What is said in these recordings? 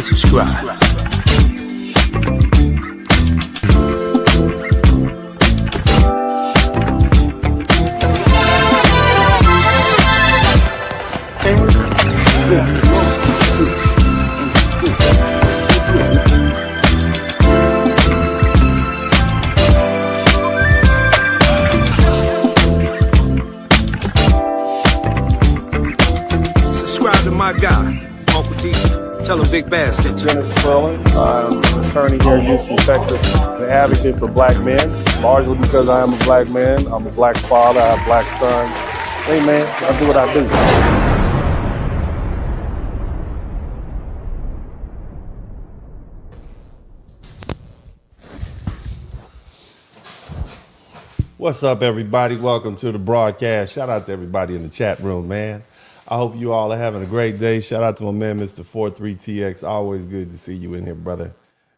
hit subscribe. Subscribe to my guy, Uncle D. Tell him Big Bass sent you. Spurling. I'm an attorney here in Houston, Texas, an advocate for black men, largely because I am a black man. I'm a black father, I have black sons. Hey man, I do what I do. What's up, everybody? Welcome to the broadcast. Shout out to everybody in the chat room, man. I hope you all are having a great day. Shout out to my man, Mr. 43TX. Always good to see you in here, brother.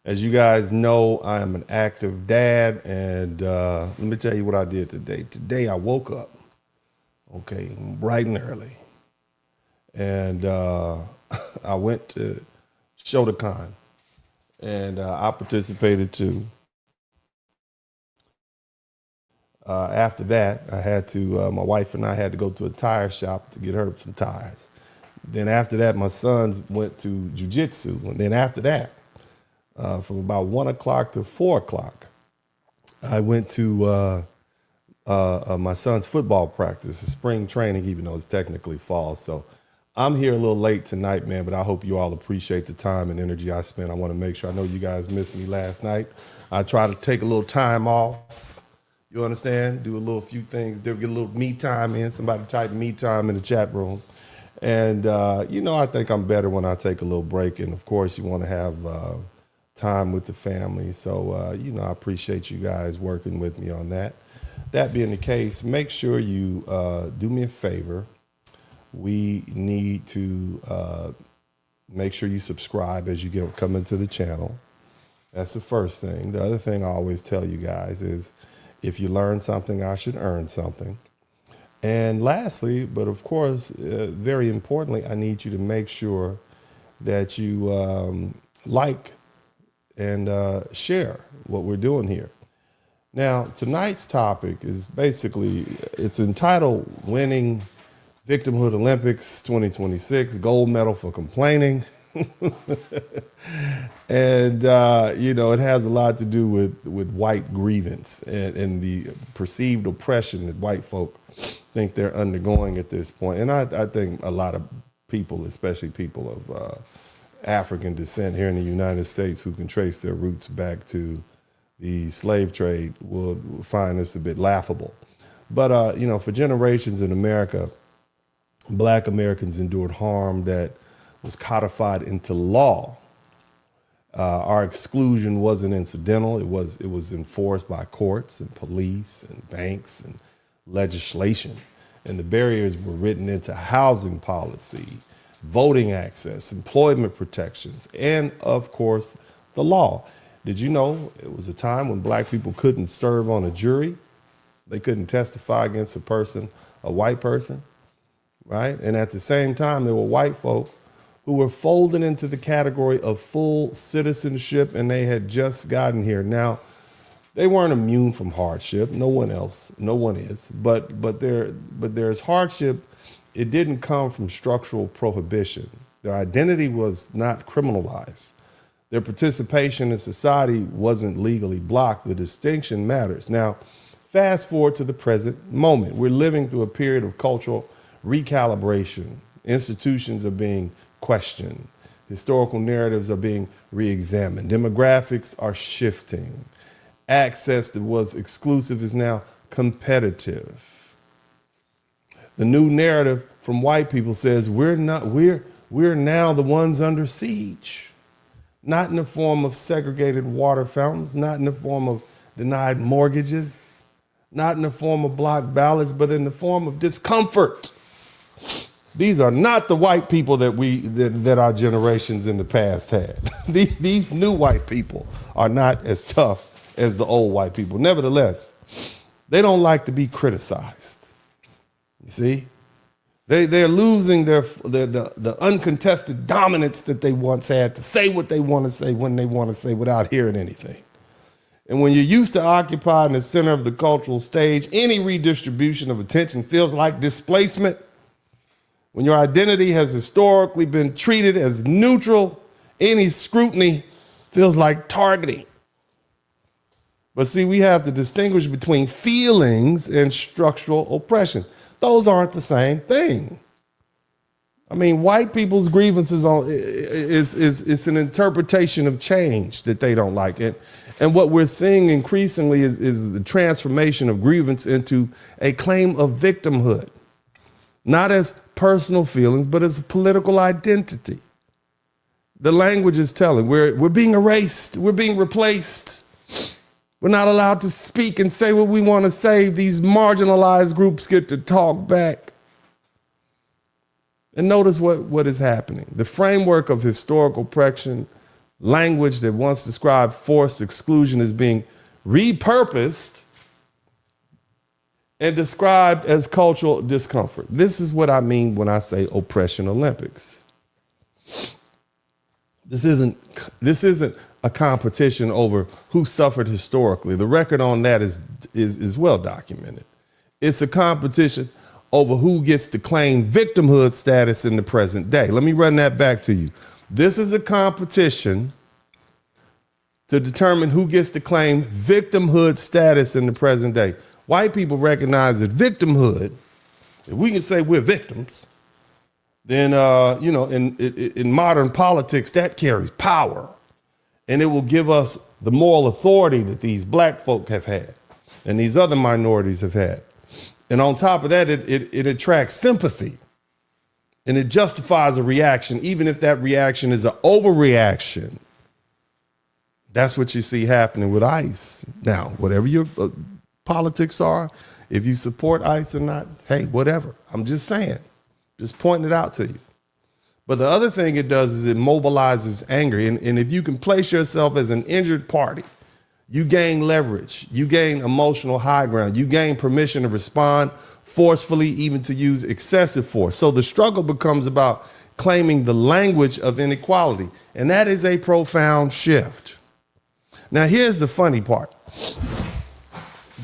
As you guys know, I am an active dad, and let me tell you what I did today. Today, I woke up, okay, bright and early, and I went to Shotokan, and I participated too. After that, I had to, my wife and I had to go to a tire shop to get her some tires. Then after that, my sons went to jiu-jitsu. And then after that, from about 1 o'clock to 4 o'clock, I went to my son's football practice, spring training, even though it's technically fall. So I'm here a little late tonight, man, but I hope you all appreciate the time and energy I spent. I want to make sure, I know you guys missed me last night. I tried to take a little time off. You understand? Do a little few things, get a little me time in. Somebody type me time in the chat room. And, you know, I think I'm better when I take a little break. And, of course, you want to have time with the family. So, you know, I appreciate you guys working with me on that. That being the case, make sure you do me a favor. We need to make sure you subscribe as you come into the channel. That's the first thing. The other thing I always tell you guys is, if you learn something, I should earn something. And lastly, but of course, very importantly, I need you to make sure that you like and share what we're doing here. Now, tonight's topic is basically, it's entitled Winning Victimhood Olympics 2026, Gold Medal for Complaining. And, you know, it has a lot to do with white grievance and the perceived oppression that white folk think they're undergoing at this point. And I think a lot of people, especially people of African descent here in the United States who can trace their roots back to the slave trade, will find this a bit laughable. But, you know, for generations in America, black Americans endured harm that was codified into law. Our exclusion wasn't incidental. It was enforced by courts and police and banks and legislation. And the barriers were written into housing policy, voting access, employment protections, and of course, the law. Did you know it was a time when black people couldn't serve on a jury? They couldn't testify against a white person, right? And at the same time, there were white folk who were folded into the category of full citizenship, and they had just gotten here. Now, they weren't immune from hardship. No one is. But there's hardship. It didn't come from structural prohibition. Their identity was not criminalized. Their participation in society wasn't legally blocked. The distinction matters. Now, fast forward to the present moment. We're living through a period of cultural recalibration. Institutions are being questioned. Historical narratives are being re-examined. Demographics are shifting. Access that was exclusive is now competitive. The new narrative from white people says we're now the ones under siege. Not in the form of segregated water fountains, not in the form of denied mortgages, not in the form of block ballots, but in the form of discomfort. These are not the white people that our generations in the past had. These new white people are not as tough as the old white people. Nevertheless, they don't like to be criticized. You see? They're losing the uncontested dominance that they once had to say what they want to say when they want to say without hearing anything. And when you're used to occupying the center of the cultural stage, any redistribution of attention feels like displacement. When your identity has historically been treated as neutral, any scrutiny feels like targeting. But see, we have to distinguish between feelings and structural oppression. Those aren't the same thing. I mean, white people's grievances is an interpretation of change that they don't like. And what we're seeing increasingly is the transformation of grievance into a claim of victimhood, not as personal feelings, but as a political identity. The language is telling, we're being erased, we're being replaced. We're not allowed to speak and say what we want to say. These marginalized groups get to talk back. And notice what is happening. The framework of historical oppression, language that once described forced exclusion, is being repurposed and described as cultural discomfort. This is what I mean when I say oppression Olympics. This isn't a competition over who suffered historically. The record on that is well documented. It's a competition over who gets to claim victimhood status in the present day. Let me run that back to you. This is a competition to determine who gets to claim victimhood status in the present day. White people recognize that victimhood, if we can say we're victims, then in modern politics, that carries power. And it will give us the moral authority that these black folk have had and these other minorities have had. And on top of that, it attracts sympathy and it justifies a reaction, even if that reaction is an overreaction. That's what you see happening with ICE. Now, whatever your politics are, if you support ICE or not, hey, whatever. I'm just saying, just pointing it out to you. But the other thing it does is it mobilizes anger. And if you can place yourself as an injured party, you gain leverage, you gain emotional high ground, you gain permission to respond forcefully, even to use excessive force. So the struggle becomes about claiming the language of inequality. And that is a profound shift. Now, here's the funny part.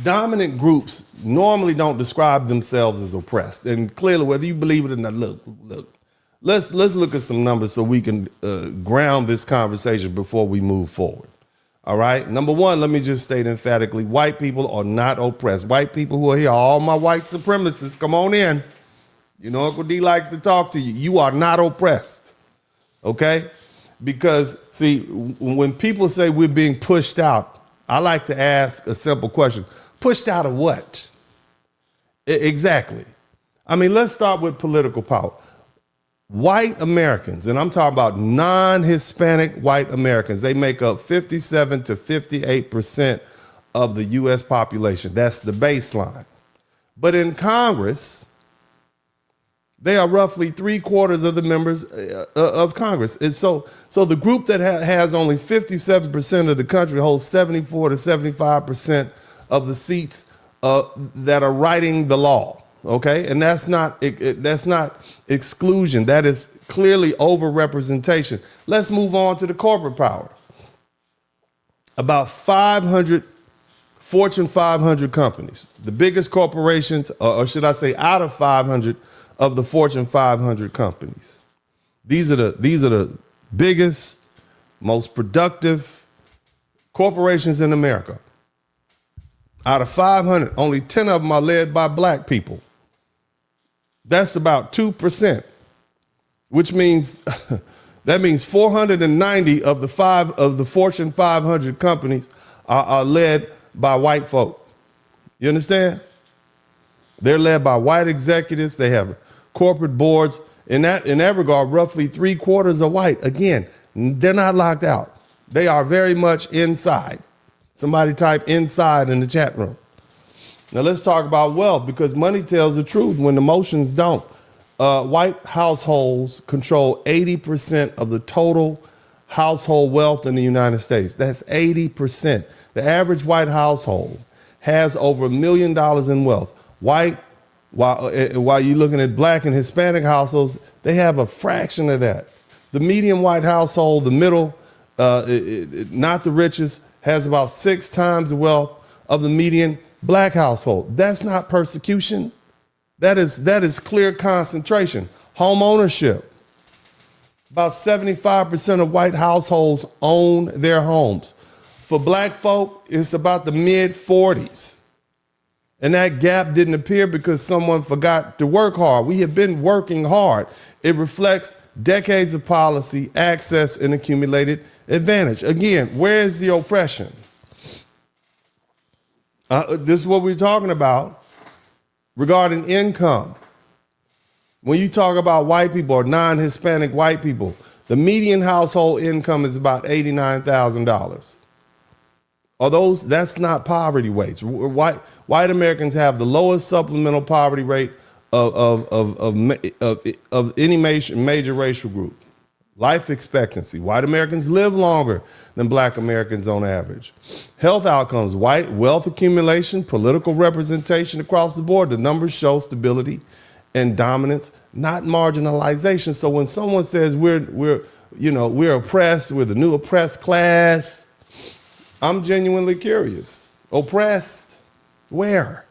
Dominant groups normally don't describe themselves as oppressed. And clearly, whether you believe it or not, look. Let's look at some numbers so we can ground this conversation before we move forward. All right. Number one, let me just state emphatically, white people are not oppressed. White people who are here, all my white supremacists, come on in. You know, Uncle D likes to talk to you. You are not oppressed. Okay? Because, see, when people say we're being pushed out, I like to ask a simple question. Pushed out of what? Exactly. I mean, let's start with political power. White Americans, and I'm talking about non-Hispanic white Americans, they make up 57 to 58% of the U.S. population. That's the baseline. But in Congress, they are roughly 3/4 of the members of Congress. And so the group that has only 57% of the country holds 74 to 75% of the seats that are writing the law. Okay, and that's not exclusion. That is clearly overrepresentation. Let's move on to the corporate power. About 500 Fortune 500 companies, the biggest corporations, or should I say, out of 500 of the Fortune 500 companies. These are the biggest, most productive corporations in America. Out of 500, only 10 of them are led by black people. That's about 2%, which means that means 490 of the Fortune 500 companies are led by white folk. You understand? They're led by white executives. They have corporate boards. In that regard, roughly 3/4 are white. Again, they're not locked out. They are very much inside. Somebody type inside in the chat room. Now let's talk about wealth, because money tells the truth when emotions don't. White households control 80% of the total household wealth in the United States. That's 80%. The average white household has over $1 million in wealth. White While you're looking at black and Hispanic households, they have a fraction of that. The median white household, the middle, not the richest, has about 6 times the wealth of the median black household. That's not persecution. That is clear concentration. Homeownership. About 75% of white households own their homes. For black folk, it's about the mid-40s. And that gap didn't appear because someone forgot to work hard. We have been working hard. It reflects decades of policy, access, and accumulated advantage. Again, where is the oppression? This is what we're talking about regarding income. When you talk about white people or non-Hispanic white people, the median household income is about $89,000. That's not poverty rates. White Americans have the lowest supplemental poverty rate of any major racial group. Life expectancy. White Americans live longer than black Americans on average. Health outcomes, white wealth accumulation, political representation across the board. The numbers show stability and dominance, not marginalization. So when someone says we're oppressed, we're the new oppressed class, I'm genuinely curious. Oppressed? Where?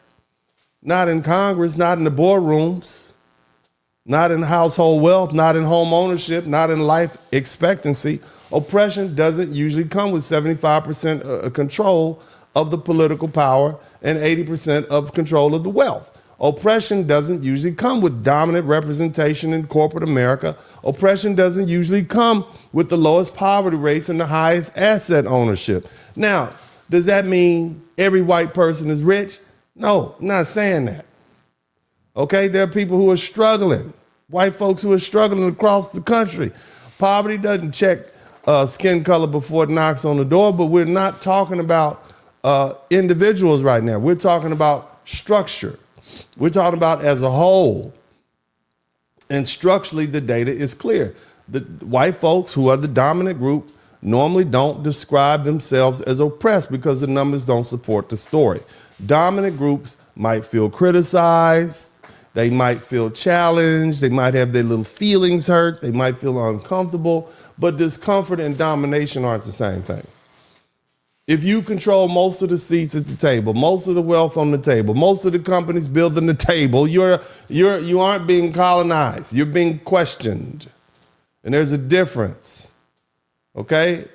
Not in Congress, not in the boardrooms, not in household wealth, not in home ownership, not in life expectancy. Oppression doesn't usually come with 75% control of the political power and 80% of control of the wealth. Oppression doesn't usually come with dominant representation in corporate America. Oppression doesn't usually come with the lowest poverty rates and the highest asset ownership. Now, does that mean every white person is rich? No, I'm not saying that. Okay, there are people who are struggling, white folks who are struggling across the country. Poverty doesn't check skin color before it knocks on the door, but we're not talking about individuals right now. We're talking about structure. We're talking about as a whole. And structurally, the data is clear. The white folks who are the dominant group normally don't describe themselves as oppressed because the numbers don't support the story. Dominant groups might feel criticized. They might feel challenged. They might have their little feelings hurt. They might feel uncomfortable. But discomfort and domination aren't the same thing. If you control most of the seats at the table, most of the wealth on the table, most of the companies building the table, you aren't being colonized. You're being questioned. And there's a difference. Okay?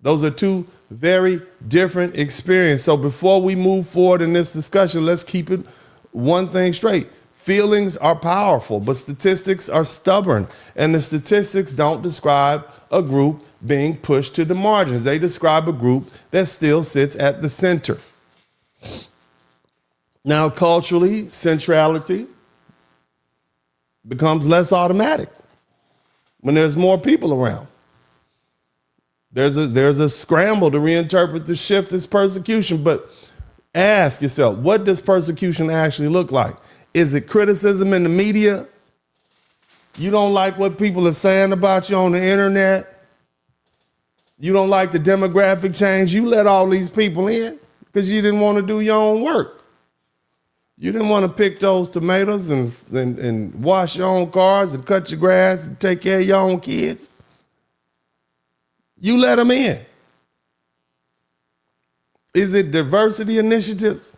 Those are two very different experiences. So before we move forward in this discussion, let's keep it one thing straight. Feelings are powerful, but statistics are stubborn. And the statistics don't describe a group being pushed to the margins. They describe a group that still sits at the center. Now, culturally, centrality becomes less automatic when there's more people around. There's a scramble to reinterpret the shift as persecution, but ask yourself, what does persecution actually look like? Is it criticism in the media? You don't like what people are saying about you on the internet? You don't like the demographic change? You let all these people in because you didn't want to do your own work. You didn't want to pick those tomatoes and wash your own cars and cut your grass and take care of your own kids. You let them in. Is it diversity initiatives?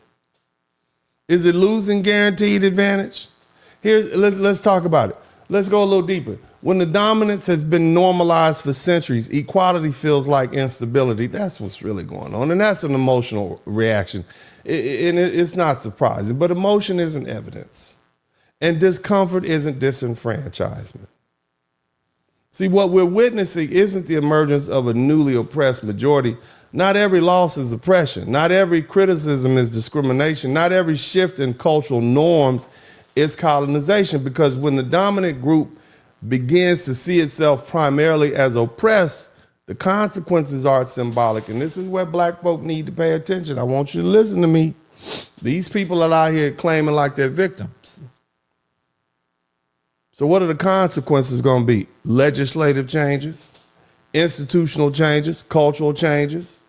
Is it losing guaranteed advantage? Let's talk about it. Let's go a little deeper. When the dominance has been normalized for centuries, equality feels like instability. That's what's really going on. And that's an emotional reaction. It's not surprising, but emotion isn't evidence. And discomfort isn't disenfranchisement. See, what we're witnessing isn't the emergence of a newly oppressed majority. Not every loss is oppression. Not every criticism is discrimination. Not every shift in cultural norms is colonization, because when the dominant group begins to see itself primarily as oppressed, the consequences are symbolic. And this is where black folk need to pay attention. I want you to listen to me. These people are out here claiming like they're victims. So what are the consequences going to be? Legislative changes, institutional changes, cultural changes.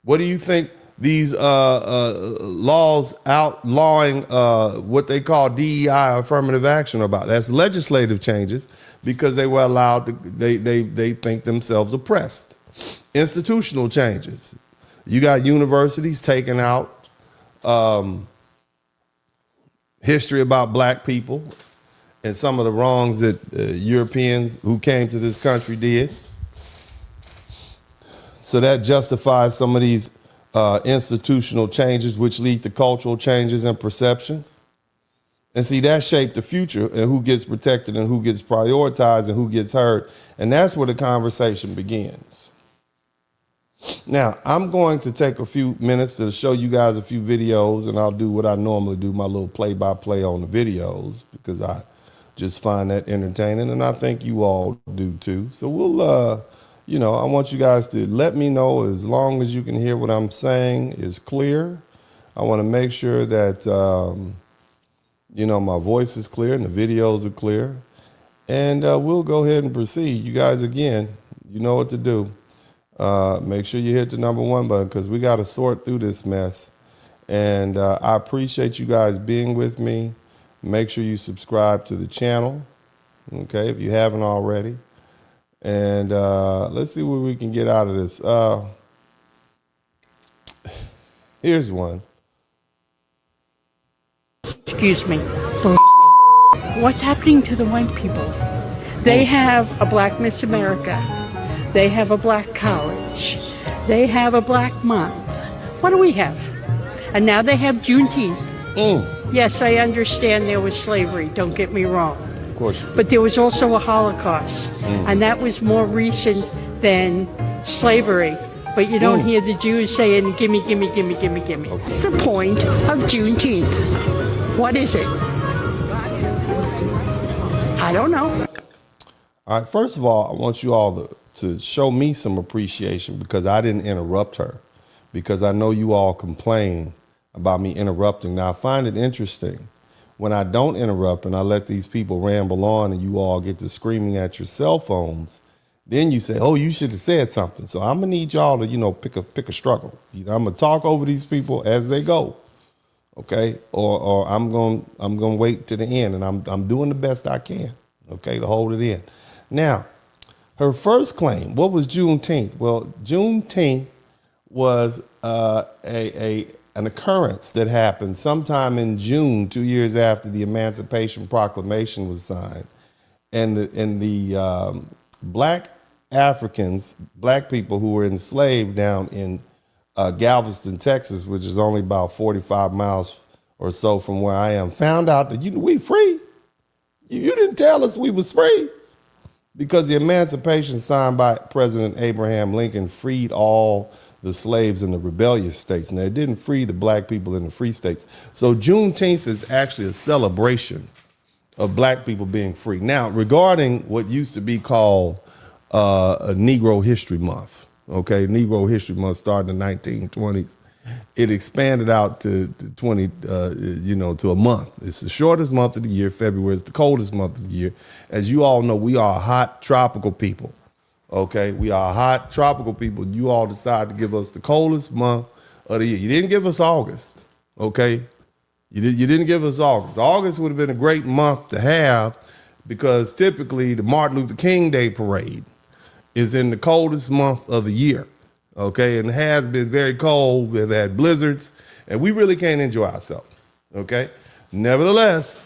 What do you think these laws outlawing what they call DEI, affirmative action, about. That's legislative changes because they were allowed to, they think themselves oppressed. Institutional changes. You got universities taking out history about black people and some of the wrongs that Europeans who came to this country did. So that justifies some of these institutional changes, which lead to cultural changes and perceptions. And see, that shaped the future and who gets protected and who gets prioritized and who gets heard. And that's where the conversation begins. Now, I'm going to take a few minutes to show you guys a few videos, and I'll do what I normally do, my little play-by-play on the videos, because I just find that entertaining, and I think you all do too. So we'll, you know, I want you guys to let me know, as long as you can hear what I'm saying is clear. I want to make sure that, you know, my voice is clear and the videos are clear. And we'll go ahead and proceed. You guys, again, you know what to do. Make sure you hit the #1 button, because we got to sort through this mess. And I appreciate you guys being with me. Make sure you subscribe to the channel, okay, if you haven't already. And let's see what we can get out of this. Here's one. Excuse me. What's happening to the white people? They have a Black Miss America. They have a black college. They have a black month. What do we have? And now they have Juneteenth. Yes, I understand there was slavery, don't get me wrong. Of course you do. But there was also a Holocaust, and that was more recent than slavery. But you don't hear the Jews saying, gimme, gimme, gimme, gimme, gimme. Okay. What's the point of Juneteenth? What is it? I don't know. All right, first of all, I want you all to show me some appreciation, because I didn't interrupt her, because I know you all complain about me interrupting. Now, I find it interesting when I don't interrupt and I let these people ramble on and you all get to screaming at your cell phones. Then you say, oh, you should have said something. So I'm gonna need y'all to, you know, pick a struggle. You know, I'm gonna talk over these people as they go, okay? Or I'm gonna wait to the end, and I'm doing the best I can, okay, to hold it in. Now, her first claim, what was Juneteenth? Well, Juneteenth was an occurrence that happened sometime in June, 2 years after the Emancipation Proclamation was signed. And the black Africans, black people who were enslaved down in Galveston, Texas, which is only about 45 miles or so from where I am, found out that we free. You didn't tell us we was free. Because the Emancipation signed by President Abraham Lincoln freed all the slaves in the rebellious states. Now, it didn't free the black people in the free states. So Juneteenth is actually a celebration of black people being free. Now, regarding what used to be called a Negro History Month, okay? Negro History Month started in the 1920s. It expanded out to 20, you know, to a month. It's the shortest month of the year. February is the coldest month of the year. As you all know, we are a hot tropical people, okay? We are a hot tropical people. You all decided to give us the coldest month of the year. You didn't give us August, okay? You didn't give us August. August would have been a great month to have, because typically the Martin Luther King Day parade is in the coldest month of the year. Okay, and it has been very cold. We've had blizzards, and we really can't enjoy ourselves, okay? Nevertheless,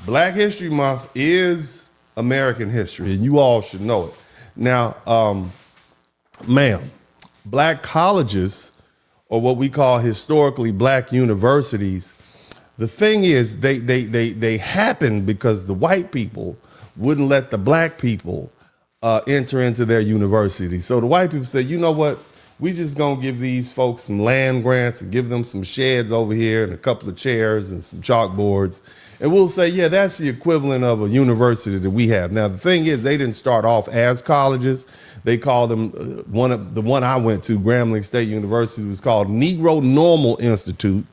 Black History Month is American history, and you all should know it. Now, ma'am, black colleges, or what we call historically black universities, the thing is they happened because the white people wouldn't let the black people enter into their university. So the white people said, you know what? We just gonna give these folks some land grants and give them some sheds over here and a couple of chairs and some chalkboards. And we'll say, yeah, that's the equivalent of a university that we have. Now, the thing is, they didn't start off as colleges. They called them, the one I went to, Grambling State University, was called Negro Normal Institute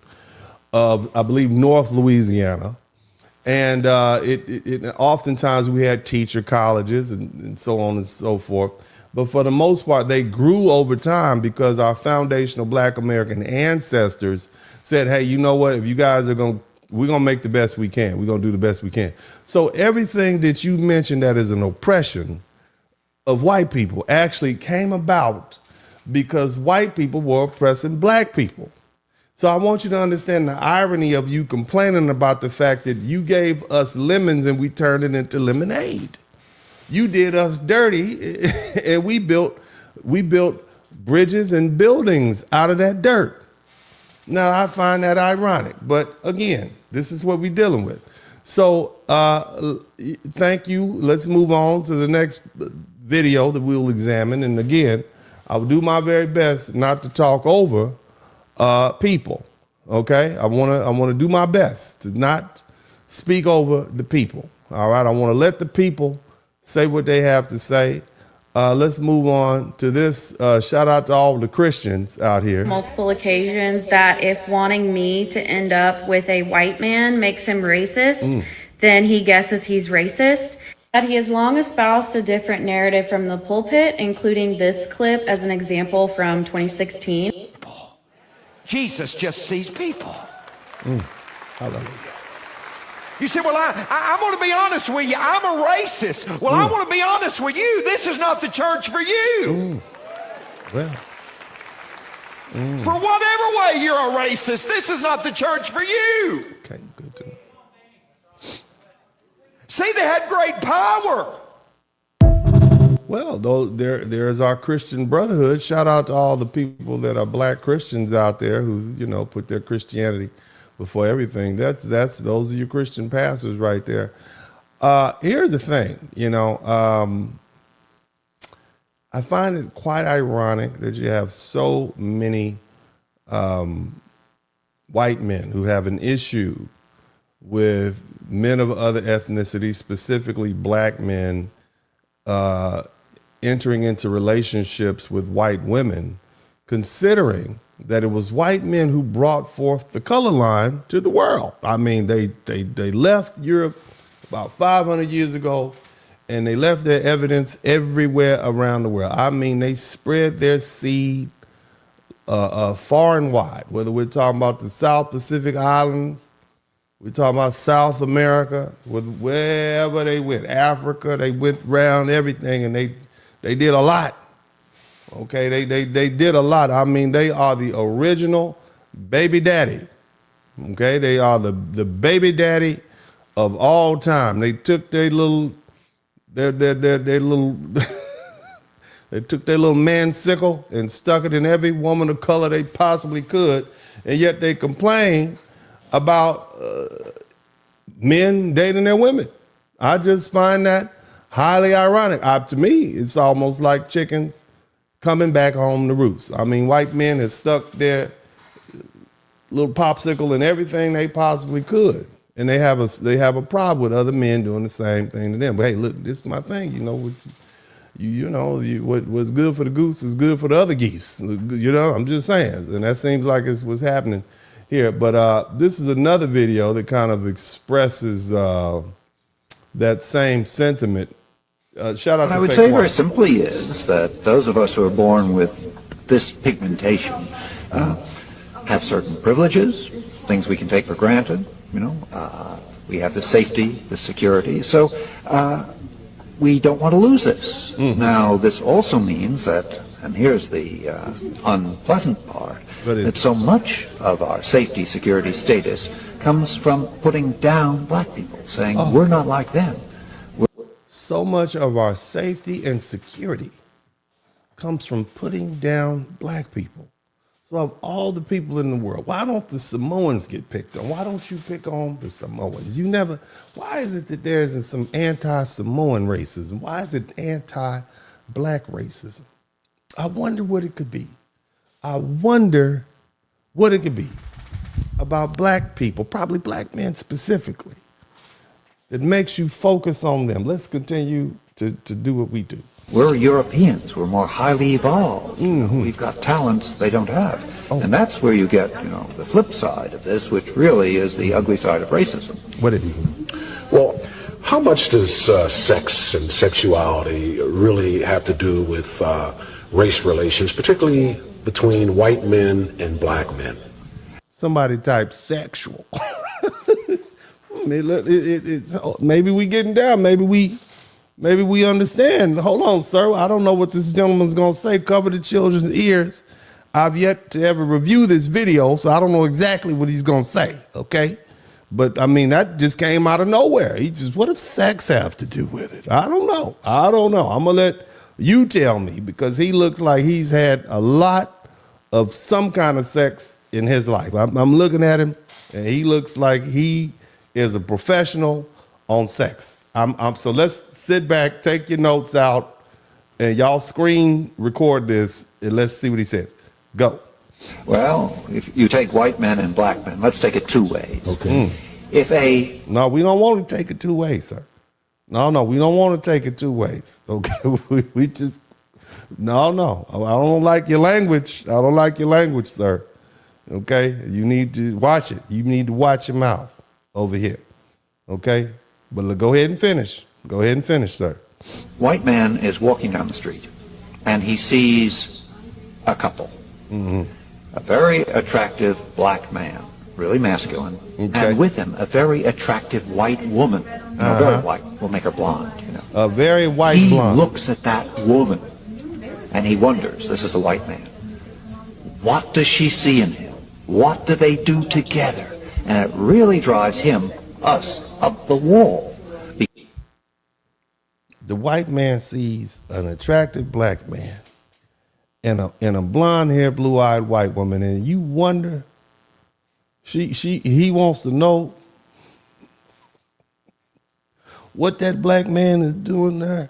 of, I believe, North Louisiana. And it oftentimes we had teacher colleges and so on and so forth. But for the most part, they grew over time because our foundational Black American ancestors said, hey, you know what? If you guys are we're going to make the best we can. We're going to do the best we can. So everything that you mentioned that is an oppression of white people actually came about because white people were oppressing Black people. So I want you to understand the irony of you complaining about the fact that you gave us lemons and we turned it into lemonade. You did us dirty, and we built bridges and buildings out of that dirt. Now, I find that ironic, but again, this is what we're dealing with. So thank you. Let's move on to the next video that we'll examine. And again, I will do my very best not to talk over people, okay? I wanna do my best to not speak over the people, all right? I wanna let the people say what they have to say. Let's move on to this. Shout out to all the Christians out here. Multiple occasions that if wanting me to end up with a white man makes him racist, then he guesses he's racist. That he has long espoused a different narrative from the pulpit, including this clip as an example from 2016. Jesus just sees people. Hallelujah. You say, well, I'm going to be honest with you. I'm a racist. Well, I want to be honest with you. This is not the church for you. Well. For whatever way you're a racist, this is not the church for you. Okay, good to know. See, they had great power. Well, though there is our Christian brotherhood. Shout out to all the people that are Black Christians out there who, you know, put their Christianity before everything. Those are your Christian pastors right there. Here's the thing, you know, I find it quite ironic that you have so many white men who have an issue with men of other ethnicities, specifically Black men, entering into relationships with white women, considering that it was white men who brought forth the color line to the world. I mean, they left Europe about 500 years ago, and they left their evidence everywhere around the world. I mean, they spread their seed far and wide, whether we're talking about the South Pacific Islands, we're talking about South America, wherever they went, Africa, they went around everything, and they did a lot. Okay, they did a lot. I mean, they are the original baby daddy. Okay, they are the baby daddy of all time. They took their little they took their little man sickle and stuck it in every woman of color they possibly could, and yet they complain about men dating their women. I just find that highly ironic. To me, it's almost like chickens coming back home to roost. I mean, white men have stuck their little popsicle in everything they possibly could, and they have a problem with other men doing the same thing to them. But hey, look, this is my thing. You know, what's good for the goose is good for the other geese. You know, I'm just saying, and that seems like it's what's happening here. But this is another video that kind of expresses that same sentiment. Shout out to What I would say very simply is that those of us who are born with this pigmentation have certain privileges, things we can take for granted. You know, we have the safety, the security. So we don't want to lose this. Now, this also means that, and here's the unpleasant part, that so much of our safety, security, status comes from putting down Black people, saying we're not like them. So much of our safety and security comes from putting down Black people. So of all the people in the world, why don't the Samoans get picked on? Why don't you pick on the Samoans? Why is it that there isn't some anti-Samoan racism? Why is it anti-Black racism? I wonder what it could be. I wonder what it could be about Black people, probably Black men specifically, that makes you focus on them. Let's continue to do what we do. We're Europeans. We're more highly evolved. You know, we've got talents they don't have. And that's where you get, you know, the flip side of this, which really is the ugly side of racism. What is it? Well, How much does sex and sexuality really have to do with race relations, particularly between white men and black men? Somebody type sexual. Maybe we getting down. Maybe we understand. Hold on, sir. I don't know what this gentleman's going to say. Cover the children's ears. I've yet to ever review this video, so I don't know exactly what he's going to say, okay? But, I mean, that just came out of nowhere. What does sex have to do with it? I don't know. I'm going to let you tell me, because he looks like he's had a lot of some kind of sex in his life. I'm looking at him, and he looks like he is a professional on sex. So let's sit back, take your notes out, and y'all screen record this, and let's see what he says. Go. Well, if you take white men and black men, let's take it two ways. Okay. No, we don't want to take it two ways, sir. No, we don't want to take it two ways. Okay, we just, no. I don't like your language. I don't like your language, sir. Okay, you need to watch it. You need to watch your mouth over here. Okay, but go ahead and finish. Go ahead and finish, sir. White man is walking down the street, and he sees a couple. Mm-hmm. A very attractive black man, really masculine, okay, and with him a very attractive white woman. Very white, we'll make her blonde, A very white he blonde. He looks at that woman, and he wonders, this is the white man, what does she see in him? What do they do together? And it really drives us, up the wall. The white man sees an attractive black man and a blonde-haired, blue-eyed white woman, and you wonder, he wants to know what that black man is doing there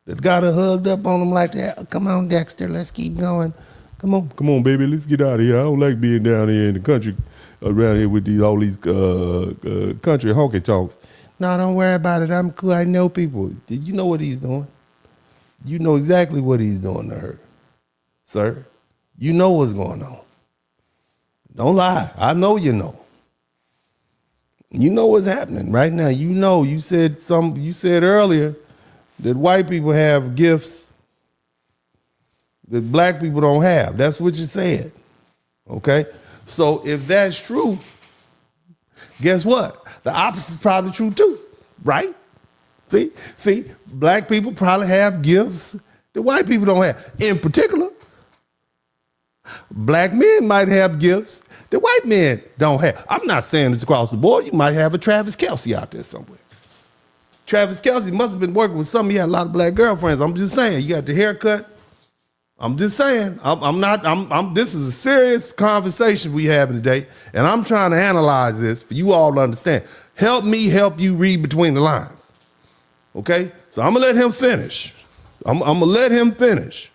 that got her hugged up on him like that. Come on, Dexter, let's keep going. Come on, baby, let's get out of here. I don't like being down here in the country, around here with all these country honky-tonks. No, don't worry about it. I'm cool. I know people. Did you know what he's doing? You know exactly what he's doing to her, sir. You know what's going on. Don't lie. I know you know. You know what's happening right now. You know. You said earlier that white people have gifts that black people don't have. That's what you said. Okay? So if that's true, guess what? The opposite is probably true too, right? See, black people probably have gifts that white people don't have. In particular, black men might have gifts that white men don't have. I'm not saying this across the board. You might have a Travis Kelce out there somewhere. Travis Kelce must have been working with some. He had a lot of black girlfriends. I'm just saying, you got the haircut. I'm just saying, this is a serious conversation we having today, and I'm trying to analyze this for you all to understand. Help me help you read between the lines, okay? So I'm gonna let him finish. I'm gonna let him finish,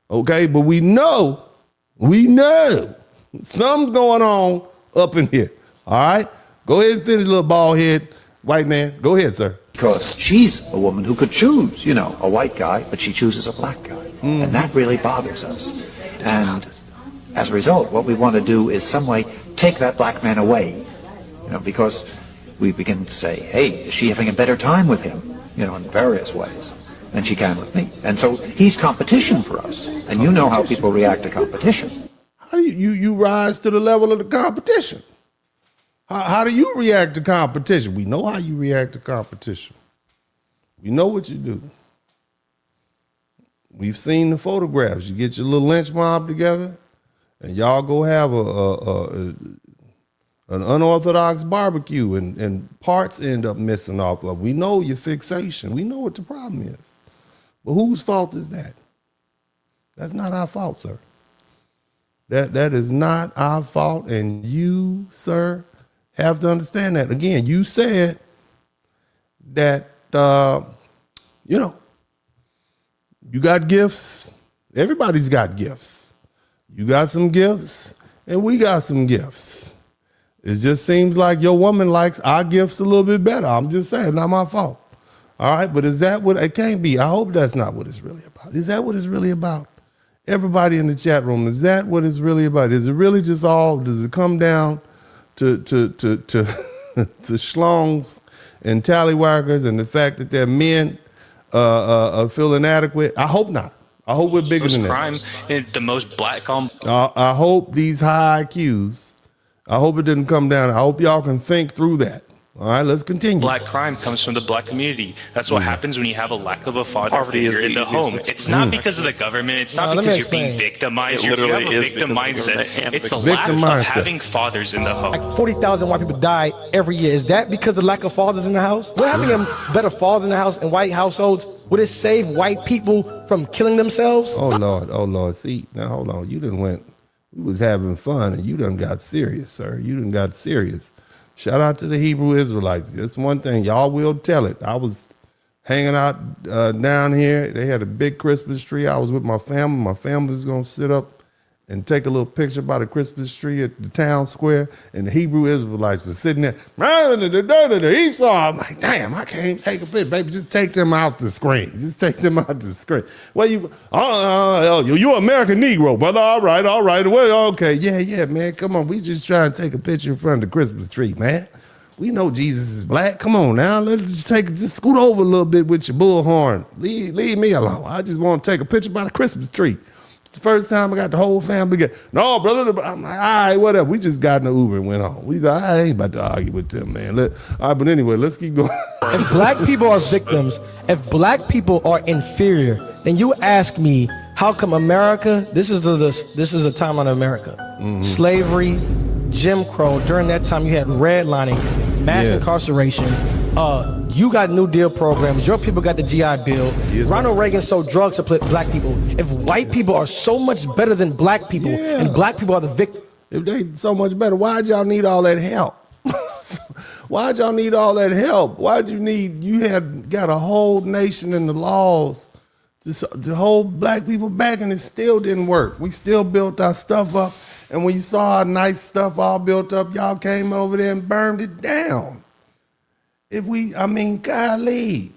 okay? But we know something's going on up in here, all right? Go ahead and finish, little bald head white man. Go ahead, sir. Because she's a woman who could choose, a white guy, but she chooses a black guy. Mm-hmm. And that really bothers us. And as a result, what we want to do is some way take that black man away, because we begin to say, hey, is she having a better time with him, in various ways than she can with me? And so he's competition for us. And you know how people react to competition. How do you rise to the level of the competition? How do you react to competition? We know how you react to competition. We know what you do. We've seen the photographs. You get your little lynch mob together, and y'all go have an unorthodox barbecue, and parts end up missing off of. We know your fixation. We know what the problem is. But whose fault is that? That's not our fault, sir. That is not our fault, and you, sir, have to understand that. Again, you said that, you got gifts. Everybody's got gifts. You got some gifts, and we got some gifts. It just seems like your woman likes our gifts a little bit better. I'm just saying, not my fault. All right, but is that what it can't be? I hope that's not what it's really about. Is that what it's really about? Everybody in the chat room, is that what it's really about? Is it really just does it come down to schlongs and tallywhackers and the fact that their men feel inadequate? I hope not. I hope we're bigger than that. Crime, the most black on. I hope these high IQs, I hope it didn't come down. I hope y'all can think through that. All right, let's continue. Black crime comes from the black community. That's what happens when you have a lack of a father figure in the home. It's not because of the government. It's not because you're being victimized. You have a victim mindset. It's the lack of having fathers in the home. Like 40,000 white people die every year. Is that because of the lack of fathers in the house? What having a better father in the house in white households, would it save white people from killing themselves? Oh Lord. See, now hold on. You done went, we was having fun and you done got serious, sir. You done got serious. Shout out to the Hebrew Israelites. That's one thing. Y'all will tell it. I was hanging out down here. They had a big Christmas tree. I was with my family. My family was going to sit up and take a little picture by the Christmas tree at the town square. And the Hebrew Israelites were sitting there. Esau. I'm like, damn, I can't even take a picture. Baby, just take them out the screen. Just take them out the screen. Well, you American Negro, brother. All right. Well, okay. Yeah, man. Come on. We just trying to take a picture in front of the Christmas tree, man. We know Jesus is black. Come on now. Let's just scoot over a little bit with your bullhorn. Leave me alone. I just want to take a picture by the Christmas tree. The first time I got the whole family together. No, brother. I'm like, all right, whatever. We just got in the Uber and went on. We like, I ain't about to argue with them, man. All right, but anyway, let's keep going. If black people are victims, if black people are inferior, then you ask me, how come America? This is a time on America. Mm-hmm. Slavery, Jim Crow. During that time, you had redlining, mass incarceration. You got New Deal programs. Your people got the GI Bill. Ronald Reagan sold drugs to black people. If white people are so much better than black people, and black people are the victims. If they so much better, why'd y'all need all that help? Why'd y'all need all that help? Why'd you need, you had got a whole nation and the laws to hold black people back, and it still didn't work. We still built our stuff up. And when you saw our nice stuff all built up, y'all came over there and burned it down. Golly.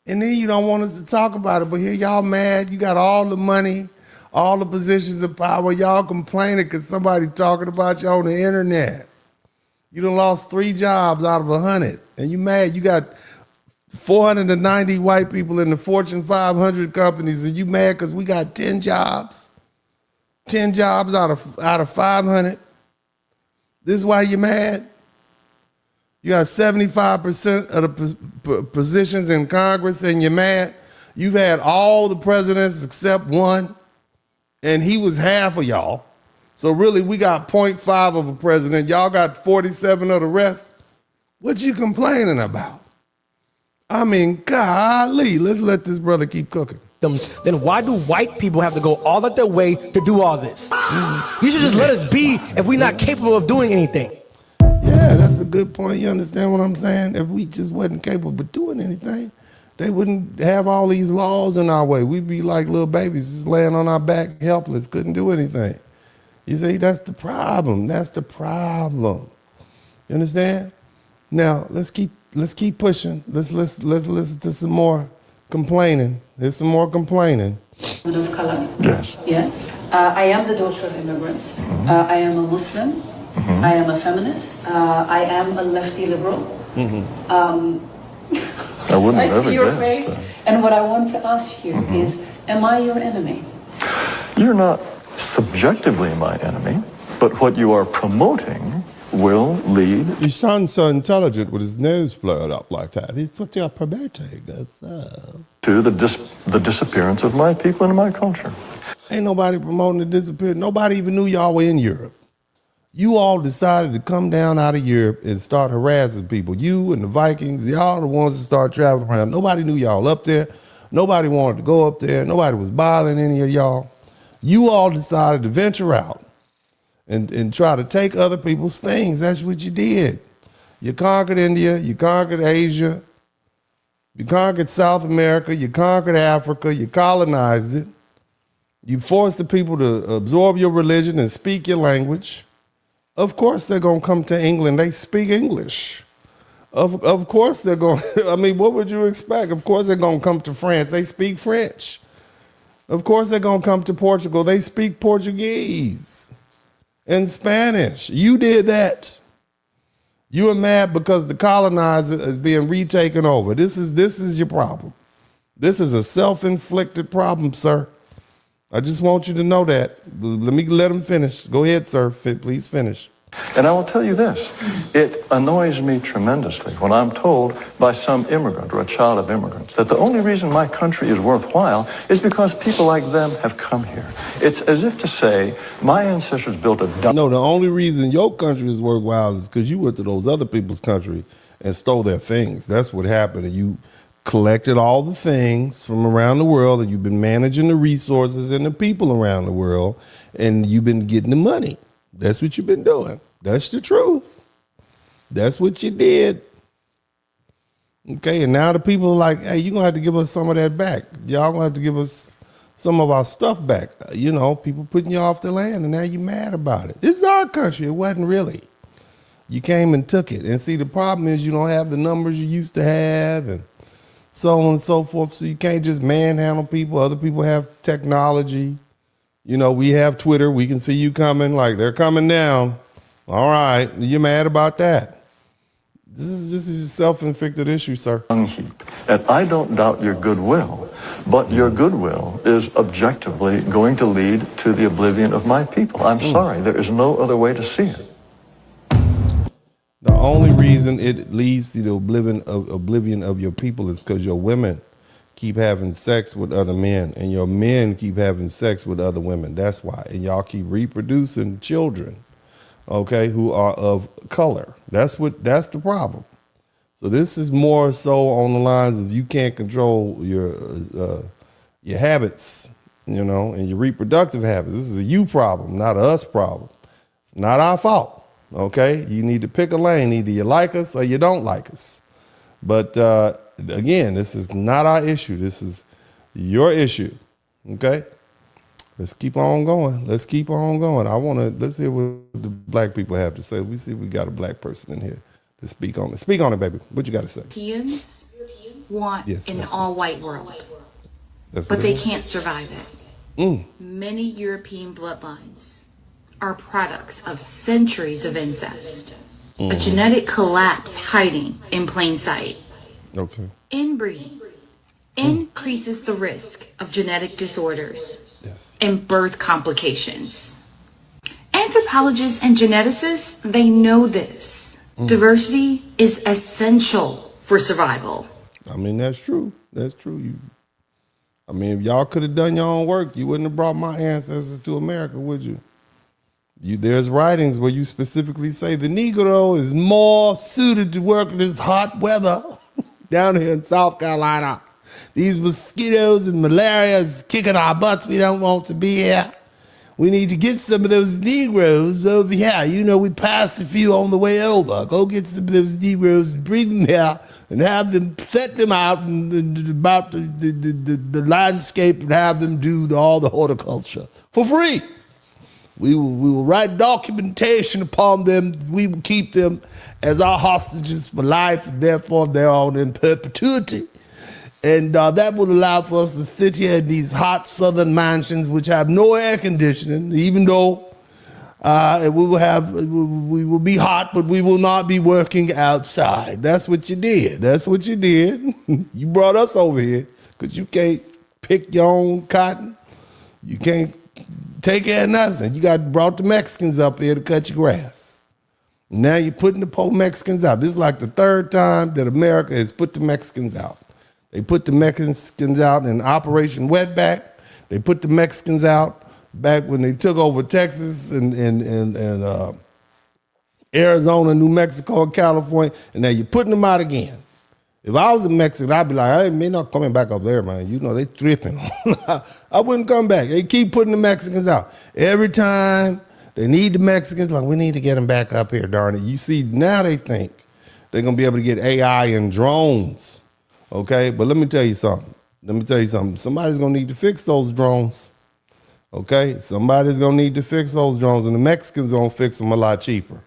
And then you don't want us to talk about it, but here y'all mad. You got all the money, all the positions of power. Y'all complaining because somebody talking about you on the internet. You done lost 3 jobs out of 100, and you mad. You got 490 white people in the Fortune 500 companies, and you mad because we got 10 jobs. 10 jobs out of 500. This is why you're mad. You got 75% of the positions in Congress and you're mad. You've had all the presidents except one, and he was half of y'all. So really, we got 0.5 of a president. Y'all got 47 of the rest. What you complaining about? Golly, let's let this brother keep cooking. Then why do white people have to go all out their way to do all this? You should just let us be if we're not capable of doing anything. Yeah, that's a good point. You understand what I'm saying? If we just wasn't capable of doing anything, they wouldn't have all these laws in our way. We'd be like little babies just laying on our back, helpless, couldn't do anything. You see, that's the problem. That's the problem. You understand? Now, let's keep pushing. Let's listen to some more complaining. There's some more complaining. Of color. Yes. Yes. I am the daughter of immigrants. I am a Muslim. I am a feminist. I am a lefty liberal. I wouldn't I see your face. And what I want to ask you is, am I your enemy? You're not subjectively my enemy, but what you are promoting will lead. He sounds so intelligent with his nose flared up like that. It's what you're promoting. To the disappearance of my people and my culture. Ain't nobody promoting the disappearance. Nobody even knew y'all were in Europe. You all decided to come down out of Europe and start harassing people. You and the Vikings, y'all the ones that start traveling around. Nobody knew y'all up there. Nobody wanted to go up there. Nobody was bothering any of y'all. You all decided to venture out and try to take other people's things. That's what you did. You conquered India. You conquered Asia. You conquered South America. You conquered Africa. You colonized it. You forced the people to absorb your religion and speak your language. Of course they're going to come to England. They speak English. Of course they're going to, what would you expect? Of course they're going to come to France. They speak French. Of course they're going to come to Portugal. They speak Portuguese and Spanish. You did that. You are mad because the colonizer is being retaken over. This is your problem. This is a self-inflicted problem, sir. I just want you to know that. Let him finish. Go ahead, sir. Please finish. And I will tell you this, it annoys me tremendously when I'm told by some immigrant or a child of immigrants that the only reason my country is worthwhile is because people like them have come here. It's as if to say, my ancestors built a dump. No, the only reason your country is worthwhile is because you went to those other people's country and stole their things. That's what happened. And you collected all the things from around the world, and you've been managing the resources and the people around the world, and you've been getting the money. That's what you've been doing. That's the truth. That's what you did. Okay, and now the people are like, hey, you're going to have to give us some of that back. Y'all going to have to give us some of our stuff back. You know, people putting you off the land, and now you're mad about it. This is our country. It wasn't really. You came and took it. And see, the problem is you don't have the numbers you used to have and so on and so forth. So you can't just manhandle people. Other people have technology. You know, we have Twitter. We can see you coming, like they're coming down. All right, you're mad about that. This is a self-inflicted issue, sir. Heap. And I don't doubt your goodwill, but your goodwill is objectively going to lead to the oblivion of my people. I'm sorry, there is no other way to see it. The only reason it leads to the oblivion of your people is because your women keep having sex with other men, and your men keep having sex with other women. That's why. And y'all keep reproducing children, okay, who are of color. That's the problem. So this is more so on the lines of you can't control your habits, you know, and your reproductive habits. This is a you problem, not a us problem. It's not our fault, okay? You need to pick a lane. Either you like us or you don't like us. But again, this is not our issue. This is your issue, okay? Let's keep on going. Let's keep on going. Let's hear what the black people have to say. We see if we got a black person in here to speak on it. Speak on it, baby. What you got to say? Europeans want an all-white world, but they can't survive it. Many European bloodlines are products of centuries of incest, a genetic collapse hiding in plain sight. Okay. Inbreeding increases the risk of genetic disorders and birth complications. Anthropologists and geneticists, they know this. Diversity is essential for survival. I mean, that's true. That's true. If y'all could have done your own work, you wouldn't have brought my ancestors to America, would you? There's writings where you specifically say the Negro is more suited to work in this hot weather down here in South Carolina. These mosquitoes and malaria is kicking our butts. We don't want to be here. We need to get some of those Negroes over here. You know, we passed a few on the way over. Go get some of those Negroes and bring them here and have them set them out about the landscape and have them do all the horticulture for free. We will write documentation upon them. We will keep them as our hostages for life, and therefore they're on in perpetuity. And that would allow for us to sit here in these hot southern mansions which have no air conditioning, even though we will be hot, but we will not be working outside. That's what you did. That's what you did. You brought us over here because you can't pick your own cotton. You can't take care of nothing. You brought the Mexicans up here to cut your grass. Now you're putting the poor Mexicans out. This is like the third time that America has put the Mexicans out. They put the Mexicans out in Operation Wetback. They put the Mexicans out back when they took over Texas and Arizona, New Mexico, and California, and now you're putting them out again. If I was a Mexican, I'd be like, hey, man, not coming back up there, man. You know, they tripping. I wouldn't come back. They keep putting the Mexicans out. Every time they need the Mexicans, like, we need to get them back up here, darn it. You see, now they think they're going to be able to get AI and drones. Okay, but let me tell you something. Somebody's going to need to fix those drones. Okay, somebody's going to need to fix those drones, and the Mexicans going to fix them a lot cheaper.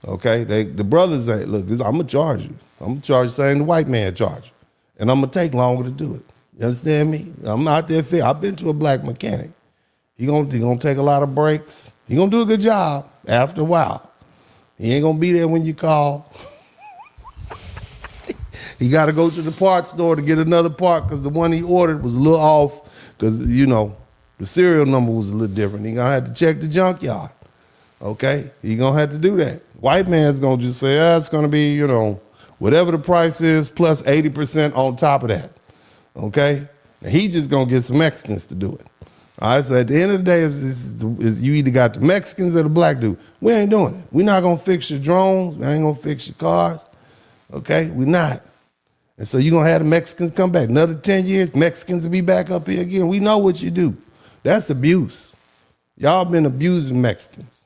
Okay, the brothers ain't, look, I'm going to charge you. I'm going to charge you saying the white man charge. And I'm going to take longer to do it. You understand me? I'm out there fair. I've been to a black mechanic. He gonna take a lot of breaks. He going to do a good job after a while. He ain't gonna be there when you call. He got to go to the parts store to get another part because the one he ordered was a little off because, the serial number was a little different. He gonna have to check the junkyard. Okay? He gonna have to do that. White man's gonna just say, it's gonna be, whatever the price is plus 80% on top of that. Okay? And he just gonna get some Mexicans to do it. All right, so at the end of the day, is you either got the Mexicans or the black dude. We ain't doing it. We're not gonna fix your drones. We ain't gonna fix your cars. Okay? We're not. And so you're gonna have the Mexicans come back. Another 10 years, Mexicans will be back up here again. We know what you do. That's abuse. Y'all been abusing Mexicans.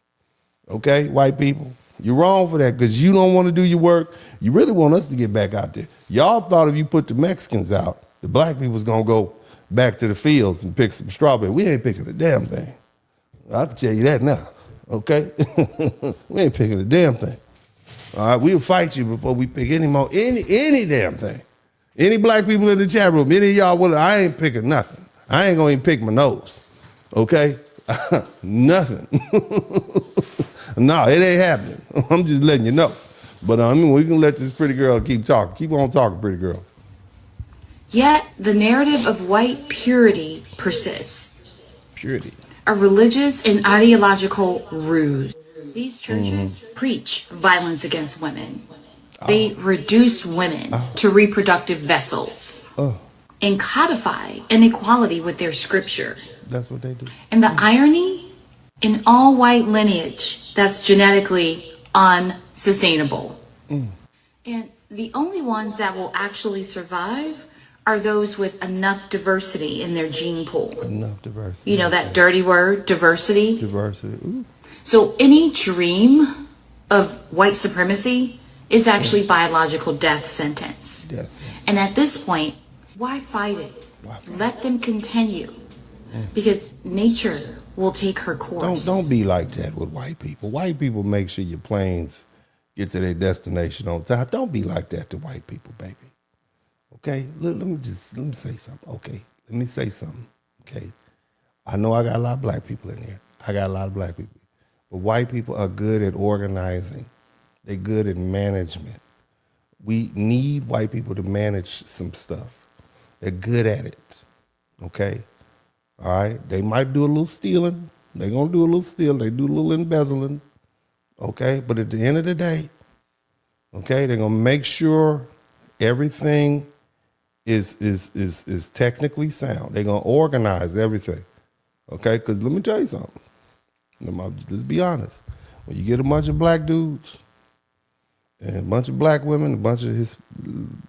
Okay, white people? You're wrong for that because you don't want to do your work. You really want us to get back out there. Y'all thought if you put the Mexicans out, the black people's gonna go back to the fields and pick some strawberry. We ain't picking a damn thing. I can tell you that now, okay? We ain't picking a damn thing. All right, we'll fight you before we pick any damn thing. Any black people in the chat room, any of y'all, I ain't picking nothing. I ain't gonna even pick my nose, okay? Nothing. No, it ain't happening. I'm just letting you know. But we can let this pretty girl keep talking. Keep on talking, pretty girl. Yet the narrative of white purity persists. Purity. A religious and ideological ruse. These churches preach violence against women. They reduce women to reproductive vessels and codify inequality with their scripture. That's what they do. And the irony, in all white lineage, that's genetically unsustainable. And the only ones that will actually survive are those with enough diversity in their gene pool. Enough diversity. That dirty word, diversity. Diversity. Ooh. So any dream of white supremacy is actually biological death sentence. Yes. And at this point, why fight it? Let them continue. Because nature will take her course. Don't be like that with white people. White people make sure your planes get to their destination on time. Don't be like that to white people, baby. Okay? Let me say something. Okay? Let me say something. Okay? I know I got a lot of black people in here. I got a lot of black people. But white people are good at organizing. They're good at management. We need white people to manage some stuff. They're good at it. Okay? All right? They might do a little stealing. They're going to do a little stealing. They do a little embezzling. Okay? But at the end of the day, okay, they're going to make sure everything is technically sound. They're going to organize everything. Okay? Because let me tell you something. Let's be honest. When you get a bunch of black dudes and a bunch of black women, a bunch of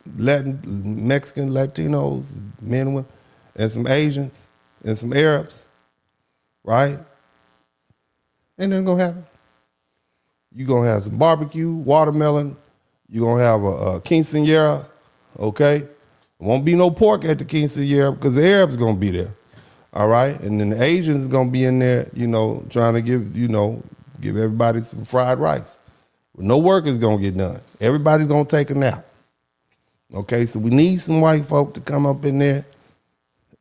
Mexican, Latinos, men and women, and some Asians and some Arabs, right? Ain't nothing gonna happen. You're gonna have some barbecue, watermelon, you're gonna have a quinceañera, okay? There won't be no pork at the quinceañera because the Arabs gonna be there. All right, and then the Asians gonna be in there, trying to give everybody some fried rice. But no work is gonna get done. Everybody's gonna take a nap. Okay, so we need some white folk to come up in there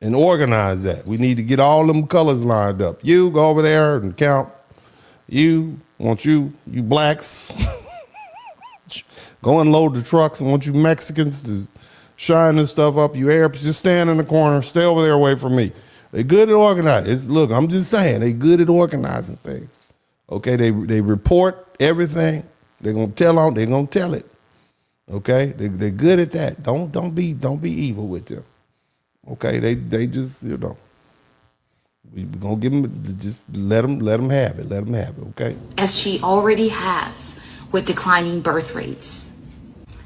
and organize that. We need to get all them colors lined up. You go over there and count. You blacks, go unload the trucks. I want you Mexicans to shine this stuff up. You Arabs, just stand in the corner. Stay over there away from me. They good at organizing. Look, I'm just saying, they good at organizing things. Okay, they report everything. They're gonna tell it. Okay, they're good at that. Don't be evil with them. Okay, they just we gonna give them, just let them have it. Let them have it. Okay. As she already has with declining birth rates.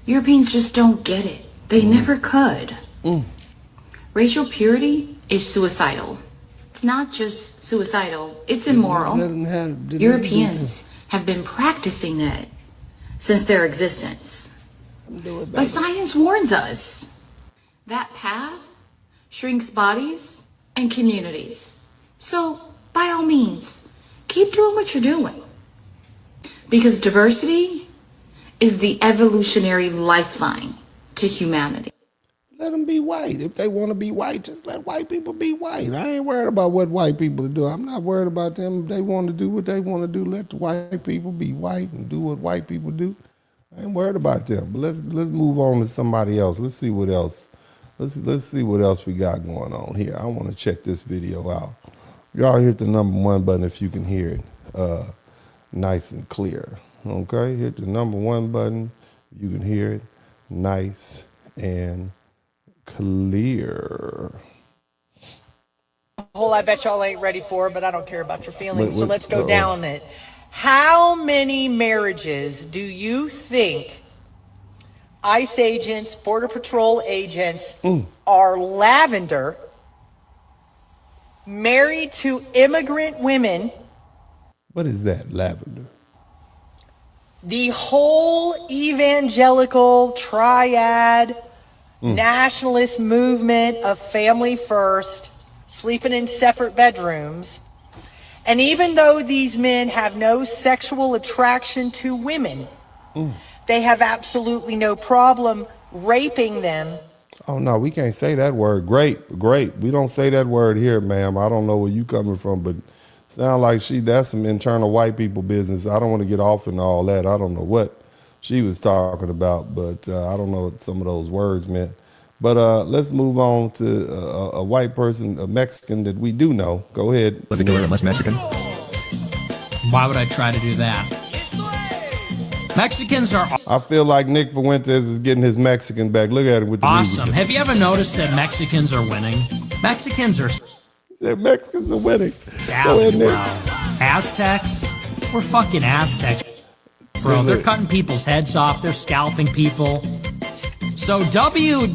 Europeans just don't get it. They never could. Racial purity is suicidal. It's not just suicidal, it's immoral. Europeans have been practicing it since their existence. But science warns us that path shrinks bodies and communities. So, by all means, keep doing what you're doing. Because diversity is the evolutionary lifeline to humanity. Let them be white. If they want to be white, just let white people be white. I ain't worried about what white people do. I'm not worried about them. If they want to do what they want to do, let the white people be white and do what white people do. I ain't worried about them. But let's move on to somebody else. Let's see what else. Let's see what else we got going on here. I want to check this video out. Y'all hit the number 1 button if you can hear it nice and clear. Okay, hit the number 1 button. You can hear it nice and clear. Whole I bet y'all ain't ready for, but I don't care about your feelings. So let's go down it. How many marriages do you think ICE agents, Border Patrol agents are lavender, married to immigrant women? What is that, lavender? The whole evangelical triad nationalist movement of family first, sleeping in separate bedrooms. And even though these men have no sexual attraction to women, they have absolutely no problem raping them. Oh, no, we can't say that word. Grape. We don't say that word here, ma'am. I don't know where you coming from, but sound like that's some internal white people business. I don't want to get off and all that. I don't know what she was talking about, but I don't know what some of those words meant. But let's move on to a white person, a Mexican that we do know. Go ahead. Living a less Mexican. Why would I try to do that? Mexicans are... I feel like Nick Fuentes is getting his Mexican back. Look at it with the awesome. music. Have you ever noticed that Mexicans are winning? Mexicans are... Mexicans are winning. Savage, bro. Aztecs? We're fucking Aztecs. Bro, they're cutting people's heads off. They're scalping people. So W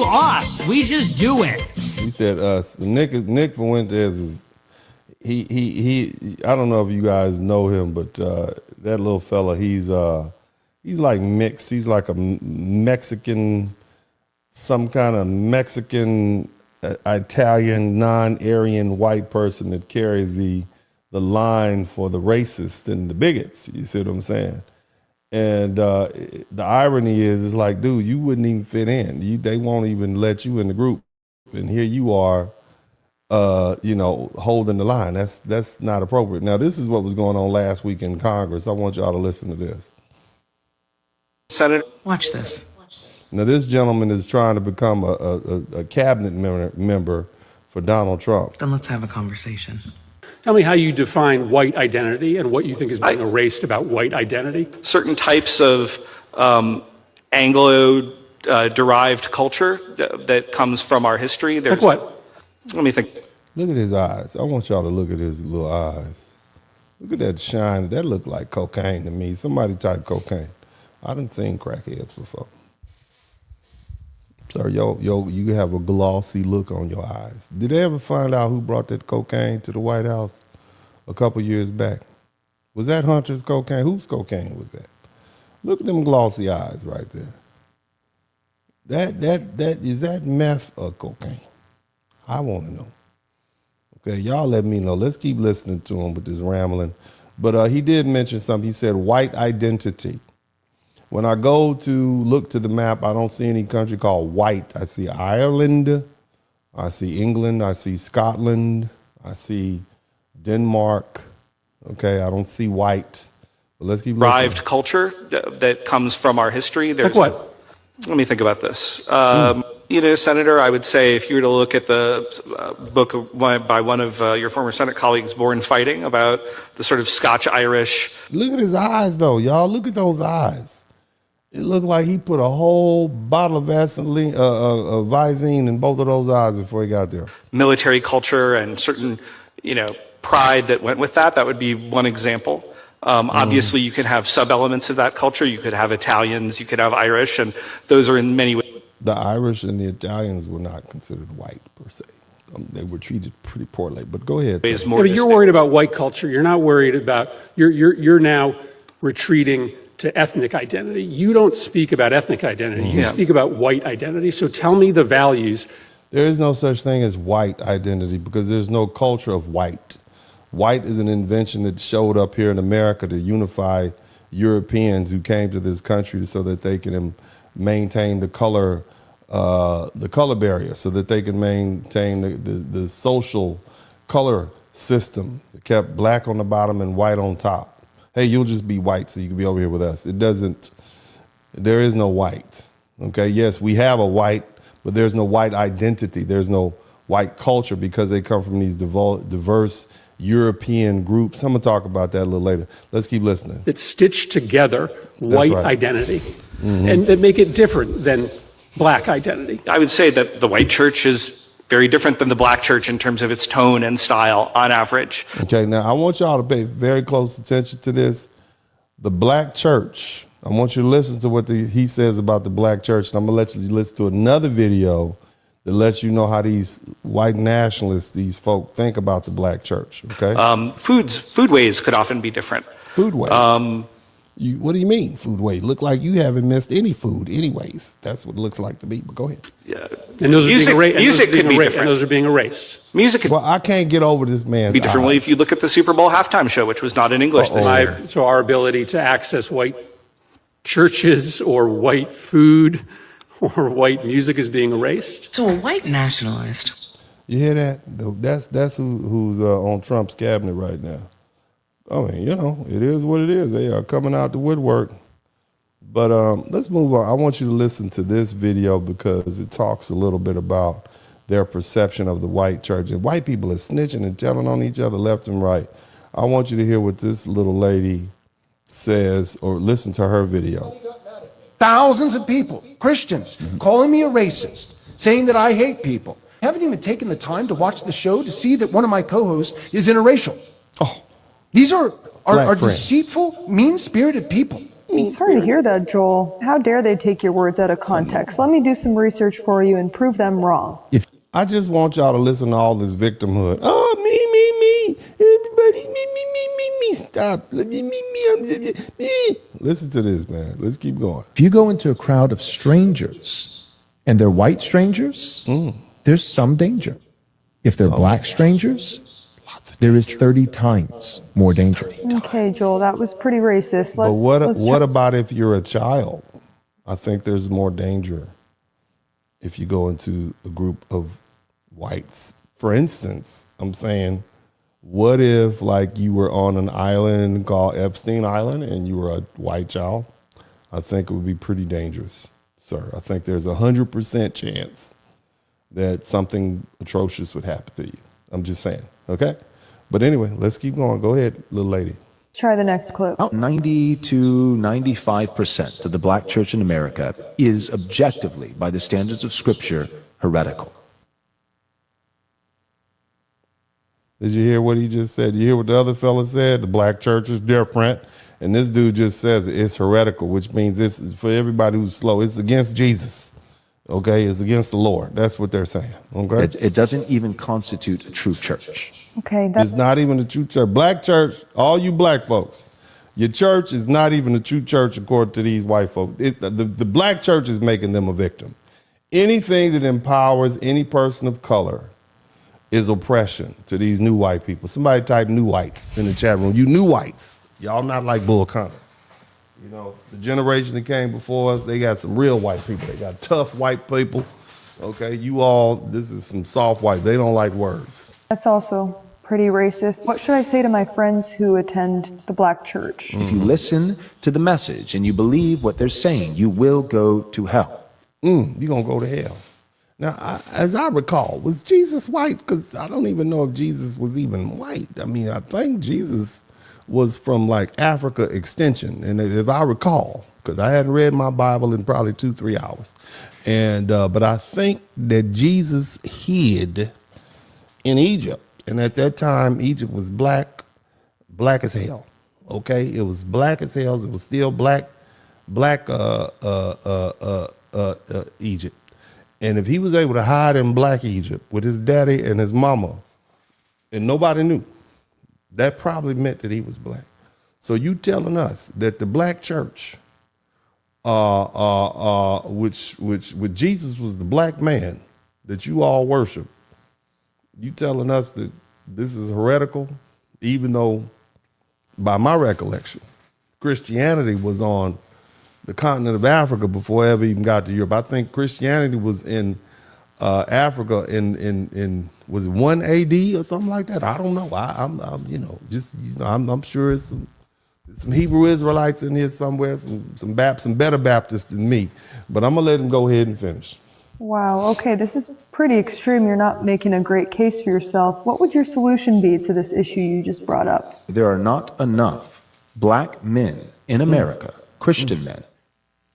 us. We just do it. He said us. Nick Fuentes is... He I don't know if you guys know him, but that little fella, he's like mixed. He's like a Mexican, some kind of Mexican, Italian, non-Aryan white person that carries the line for the racists and the bigots. You see what I'm saying? And the irony is like, dude, you wouldn't even fit in. They won't even let you in the group. And here you are, holding the line. That's not appropriate. Now, this is what was going on last week in Congress. I want y'all to listen to this. Senator, watch this. Now, this gentleman is trying to become a cabinet member for Donald Trump. Then let's have a conversation. Tell me how you define white identity and what you think is being erased about white identity. Certain types of Anglo-derived culture that comes from our history. Like what? Let me think. Look at his eyes. I want y'all to look at his little eyes. Look at that shine. That looked like cocaine to me. Somebody type cocaine. I done seen crackheads before. So you have a glossy look on your eyes. Did they ever find out who brought that cocaine to the White House a couple years back? Was that Hunter's cocaine? Whose cocaine was that? Look at them glossy eyes right there. That is that meth or cocaine? I want to know. Okay, y'all let me know. Let's keep listening to him with this rambling. But he did mention something. He said white identity. When I go to look to the map, I don't see any country called white. I see Ireland, I see England, I see Scotland, I see Denmark. Okay, I don't see white. But let's keep listening. Derived culture that comes from our history. Like what? Let me think about this. Senator, I would say if you were to look at the book by one of your former Senate colleagues, Born Fighting, about the sort of Scotch-Irish. Look at his eyes, though, y'all. Look at those eyes. It looked like he put a whole bottle of Vaseline, Visine in both of those eyes before he got there. Military culture and certain, pride that went with that. That would be one example. Obviously, you can have sub-elements of that culture. You could have Italians, you could have Irish, and those are in many ways. The Irish and the Italians were not considered white, per se. They were treated pretty poorly, but go ahead. Yeah, but you're worried about white culture. You're not worried about, you're now retreating to ethnic identity. You don't speak about ethnic identity. You speak about white identity. So tell me the values. There is no such thing as white identity because there's no culture of white. White is an invention that showed up here in America to unify Europeans who came to this country so that they can maintain the color the color barrier so that they can maintain the social color system. It kept black on the bottom and white on top. Hey, you'll just be white so you can be over here with us. There is no white. Okay, yes, we have a white, but there's no white identity. There's no white culture because they come from these diverse European groups. I'm gonna talk about that a little later. Let's keep listening. That stitch together white right. identity and that make it different than black identity. I would say that the white church is very different than the black church in terms of its tone and style on average. Okay, now I want y'all to pay very close attention to this. The black church, I want you to listen to what he says about the black church, and I'm gonna let you listen to another video that lets you know how these white nationalists, these folk, think about the black church, okay? Food ways could often be different. Food ways? What do you mean, food ways? Look like you haven't missed any food anyways. That's what it looks like to me, but go ahead. Yeah. And those Music could be different. And those are being erased. Music could I can't get over this man's be different. Well, if you look at the Super Bowl halftime show, which was not in English this year. So our ability to access white churches or white food or white music is being erased. So a white nationalist. You hear that? That's who's on Trump's cabinet right now. I mean, it is what it is. They are coming out the woodwork. But let's move on. I want you to listen to this video because it talks a little bit about their perception of the white church. And white people are snitching and telling on each other left and right. I want you to hear what this little lady says or listen to her video. Thousands of people, Christians, calling me a racist, saying that I hate people. Haven't even taken the time to watch the show to see that one of my co-hosts is interracial. Oh, these are deceitful, mean-spirited people. Sorry to hear that, Joel. How dare they take your words out of context? Let me do some research for you and prove them wrong. I just want y'all to listen to all this victimhood. Oh, me. Everybody, me. Stop. Me. Listen to this, man. Let's keep going. If you go into a crowd of strangers and they're white strangers, there's some danger. If they're black strangers, there is 30 times more danger. Okay, Joel, that was pretty racist. But what about if you're a child? I think there's more danger if you go into a group of whites. For instance, I'm saying, what if like you were on an island called Epstein Island and you were a white child? I think it would be pretty dangerous, sir. I think there's 100% chance that something atrocious would happen to you. I'm just saying, okay? But anyway, let's keep going. Go ahead, little lady. Let's try the next clip. About 90 to 95% of the black church in America is objectively, by the standards of Scripture, heretical. Did you hear what he just said? You hear what the other fella said? The black church is different. And this dude just says it's heretical, which means it's for everybody who's slow. It's against Jesus. Okay, it's against the Lord. That's what they're saying. Okay, it doesn't even constitute a true church. Okay, it's not even a true church. Black church, all you black folks, your church is not even a true church according to these white folks. The black church is making them a victim. Anything that empowers any person of color is oppression to these new white people. Somebody type new whites in the chat room. You new whites, y'all not like Bull Connor. You know, the generation that came before us, they got some real white people. They got tough white people. Okay, this is some soft white. They don't like words. That's also pretty racist. What should I say to my friends who attend the black church? If you listen to the message and you believe what they're saying, you will go to hell. You're going to go to hell. Now, as I recall, was Jesus white? Because I don't even know if Jesus was even white. I mean, I think Jesus was from like Africa extension. And if I recall, because I hadn't read my Bible in probably 2-3 hours. And but I think that Jesus hid in Egypt. And at that time, Egypt was black as hell. Okay, it was black as hell. It was still black Egypt. And if he was able to hide in black Egypt with his daddy and his mama, and nobody knew, that probably meant that he was black. So you telling us that the black church, which Jesus was the black man that you all worship, you telling us that this is heretical, even though, by my recollection, Christianity was on the continent of Africa before it ever even got to Europe. I think Christianity was in Africa in was it 1 AD or something like that? I don't know. I'm I'm sure it's some Hebrew Israelites in here somewhere, some better Baptists than me. But I'm gonna let him go ahead and finish. Wow, okay, this is pretty extreme. You're not making a great case for yourself. What would your solution be to this issue you just brought up? There are not enough black men in America, Christian men,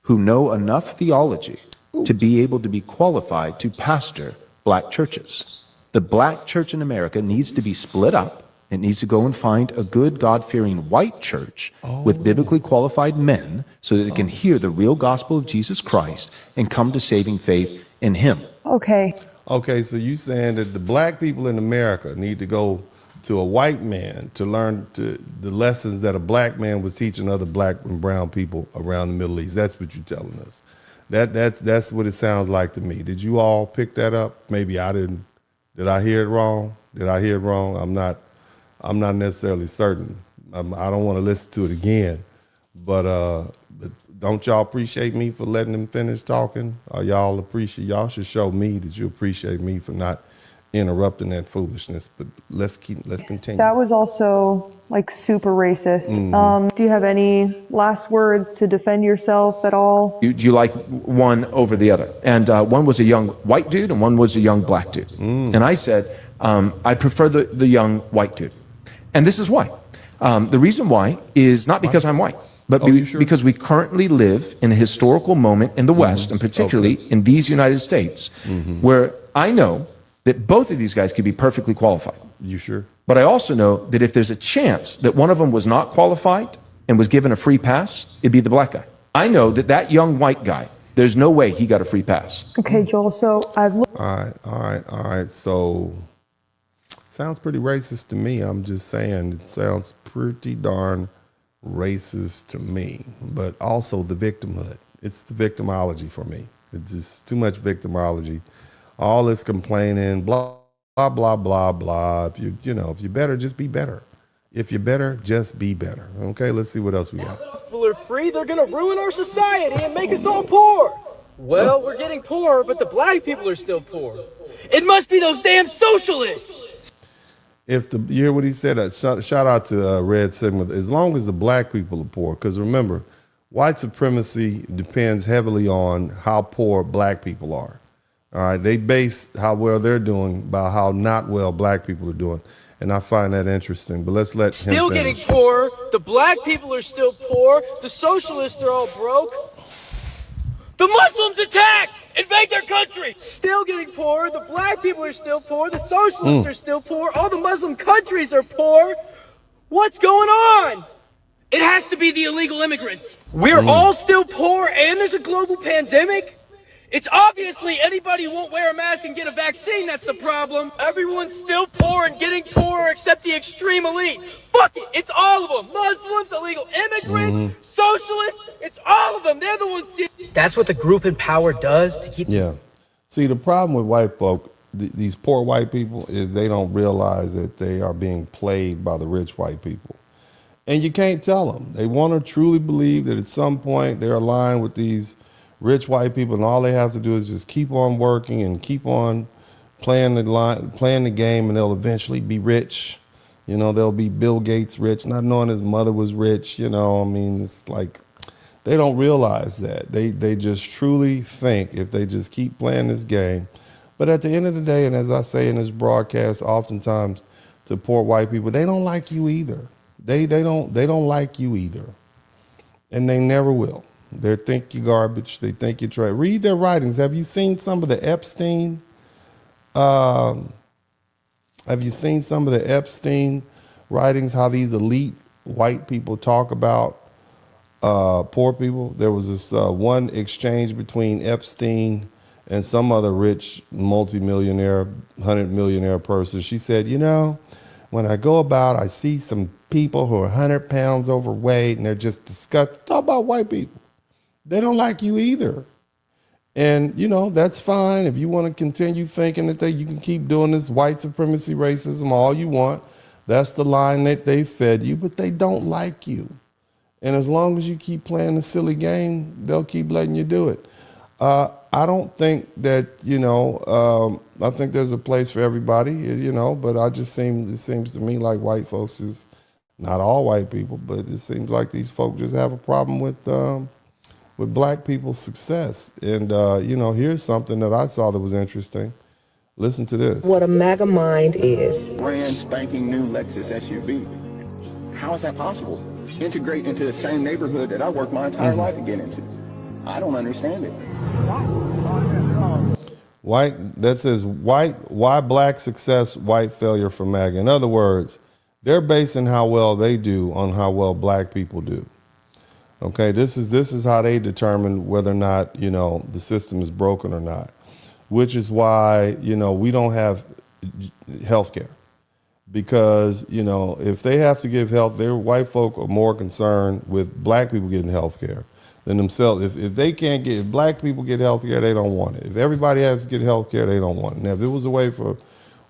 who know enough theology to be able to be qualified to pastor black churches. The black church in America needs to be split up. It needs to go and find a good, God-fearing white church with biblically qualified men so that they can hear the real gospel of Jesus Christ and come to saving faith in him. Okay. Okay, so you saying that the black people in America need to go to a white man to learn the lessons that a black man was teaching other black and brown people around the Middle East. That's what you're telling us. That's what it sounds like to me. Did you all pick that up? Maybe I didn't. Did I hear it wrong? Did I hear it wrong? I'm not necessarily certain. I don't want to listen to it again. But don't y'all appreciate me for letting them finish talking? Or y'all should show me that you appreciate me for not interrupting that foolishness. But let's continue. That was also like super racist. Do you have any last words to defend yourself at all? Do you like one over the other? And one was a young white dude and one was a young black dude. And I said, I prefer the young white dude. And this is why. The reason why is not because I'm white, but because we currently live in a historical moment in the West, and particularly in these United States, where I know that both of these guys could be perfectly qualified. You sure? But I also know that if there's a chance that one of them was not qualified and was given a free pass, it'd be the black guy. I know that young white guy, there's no way he got a free pass. Okay, Joel, so I've looked. All right. So, sounds pretty racist to me. I'm just saying it sounds pretty darn racist to me. But also the victimhood. It's the victimology for me. It's just too much victimology. All this complaining, blah, blah, blah, blah, blah. If you're better, just be better. If you're better, just be better. Okay, let's see what else we got. People are free, they're gonna ruin our society and make us all poor. Well, we're getting poorer, but the black people are still poor. It must be those damn socialists. You hear what he said? Shout out to Red Sigma. As long as the black people are poor, because remember, white supremacy depends heavily on how poor black people are. All right, they base how well they're doing by how not well black people are doing, and I find that interesting. But let's let him Still finish. getting poor. The black people are still poor. The socialists are all broke. The Muslims attacked! Invade their country! Still getting poor. The black people are still poor. The socialists are still poor. All the Muslim countries are poor. What's going on? It has to be the illegal immigrants. We're all still poor and there's a global pandemic. It's obviously anybody who won't wear a mask and get a vaccine that's the problem. Everyone's still poor and getting poorer except the extreme elite. Fuck it, it's all of them. Muslims, illegal immigrants, socialists, it's all of them. They're the ones. That's what the group in power does to keep. Yeah. See, the problem with white folk, these poor white people, is they don't realize that they are being played by the rich white people. And you can't tell them. They want to truly believe that at some point they're aligned with these rich white people, and all they have to do is just keep on working and keep on playing the game, and they'll eventually be rich. They'll be Bill Gates rich, not knowing his mother was rich. It's like they don't realize that. They just truly think if they just keep playing this game. But at the end of the day, and as I say in this broadcast oftentimes to poor white people, they don't like you either. They don't like you either. And they never will. They think you're garbage. They think you're trash. Read their writings. Have you seen some of the Epstein? Have you seen some of the Epstein writings? How these elite white people talk about poor people. There was this one exchange between Epstein and some other rich multimillionaire, 100-millionaire person. She said, when I go about, I see some people who are 100 pounds overweight and they're just disgusted. Talk about white people. They don't like you either. And, that's fine. If you want to continue thinking that you can keep doing this white supremacy racism all you want, that's the line that they fed you, but they don't like you. And as long as you keep playing the silly game, they'll keep letting you do it. I don't think that, I think there's a place for everybody, but it seems to me like white folks is, not all white people, but it seems like these folks just have a problem with black people's success. And, here's something that I saw that was interesting. Listen to this. What a MAGA mind is. Brand spanking new Lexus SUV. How is that possible? Integrate into the same neighborhood that I worked my entire life to get into. I don't understand it. That says why black success, white failure for MAGA. In other words, they're basing how well they do on how well black people do. Okay, this is how they determine whether or not, the system is broken or not, which is why, we don't have health care. Because, if they have to give health, their white folk are more concerned with black people getting health care than themselves. If they can't get, if black people get health care, they don't want it. If everybody has to get health care, they don't want it. Now, if there was a way for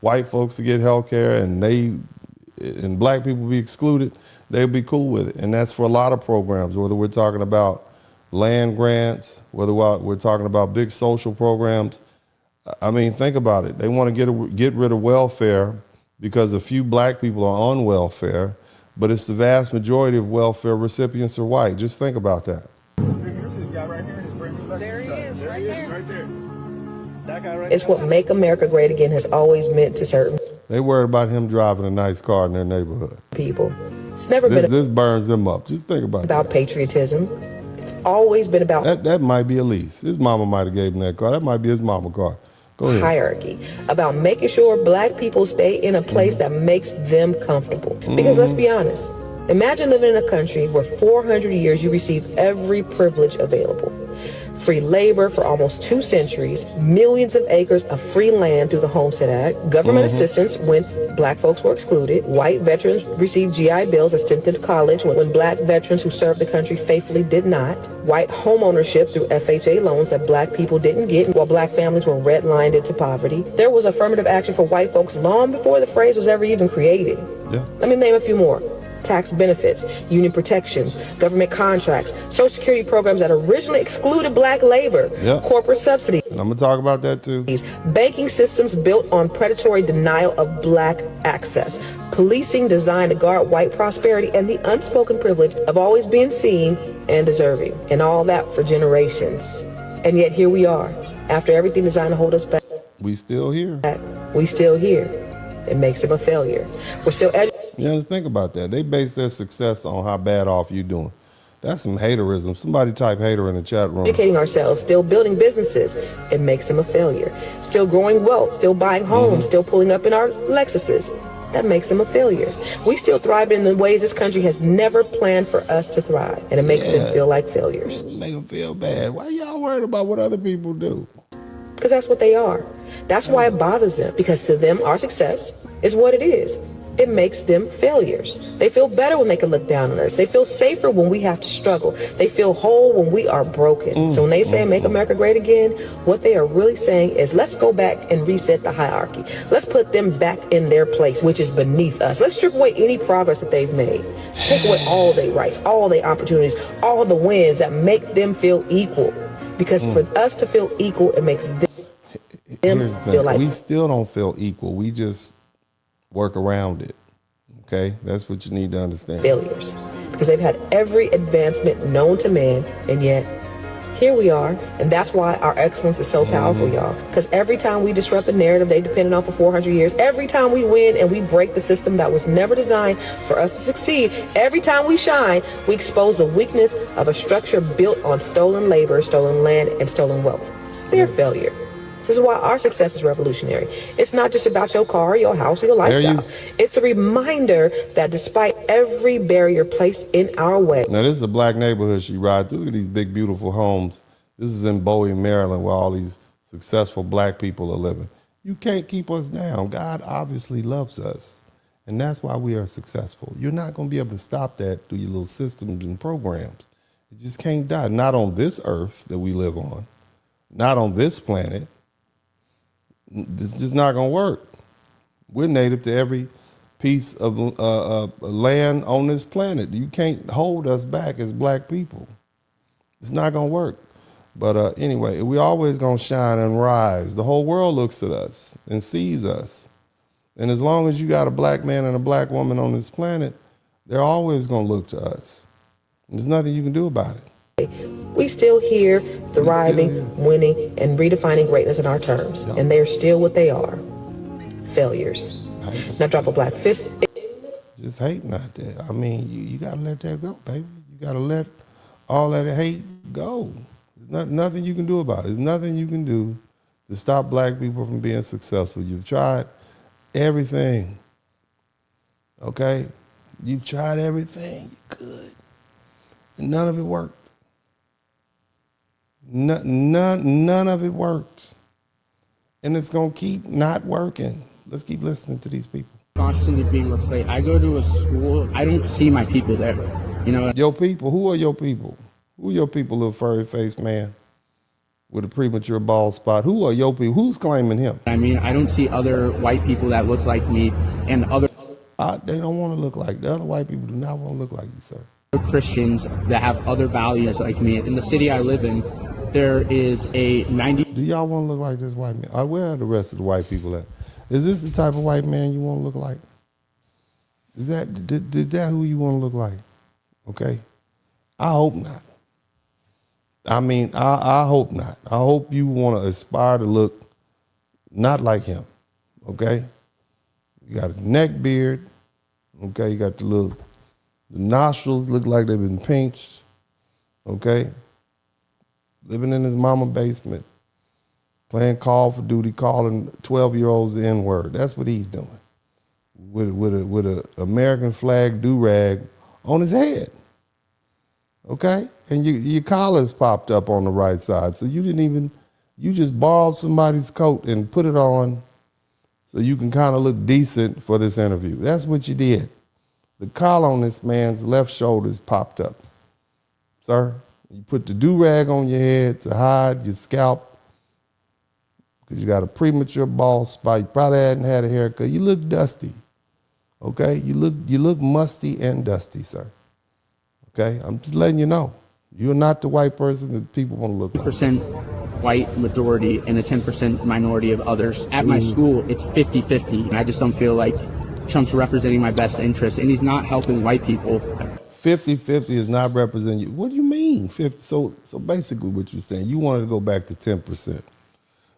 white folks to get health care and black people be excluded, they'd be cool with it. And that's for a lot of programs, whether we're talking about land grants, whether we're talking about big social programs. I mean, think about it. They want to get rid of welfare because a few black people are on welfare, but it's the vast majority of welfare recipients are white. Just think about that. There he is, right there. That guy right. It's what Make America Great Again has always meant to certain. They worried about him driving a nice car in their neighborhood. People. It's never been. This burns them up. Just think about that. Patriotism. It's always been about. That might be a lease. His mama might have gave him that car. That might be his mama car. Go ahead. Hierarchy. About making sure black people stay in a place that makes them comfortable. Because let's be honest. Imagine living in a country where 400 years you received every privilege available. Free labor for almost 2 centuries, millions of acres of free land through the Homestead Act, government assistance when black folks were excluded, white veterans received GI Bills as sent them to college when black veterans who served the country faithfully did not, white homeownership through FHA loans that black people didn't get while black families were redlined into poverty. There was affirmative action for white folks long before the phrase was ever even created. Yeah. Let me name a few more. Tax benefits, union protections, government contracts, Social Security programs that originally excluded black labor, corporate subsidies. And I'm going to talk about that too. Banking systems built on predatory denial of black access, policing designed to guard white prosperity, and the unspoken privilege of always being seen and deserving. And all that for generations. And yet here we are, after everything designed to hold us back. We still here. We still here. It makes them a failure. We're still just think about that. They base their success on how bad off you doing. That's some haterism. Somebody type hater in the chat room. Educating ourselves, still building businesses. It makes them a failure. Still growing wealth, still buying homes, still pulling up in our Lexuses. That makes them a failure. We still thrive in the ways this country has never planned for us to thrive. And it makes them feel like failures. Make them feel bad. Why y'all worried about what other people do? Because that's what they are. That's why it bothers them. Because to them, our success is what it is. It makes them failures. They feel better when they can look down on us. They feel safer when we have to struggle. They feel whole when we are broken. So when they say Make America Great Again, what they are really saying is let's go back and reset the hierarchy. Let's put them back in their place, which is beneath us. Let's strip away any progress that they've made. Let's take away all their rights, all their opportunities, all the wins that make them feel equal. Because for us to feel equal, it makes them feel like we still don't feel equal. We just work around it. Okay, that's what you need to understand. Failures, because they've had every advancement known to man, and yet here we are. And that's why our excellence is so powerful, y'all. Because every time we disrupt the narrative they depended on for 400 years, every time we win and we break the system that was never designed for us to succeed, every time we shine, we expose the weakness of a structure built on stolen labor, stolen land, and stolen wealth. It's their failure. This is why our success is revolutionary. It's not just about your car, your house, or your lifestyle. It's a reminder that despite every barrier placed in our way. Now, this is a black neighborhood she rides through. Look at these big, beautiful homes. This is in Bowie, Maryland, where all these successful black people are living. You can't keep us down. God obviously loves us. And that's why we are successful. You're not going to be able to stop that through your little systems and programs. It just can't die. Not on this earth that we live on. Not on this planet. It's just not going to work. We're native to every piece of land on this planet. You can't hold us back as black people. It's not going to work. But anyway, we always going to shine and rise. The whole world looks at us and sees us. And as long as you got a black man and a black woman on this planet, they're always going to look to us. There's nothing you can do about it. We still here, thriving, winning, and redefining greatness in our terms. Yep. And they're still what they are. Failures. Now drop a black fist. Just hating out there. I mean, you got to let that go, baby. You got to let all that hate go. There's nothing you can do about it. There's nothing you can do to stop black people from being successful. You've tried everything. Okay? You've tried everything you could. And none of it worked. None of it worked. And it's going to keep not working. Let's keep listening to these people. Constantly being replaced. I go to a school, I don't see my people there. You know, your people, who are your people? Who are your people, little furry-faced man with a premature bald spot? Who are your people? Who's claiming him? I mean, I don't see other white people that look like me and other... They don't want to look like... The other white people do not want to look like you, sir. Christians that have other values like me. In the city I live in, there is a 90... Do y'all want to look like this white man? Where are the rest of the white people at? Is this the type of white man you want to look like? Is that who you want to look like? Okay? I hope not. I mean, I hope not. I hope you want to aspire to look not like him. Okay? You got a neck beard. Okay? You got the nostrils look like they've been pinched. Okay? Living in his mama's basement. Playing Call for Duty, calling 12-year-olds the N-word. That's what he's doing. With a American flag do-rag on his head. Okay? And your collar's popped up on the right side. So you just borrowed somebody's coat and put it on so you can kind of look decent for this interview. That's what you did. The collar on this man's left shoulder is popped up. Sir, you put the do-rag on your head to hide your scalp because you got a premature bald spot. You probably hadn't had a haircut. You look dusty. Okay? You look musty and dusty, sir. Okay? I'm just letting you know. You're not the white person that people want to look like. 10% white majority and a 10% minority of others. At my school, it's 50-50. I just don't feel like Trump's representing my best interest, and he's not helping white people. 50-50 is not representing you. What do you mean? 50? So basically what you're saying, you wanted to go back to 10%.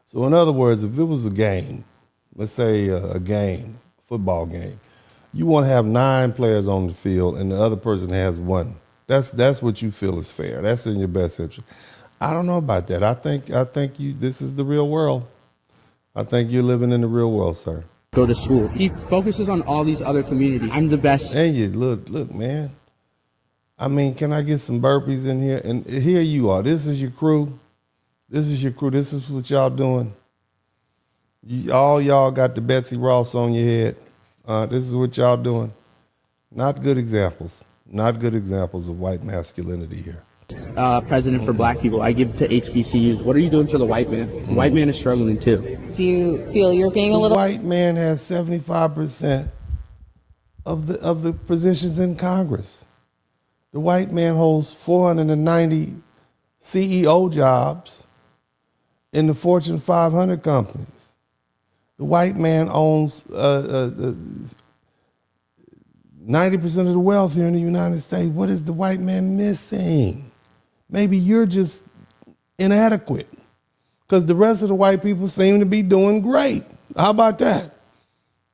So in other words, if there was a game, let's say a game, football game, you want to have 9 players on the field and the other person has 1. That's what you feel is fair. That's in your best interest. I don't know about that. I think this is the real world. I think you're living in the real world, sir. Go to school. He focuses on all these other communities. I'm the best. And you look, man. I mean, can I get some burpees in here? And here you are. This is your crew. This is your crew. This is what y'all doing. All y'all got the Betsy Ross on your head. This is what y'all doing. Not good examples. Not good examples of white masculinity here. President for black people. I give to HBCUs. What are you doing for the white man? The white man is struggling too. Do you feel you're being a little... The white man has 75% of the positions in Congress. The white man holds 490 CEO jobs in the Fortune 500 companies. The white man owns 90% of the wealth here in the United States. What is the white man missing? Maybe you're just inadequate because the rest of the white people seem to be doing great. How about that?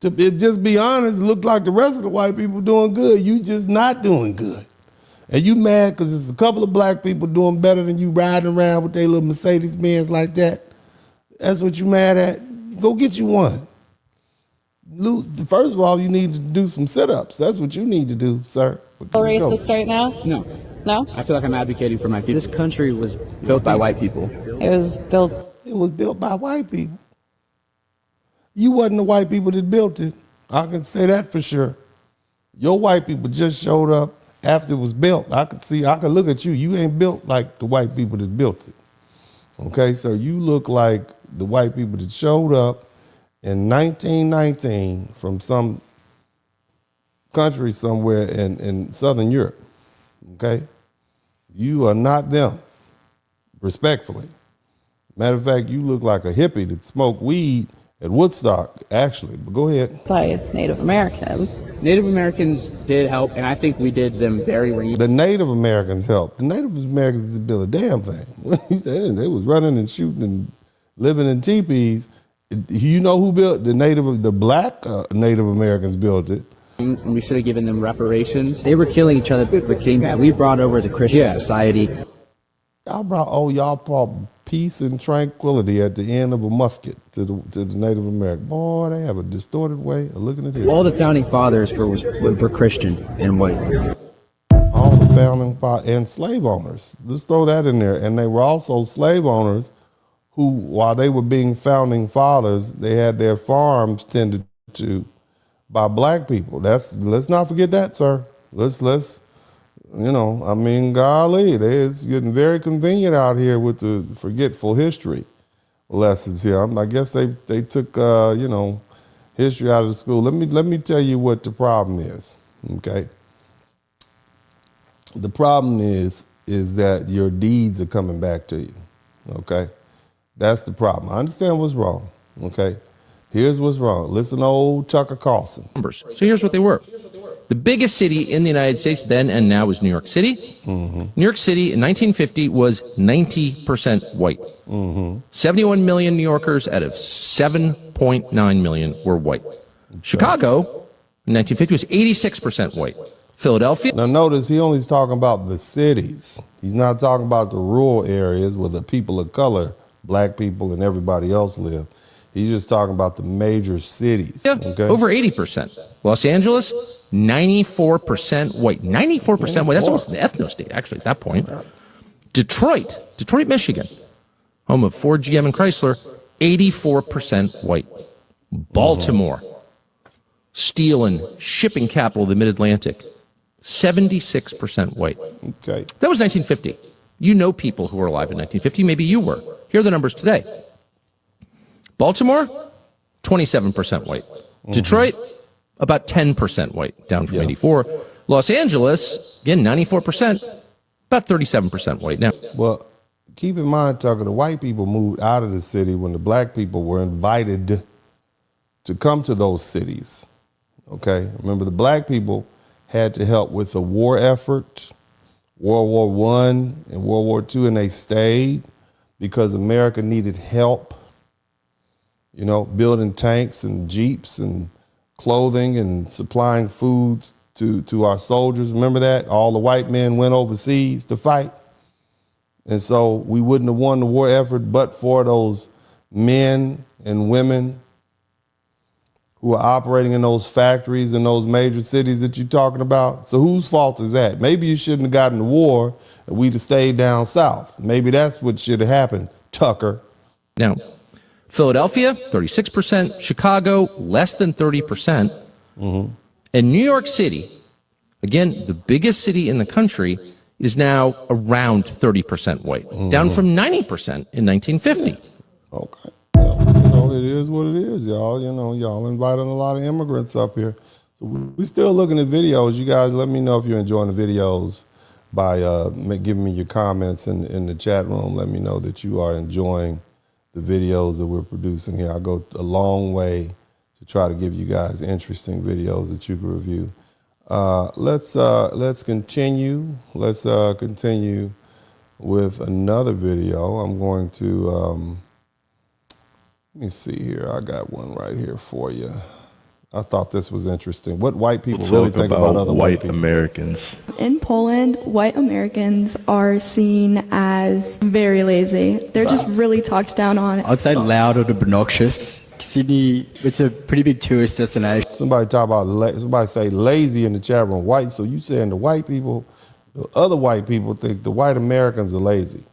To just be honest, it look like the rest of the white people doing good. You just not doing good. And you mad because there's a couple of black people doing better than you riding around with their little Mercedes-Benz like that. That's what you mad at? Go get you one. First of all, you need to do some sit-ups. That's what you need to do, sir. Racist right now? No. No? I feel like I'm advocating for my people. This country was built by white people. It was built by white people. You wasn't the white people that built it. I can say that for sure. Your white people just showed up after it was built. I can look at you. You ain't built like the white people that built it. Okay, so you look like the white people that showed up in 1919 from some country somewhere in Southern Europe, okay? You are not them, respectfully. Matter of fact, you look like a hippie that smoked weed at Woodstock, actually. But go ahead. By Native Americans. Native Americans did help, and I think we did them very well. The Native Americans helped. The Native Americans didn't build a damn thing. They was running and shooting and living in teepees. You know who built the black Native Americans built it. And we should have given them reparations. They were killing each other. It became bad. We brought over the Christian society. Y'all brought peace and tranquility at the end of a musket to the Native American. Boy, they have a distorted way of looking at it. All the founding fathers were Christian and white. All the founding fathers and slave owners. Let's throw that in there. And they were also slave owners who, while they were being founding fathers, they had their farms tended to by black people. Let's not forget that, sir. Let's golly, it's getting very convenient out here with the forgetful history lessons here. I guess they took history out of the school. Let me tell you what the problem is. Okay, the problem is that your deeds are coming back to you. Okay, that's the problem. I understand what's wrong. Okay, here's what's wrong. Listen to old Tucker Carlson. Numbers. So here's what they were. The biggest city in the United States then and now is New York City. Mm-hmm. New York City in 1950 was 90% white. Mm-hmm. 71 million New Yorkers out of 7.9 million were white. Okay. Chicago in 1950 was 86% white. Philadelphia. Now notice he only's talking about the cities. He's not talking about the rural areas where the people of color, black people and everybody else live. He's just talking about the major cities. Yeah, okay? Over 80%. Los Angeles, 94% white. 94% white. That's almost an ethno state, actually, at that point. Detroit, Michigan, home of Ford, GM, and Chrysler, 84% white. Baltimore, steel and shipping capital of the Mid-Atlantic, 76% white. Okay. That was 1950. You know people who were alive in 1950. Maybe you were. Here are the numbers today. Baltimore, 27% white. Detroit, about 10% white, down from 84. Los Angeles, again, 94%, about 37% white now. Well, keep in mind, Tucker, the white people moved out of the city when the black people were invited to come to those cities. Okay? Remember, the black people had to help with the war effort, World War I and World War II, and they stayed because America needed help. Building tanks and jeeps and clothing and supplying foods to our soldiers. Remember that? All the white men went overseas to fight. And so we wouldn't have won the war effort but for those men and women who are operating in those factories in those major cities that you're talking about. So whose fault is that? Maybe you shouldn't have gotten the war and we'd have stayed down south. Maybe that's what should have happened, Tucker. Now, Philadelphia, 36%. Chicago, less than 30%. Mm-hmm. And New York City, again, the biggest city in the country, is now around 30% white, down from 90% in 1950. Yeah. Okay. Well, it is what it is, y'all. Y'all invited a lot of immigrants up here. So we're still looking at videos. You guys let me know if you're enjoying the videos by giving me your comments in the chat room. Let me know that you are enjoying the videos that we're producing here. I go a long way to try to give you guys interesting videos that you can review. Let's continue. Let's continue with another video. I'm going to let me see here. I got one right here for you. I thought this was interesting. What white people really think about other white people. Americans. In Poland, white Americans are seen as very lazy. They're just really talked down on. I'd say loud or obnoxious. Sydney, it's a pretty big tourist destination. Somebody talk about somebody say lazy in the chat room. White. So you saying the white people, the other white people think the white Americans are lazy.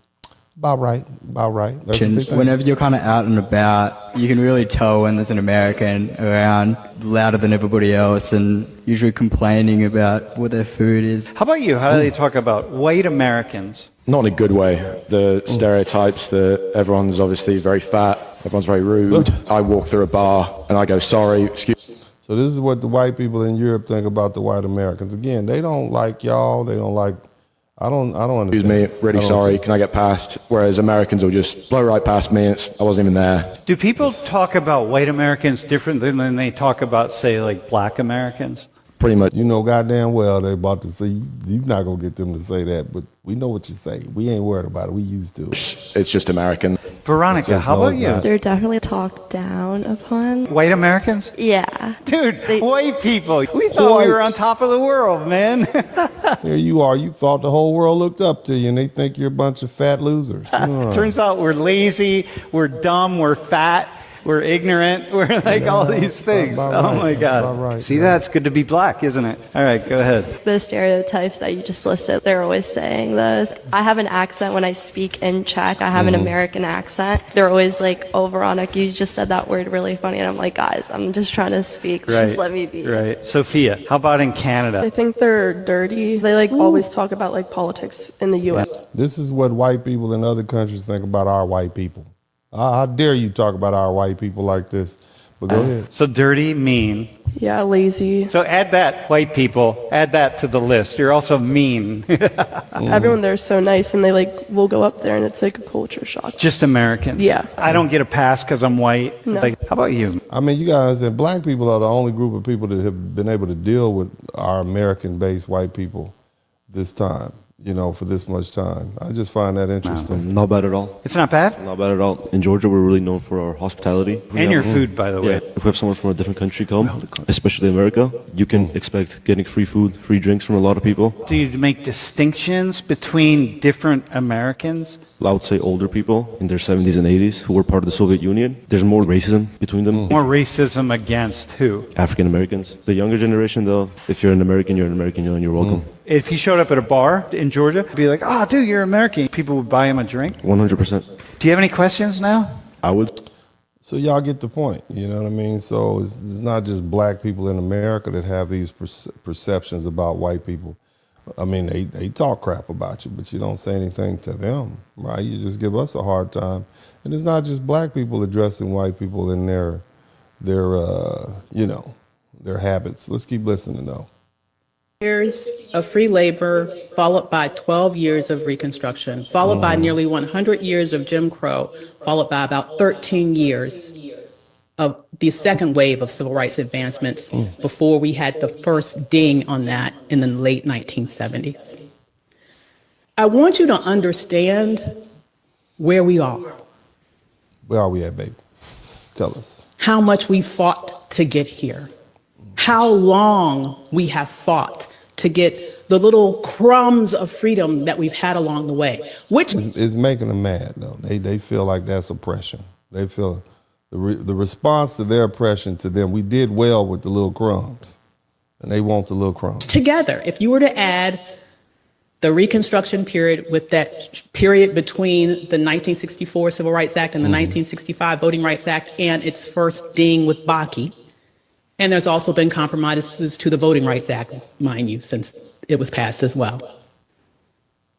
About right. Whenever you're kind of out and about, you can really tell when there's an American around, louder than everybody else, and usually complaining about what their food is. How about you? How do they talk about white Americans? Not in a good way. The stereotypes that everyone's obviously very fat, everyone's very rude. I walk through a bar and I go, sorry, excuse. So this is what the white people in Europe think about the white Americans. Again, they don't like y'all. They don't like. I don't understand. Excuse me, really sorry, can I get past? Whereas Americans will just blow right past me, I wasn't even there. Do people talk about white Americans differently than they talk about, say, like black Americans? Pretty much. You know goddamn well they about to say, you're not going to get them to say that, but we know what you say. We ain't worried about it. We used to. It's just American. Veronica, how about you? They're definitely talked down upon. White Americans? Yeah. Dude, white people. We thought we were on top of the world, man. Here you are. You thought the whole world looked up to you, and they think you're a bunch of fat losers. Turns out we're lazy, we're dumb, we're fat, we're ignorant, we're like all these things. Oh my God. See, that's good to be black, isn't it? All right, go ahead. The stereotypes that you just listed, they're always saying those. I have an accent when I speak in Czech. I have an American accent. They're always like, oh, Veronica, you just said that word really funny. And I'm like, guys, I'm just trying to speak. Right. Just let me be. Right. Sophia, how about in Canada? I think they're dirty. They like always talk about like politics in the U.S. This is what white people in other countries think about our white people. How dare you talk about our white people like this? But go ahead. So dirty, mean. Yeah, lazy. So add that, white people, add that to the list. You're also mean. Everyone there is so nice, and they like will go up there, and it's like a culture shock. Just Americans. Yeah. I don't get a pass because I'm white. No. It's like, how about you? I mean, you guys, that black people are the only group of people that have been able to deal with our American-based white people this time. You know, for this much time. I just find that interesting. Not bad at all. It's not bad? Not bad at all. In Georgia, we're really known for our hospitality. And your food, by the way. If we have someone from a different country come, especially America, you can expect getting free food, free drinks from a lot of people. Do you make distinctions between different Americans? I would say older people in their 70s and 80s who were part of the Soviet Union. There's more racism between them. More racism against who? African Americans. The younger generation, though, if you're an American, and you're welcome. If he showed up at a bar in Georgia, be like, oh, dude, you're American. People would buy him a drink. 100%. Do you have any questions now? I would. So y'all get the point, you know what I mean? So it's not just black people in America that have these perceptions about white people. I mean, they talk crap about you, but you don't say anything to them, right? You just give us a hard time. And it's not just black people addressing white people in their habits. Let's keep listening, though. Years of free labor, followed by 12 years of Reconstruction, followed by nearly 100 years of Jim Crow, followed by about 13 years of the second wave of civil rights advancements before we had the first ding on that in the late 1970s. I want you to understand where we are. Where are we at, baby? Tell us. How much we fought to get here. How long we have fought to get the little crumbs of freedom that we've had along the way. Which is making them mad, though. They feel like that's oppression. They feel the response to their oppression to them, we did well with the little crumbs, and they want the little crumbs. Together, if you were to add the Reconstruction period with that period between the 1964 Civil Rights Act and the 1965 Voting Rights Act and its first ding with Bakke, and there's also been compromises to the Voting Rights Act, mind you, since it was passed as well.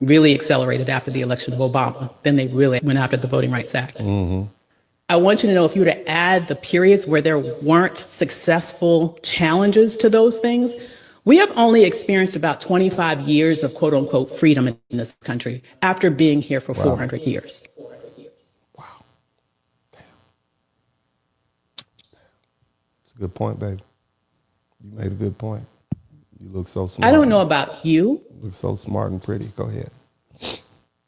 Really accelerated after the election of Obama. Then they really went after the Voting Rights Act. I want you to know, if you were to add the periods where there weren't successful challenges to those things, we have only experienced about 25 years of quote unquote freedom in this country after being here for 400 years. It's a good point, baby. You made a good point. You look so smart. I don't know about you. You look so smart and pretty. Go ahead.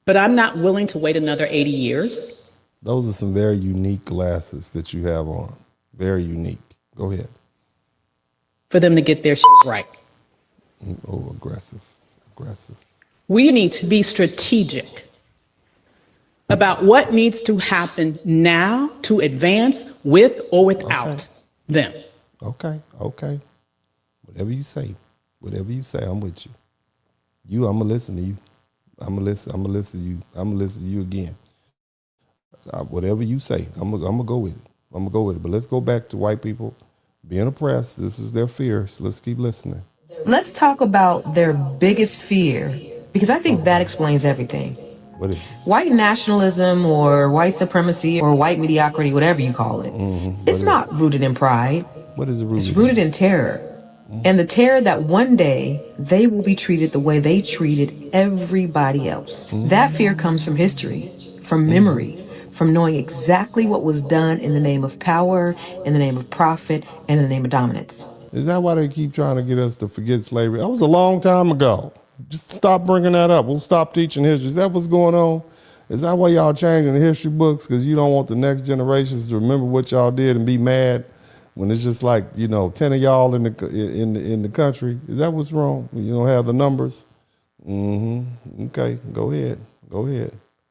But I'm not willing to wait another 80 years. Those are some very unique glasses that you have on. Very unique. Go ahead. For them to get their shit right. Oh, aggressive. Aggressive. We need to be strategic about what needs to happen now to advance with or without them. Okay. Whatever you say. Whatever you say, I'm with you. I'm going to listen to you. I'm going to listen to you. I'm going to listen to you again. Whatever you say, I'm going to go with it. But let's go back to white people being oppressed. This is their fear. So let's keep listening. Let's talk about their biggest fear, because I think that explains everything. What is it? White nationalism or white supremacy or white mediocrity, whatever you call it, it's not rooted in pride. What is it rooted? It's rooted in terror. And the terror that one day they will be treated the way they treated everybody else. That fear comes from history, from memory, from knowing exactly what was done in the name of power, in the name of profit, and in the name of dominance. Is that why they keep trying to get us to forget slavery? That was a long time ago. Just stop bringing that up. We'll stop teaching history. Is that what's going on? Is that why y'all changing the history books? Because you don't want the next generations to remember what y'all did and be mad when it's just like, 10 of y'all in the country? Is that what's wrong? You don't have the numbers? Okay, go ahead.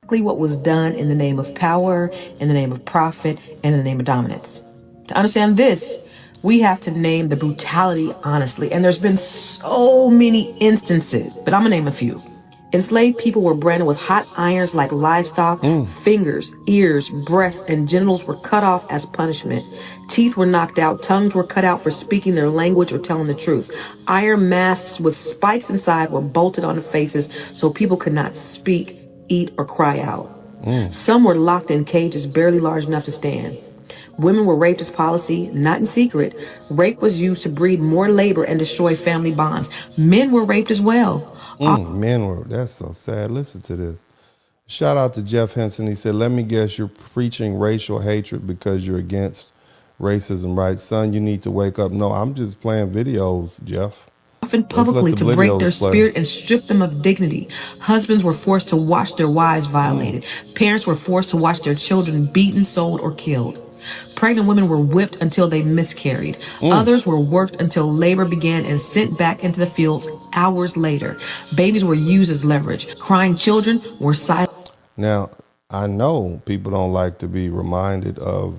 Exactly what was done in the name of power, in the name of profit, and in the name of dominance. To understand this, we have to name the brutality honestly. And there's been so many instances, but I'm gonna name a few. Enslaved people were branded with hot irons like livestock. Fingers, ears, breasts, and genitals were cut off as punishment. Teeth were knocked out. Tongues were cut out for speaking their language or telling the truth. Iron masks with spikes inside were bolted onto faces so people could not speak, eat, or cry out. Some were locked in cages barely large enough to stand. Women were raped as policy, not in secret. Rape was used to breed more labor and destroy family bonds. Men were raped as well. That's so sad. Listen to this. Shout out to Jeff Henson. He said, let me guess, you're preaching racial hatred because you're against racism, right? Son, you need to wake up. No, I'm just playing videos, Jeff. Often publicly to break their spirit and strip them of dignity. Husbands were forced to watch their wives violated. Parents were forced to watch their children beaten, sold, or killed. Pregnant women were whipped until they miscarried. Others were worked until labor began and sent back into the fields hours later. Babies were used as leverage. Crying children were silent. Now, I know people don't like to be reminded of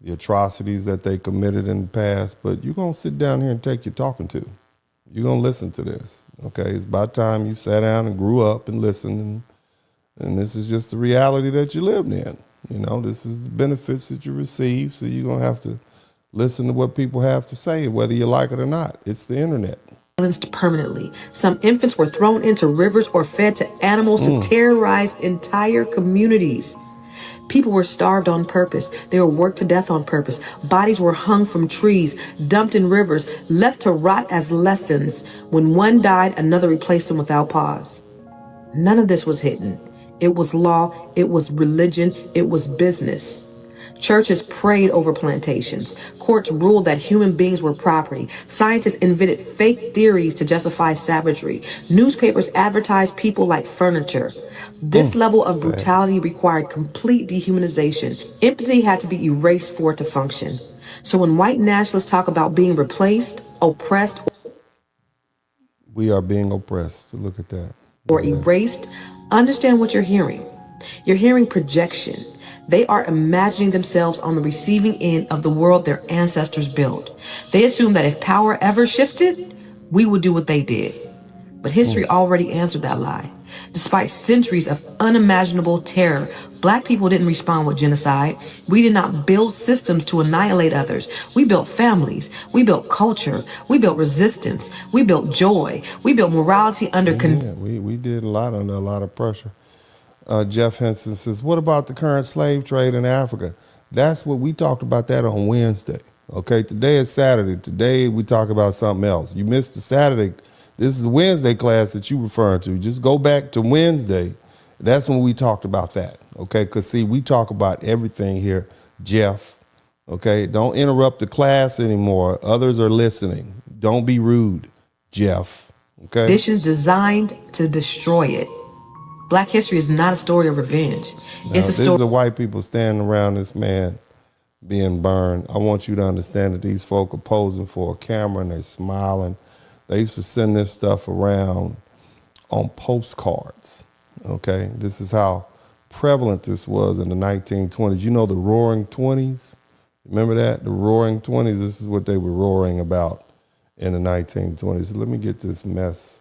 the atrocities that they committed in the past, but you're going to sit down here and take your talking to. You're going to listen to this, okay? It's about time you sat down and grew up and listened, and this is just the reality that you lived in. This is the benefits that you receive, so you're going to have to listen to what people have to say, whether you like it or not. It's the internet. Silenced permanently. Some infants were thrown into rivers or fed to animals to terrorize entire communities. People were starved on purpose. They were worked to death on purpose. Bodies were hung from trees, dumped in rivers, left to rot as lessons. When one died, another replaced them without pause. None of this was hidden. It was law, it was religion, it was business. Churches prayed over plantations. Courts ruled that human beings were property. Scientists invented fake theories to justify savagery. Newspapers advertised people like furniture. This level of brutality required complete dehumanization. Empathy had to be erased for it to function. So when white nationalists talk about being replaced, oppressed, we are being oppressed. Look at that. Or erased, understand what you're hearing. You're hearing projection. They are imagining themselves on the receiving end of the world their ancestors built. They assume that if power ever shifted, we would do what they did. But history already answered that lie. Despite centuries of unimaginable terror, Black people didn't respond with genocide. We did not build systems to annihilate others. We built families. We built culture. We built resistance. We built joy. We built morality under we did a lot under a lot of pressure. Jeff Henson says, what about the current slave trade in Africa? That's what we talked about that on Wednesday. Okay, today is Saturday. Today we talk about something else. You missed the Saturday. This is the Wednesday class that you referring to. Just go back to Wednesday. That's when we talked about that. Okay, because see, we talk about everything here, Jeff. Okay, don't interrupt the class anymore. Others are listening. Don't be rude, Jeff. Okay. Conditions designed to destroy it. Black history is not a story of revenge. It's a story. These are white people standing around this man being burned. I want you to understand that these folk are posing for a camera and they're smiling. They used to send this stuff around on postcards. Okay, this is how prevalent this was in the 1920s. You know the Roaring 20s? Remember that? The Roaring 20s, this is what they were roaring about in the 1920s. So let me get this mess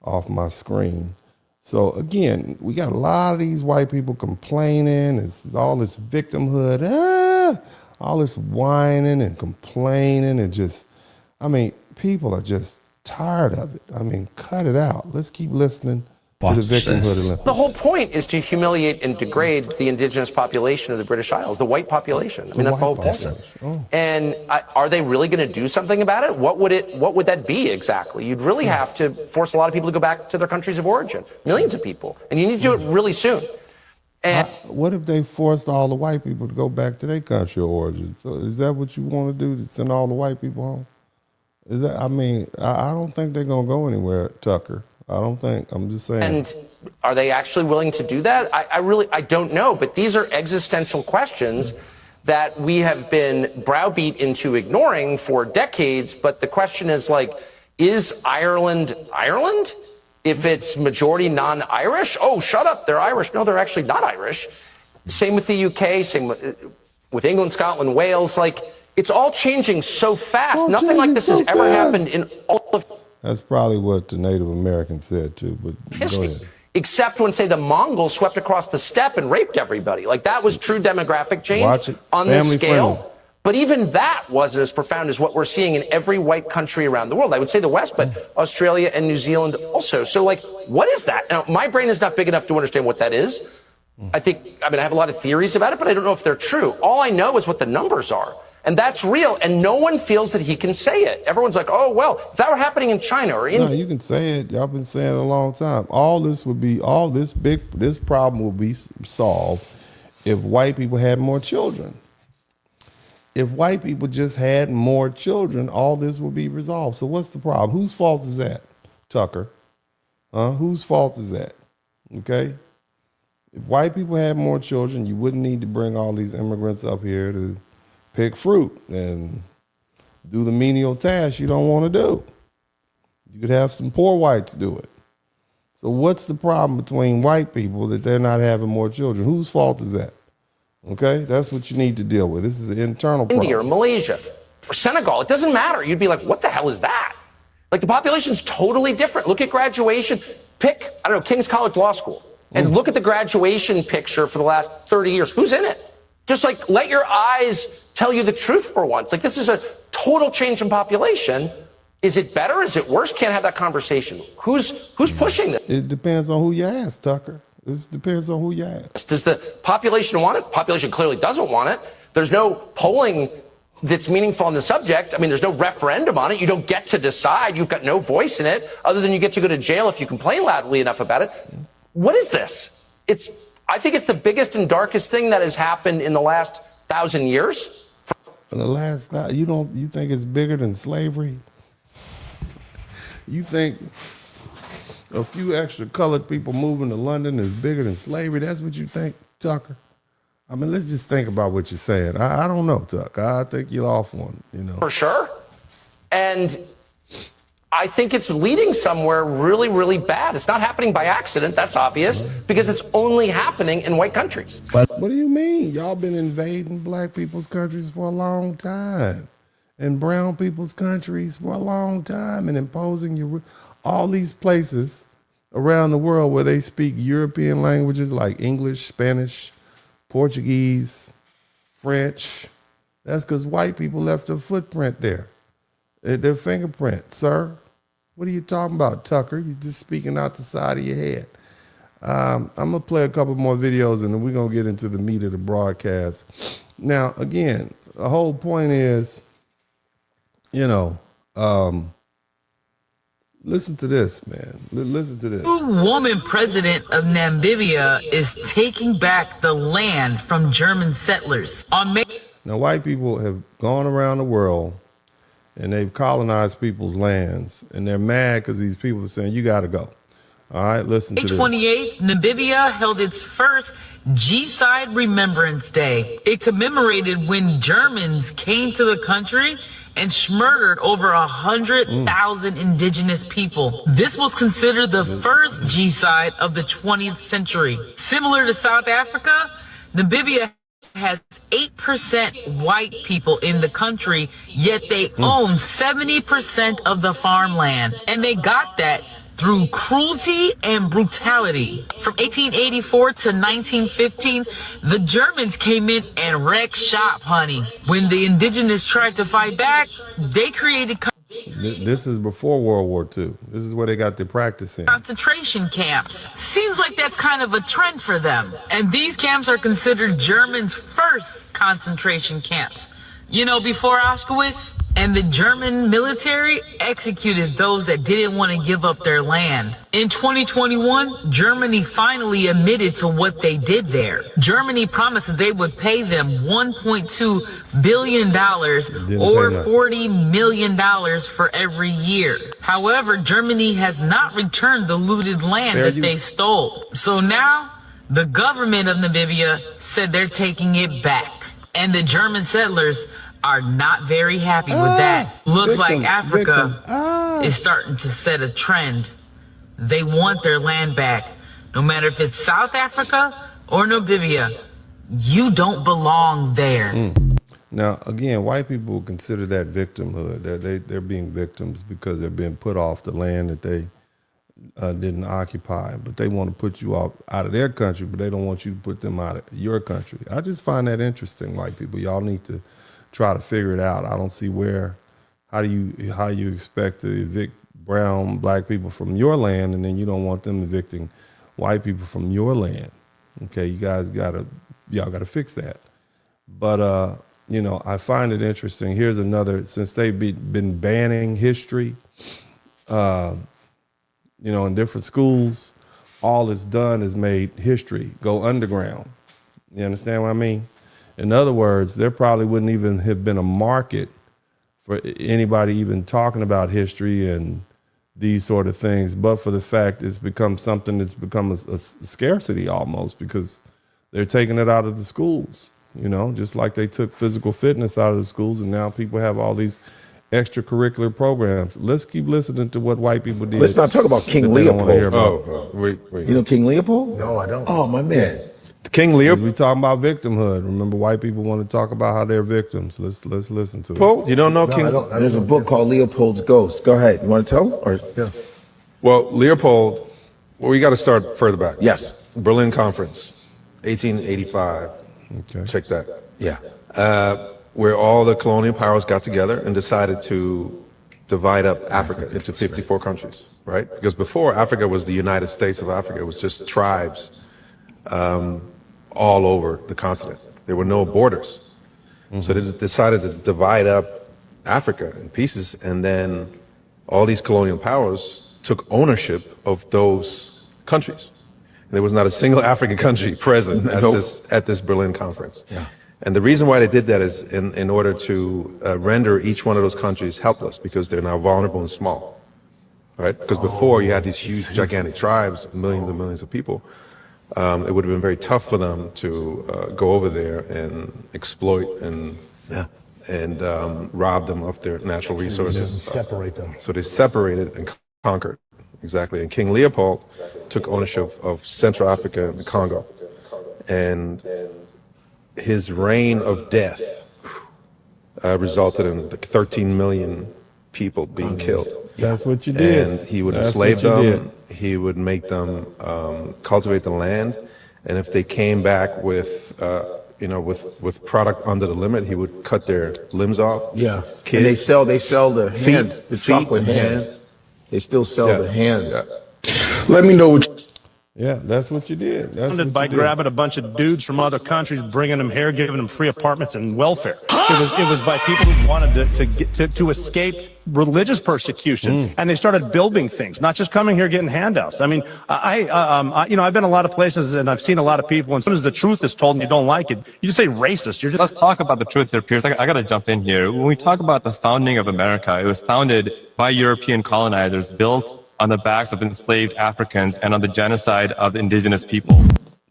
off my screen. So again, we got a lot of these white people complaining. It's all this victimhood, all this whining and complaining and just, people are just tired of it. Cut it out. Let's keep listening to the victimhood Olympics. The whole point is to humiliate and degrade the indigenous population of the British Isles, the white population. I mean, that's the whole point. And are they really going to do something about it? What would that be exactly? You'd really have to force a lot of people to go back to their countries of origin, millions of people, and you need to do it really soon. And what if they forced all the white people to go back to their country of origin? So is that what you want to do, to send all the white people home? Is that? I mean, I don't think they're going to go anywhere, Tucker. I don't think. I'm just saying. And are they actually willing to do that? I don't know. But these are existential questions that we have been browbeat into ignoring for decades. But the question is, like, is Ireland Ireland? If it's majority non-Irish, oh, shut up, they're Irish. No, they're actually not Irish. Same with the UK, same with England, Scotland, Wales. Like, it's all changing so fast. Nothing like this has ever happened in all of That's probably what the Native Americans said too, but history. Go ahead. Except when, say, the Mongols swept across the steppe and raped everybody. Like, that was true demographic change on this scale. Friendly. But even that wasn't as profound as what we're seeing in every white country around the world. I would say the West, but Australia and New Zealand also. So, like, what is that? Now, my brain is not big enough to understand what that is. I have a lot of theories about it, but I don't know if they're true. All I know is what the numbers are. And that's real, and no one feels that he can say it. Everyone's like, oh, well, if that were happening in China or India. No, you can say it. Y'all been saying it a long time. This problem will be solved if white people had more children. If white people just had more children, all this would be resolved. So what's the problem? Whose fault is that, Tucker? Whose fault is that? Okay? If white people had more children, you wouldn't need to bring all these immigrants up here to pick fruit and do the menial tasks you don't want to do. You could have some poor whites do it. So what's the problem between white people that they're not having more children? Whose fault is that? Okay, that's what you need to deal with. This is an internal problem. India or Malaysia or Senegal, it doesn't matter. You'd be like, what the hell is that? Like, the population's totally different. Look at graduation. Pick, I don't know, King's College Law School, and look at the graduation picture for the last 30 years. Who's in it? Just, like, let your eyes tell you the truth for once. Like, this is a total change in population. Is it better? Is it worse? Can't have that conversation. Who's pushing this? It depends on who you ask, Tucker. It depends on who you ask. Does the population want it? Population clearly doesn't want it. There's no polling that's meaningful on the subject. I mean, there's no referendum on it. You don't get to decide. You've got no voice in it, other than you get to go to jail if you complain loudly enough about it. What is this? I think it's the biggest and darkest thing that has happened in the last 1,000 years. In the last, you think it's bigger than slavery? You think a few extra colored people moving to London is bigger than slavery? That's what you think, Tucker? I mean, let's just think about what you're saying. I don't know, Tucker. I think you're off one, you know. For sure. And I think it's leading somewhere really, really bad. It's not happening by accident, that's obvious, because it's only happening in white countries. What do you mean? Y'all been invading black people's countries for a long time, and brown people's countries for a long time, and imposing all these places around the world where they speak European languages like English, Spanish, Portuguese, French. That's because white people left a footprint there, their fingerprint, sir. What are you talking about, Tucker? You're just speaking out the side of your head. I'm going to play a couple more videos and then we're going to get into the meat of the broadcast. Now, again, the whole point is, listen to this, man. Listen to this. The woman president of Namibia is taking back the land from German settlers. Now, white people have gone around the world and they've colonized people's lands, and they're mad because these people are saying, you got to go. All right, listen to this. May 28th, Namibia held its first G-Side Remembrance Day. It commemorated when Germans came to the country and murdered over 100,000 indigenous people. This was considered the first G-Side of the 20th century. Similar to South Africa, Namibia has 8% white people in the country, yet they own 70% of the farmland. And they got that through cruelty and brutality. From 1884 to 1915, the Germans came in and wrecked shop, honey. When the indigenous tried to fight back, they created... This is before World War II. This is where they got their practice in. Concentration camps. Seems like that's kind of a trend for them. And these camps are considered Germans' first concentration camps. You know, before Auschwitz, and the German military executed those that didn't want to give up their land. In 2021, Germany finally admitted to what they did there. Germany promised that they would pay them $1.2 billion or $40 million for every year. However, Germany has not returned the looted land that they stole. So now, the government of Namibia said they're taking it back. And the German settlers are not very happy with that. Looks like Africa is starting to set a trend. They want their land back. No matter if it's South Africa or Namibia, you don't belong there. Now, again, white people consider that victimhood. They're being victims because they're being put off the land that they didn't occupy. But they want to put you out of their country, but they don't want you to put them out of your country. I just find that interesting, white people. Y'all need to try to figure it out. I don't see how you expect to evict brown, black people from your land, and then you don't want them evicting white people from your land. Okay, y'all gotta fix that. But you know, I find it interesting. Here's another, since they've been banning history, you know, in different schools, all it's done is made history go underground. You understand what I mean? In other words, there probably wouldn't even have been a market for anybody even talking about history and these sort of things, but for the fact it's become something that's become a scarcity almost, because they're taking it out of the schools, you know, just like they took physical fitness out of the schools, and now people have all these extracurricular programs. Let's keep listening to what white people did. Let's not talk about King Leopold. Wait. You know King Leopold? No, I don't. Oh, my man. King Leopold. We talking about victimhood. Remember, white people want to talk about how they're victims. Let's listen to it. You don't know King? There's a book called Leopold's Ghost. Go ahead. You want to tell? Or yeah. Well, Leopold. Well, we got to start further back. Yes. Berlin Conference, 1885. Okay. Check that. Yeah. Where all the colonial powers got together and decided to divide up Africa into 54 countries, right? Because before, Africa was the United States of Africa. It was just tribes all over the continent. There were no borders. So they decided to divide up Africa in pieces, and then all these colonial powers took ownership of those countries. And there was not a single African country present at this Berlin Conference. Yeah. And the reason why they did that is in order to render each one of those countries helpless, because they're now vulnerable and small, right? Because before you had these huge, gigantic tribes, millions and millions of people. It would have been very tough for them to go over there and exploit and rob them of their natural resources. Separate them. So they separated and conquered, exactly. And King Leopold took ownership of Central Africa and the Congo. And his reign of death resulted in 13 million people being killed. That's what you did. And he would enslave them. He would make them cultivate the land, and if they came back with, with product under the limit, he would cut their limbs off. Yeah. Kids, and they sell the hands, the chocolate hands. They still sell the hands. Let me know what. Yeah, that's what you did. That's what by you did. grabbing a bunch of dudes from other countries, bringing them here, giving them free apartments and welfare. It was by people who wanted to escape religious persecution, and they started building things, not just coming here getting handouts. I mean, I've been a lot of places and I've seen a lot of people, and as soon as the truth is told and you don't like it, you just say racist. Let's talk about the truth there, Piers. I got to jump in here. When we talk about the founding of America, it was founded by European colonizers, built on the backs of enslaved Africans and on the genocide of indigenous people.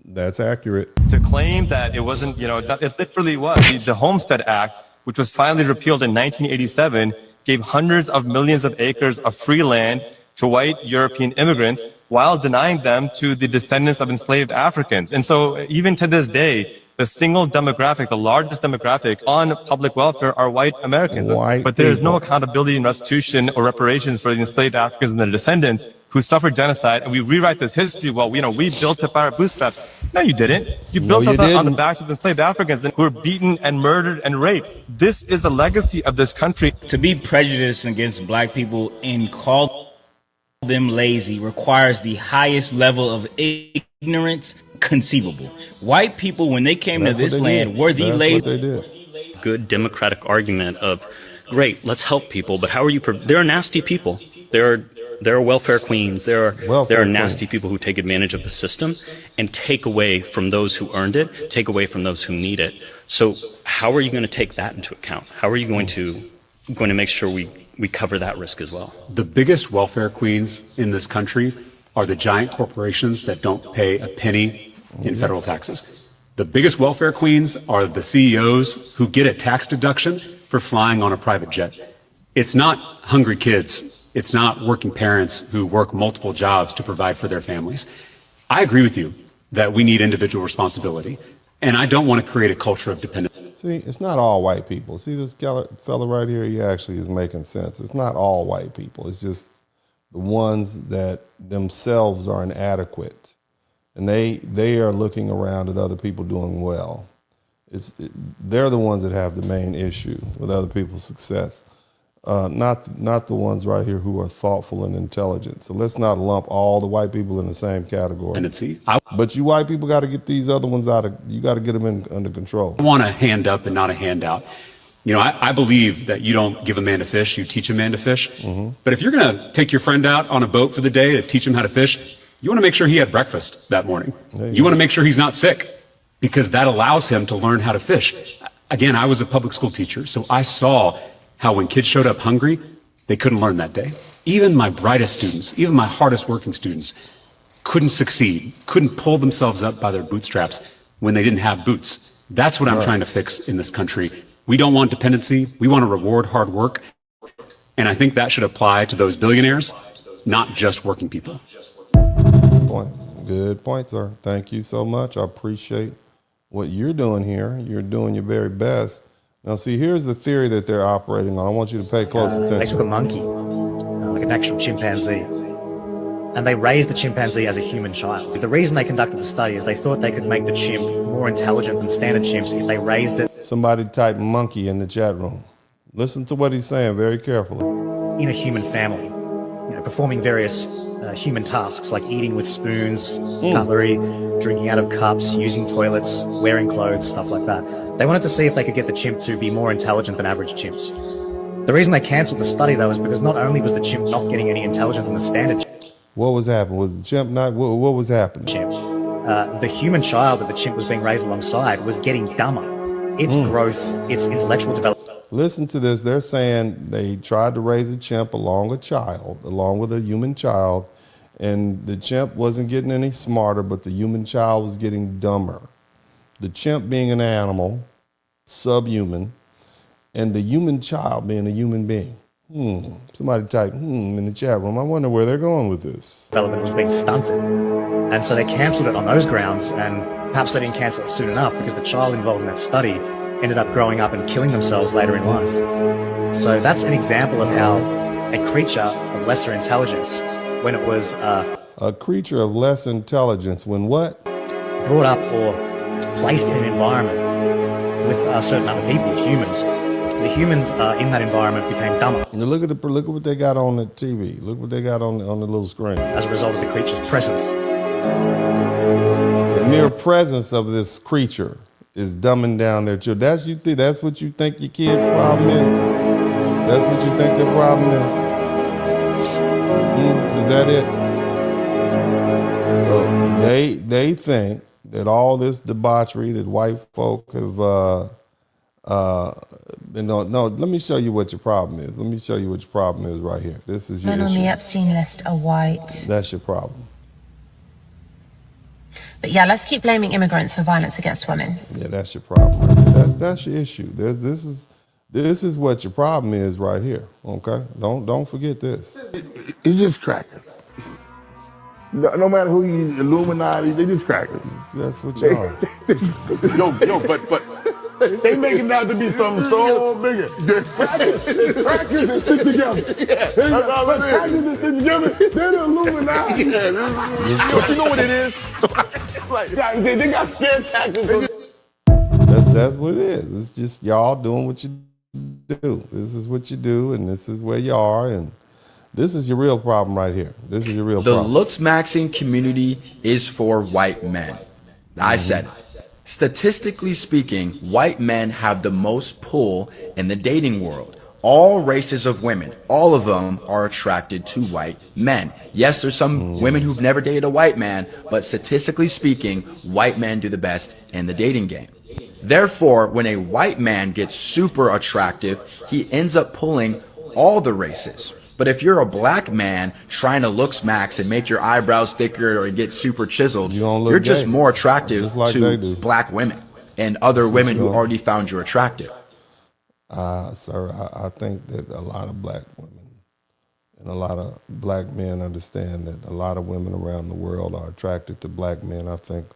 That's accurate. To claim that it wasn't, it literally was. The Homestead Act, which was finally repealed in 1987, gave hundreds of millions of acres of free land to white European immigrants while denying them to the descendants of enslaved Africans. And so even to this day, the single demographic, the largest demographic on public welfare are white Americans. White but there's no people. accountability and restitution or reparations for the enslaved Africans and their descendants who suffered genocide. And we rewrite this history, well, we built up our bootstraps. No, you didn't. You built up on the backs of enslaved Africans who were beaten and murdered and raped. This is the legacy of this country. To be prejudiced against black people and call them lazy requires the highest level of ignorance conceivable. White people, when they came to this land, were the lazy. Good democratic argument of, great, let's help people, but how are you? There are nasty people. There are welfare queens. There are nasty people who take advantage of the system and take away from those who earned it, take away from those who need it. So how are you going to take that into account? How are you going to make sure we cover that risk as well? The biggest welfare queens in this country are the giant corporations that don't pay a penny in federal taxes. The biggest welfare queens are the CEOs who get a tax deduction for flying on a private jet. It's not hungry kids. It's not working parents who work multiple jobs to provide for their families. I agree with you that we need individual responsibility, and I don't want to create a culture of dependence. See, it's not all white people. See this fella right here? He actually is making sense. It's not all white people. It's just the ones that themselves are inadequate. And they are looking around at other people doing well. They're the ones that have the main issue with other people's success, not the ones right here who are thoughtful and intelligent. So let's not lump all the white people in the same category. But you white people got to get these other ones you got to get them under control. I want a hand up and not a handout. You know, I believe that you don't give a man to fish, you teach a man to fish. But if you're going to take your friend out on a boat for the day to teach him how to fish, you want to make sure he had breakfast that morning. You want to make sure he's not sick, because that allows him to learn how to fish. Again, I was a public school teacher, so I saw how when kids showed up hungry, they couldn't learn that day. Even my brightest students, even my hardest working students couldn't succeed, couldn't pull themselves up by their bootstraps when they didn't have boots. That's what I'm trying to fix in this country. We don't want dependency. We want to reward hard work. And I think that should apply to those billionaires, not just working people. Good point, sir. Thank you so much. I appreciate what you're doing here. You're doing your very best. Now, see, here's the theory that they're operating on. I want you to pay close attention. They took a monkey, like an actual chimpanzee, and they raised the chimpanzee as a human child. The reason they conducted the study is they thought they could make the chimp more intelligent than standard chimps if they raised it. Somebody type monkey in the chat room. Listen to what he's saying very carefully. In a human family, performing various human tasks like eating with spoons, cutlery, drinking out of cups, using toilets, wearing clothes, stuff like that. They wanted to see if they could get the chimp to be more intelligent than average chimps. The reason they cancelled the study, though, is because not only was the chimp not getting any intelligent than the standard chimp. What was happening? Was the chimp not? What was happening? The human child that the chimp was being raised alongside was getting dumber. Its growth, its intellectual development. Listen to this. They're saying they tried to raise a chimp along with a human child, and the chimp wasn't getting any smarter, but the human child was getting dumber. The chimp being an animal, subhuman, and the human child being a human being. Somebody type in the chat room. I wonder where they're going with this. Development was being stunted. And so they cancelled it on those grounds, and perhaps they didn't cancel it soon enough because the child involved in that study ended up growing up and killing themselves later in life. So that's an example of how a creature of lesser intelligence, when it was a creature of less intelligence, when what? Brought up or placed in an environment with certain other people, with humans, the humans in that environment became dumber. Now look at what they got on the TV. Look what they got on the little screen. As a result of the creature's presence. The mere presence of this creature is dumbing down their children. That's what you think your kid's problem is? That's what you think their problem is? Is that it? So they think that all this debauchery that white folk have no, let me show you what your problem is. Let me show you what your problem is right here. This is your Men issue. on the Epstein list are white. That's your problem. But yeah, let's keep blaming immigrants for violence against women. Yeah, that's your problem right there. That's your issue. This is what your problem is right here. Okay? Don't forget this. You just crackers. No matter who you Illuminati, they just crackers. That's what you are. but they make it out to be something so bigger. Crackers that stick together. That's all it is. Crackers that stick together, they're the Illuminati. But you know what it is? They got scare tactics. That's what it is. It's just y'all doing what you do. This is what you do, and this is where you are, and this is your real problem right here. This is your real problem. The looks maxing community is for white men. I said it. Statistically speaking, white men have the most pull in the dating world. All races of women, all of them are attracted to white men. Yes, there's some women who've never dated a white man, but statistically speaking, white men do the best in the dating game. Therefore, when a white man gets super attractive, he ends up pulling all the races. But if you're a black man trying to looks max and make your eyebrows thicker or get super chiseled, you're just more attractive to black women and other women who already found you attractive. Sir, I think that a lot of black women and a lot of black men understand that a lot of women around the world are attracted to black men. I think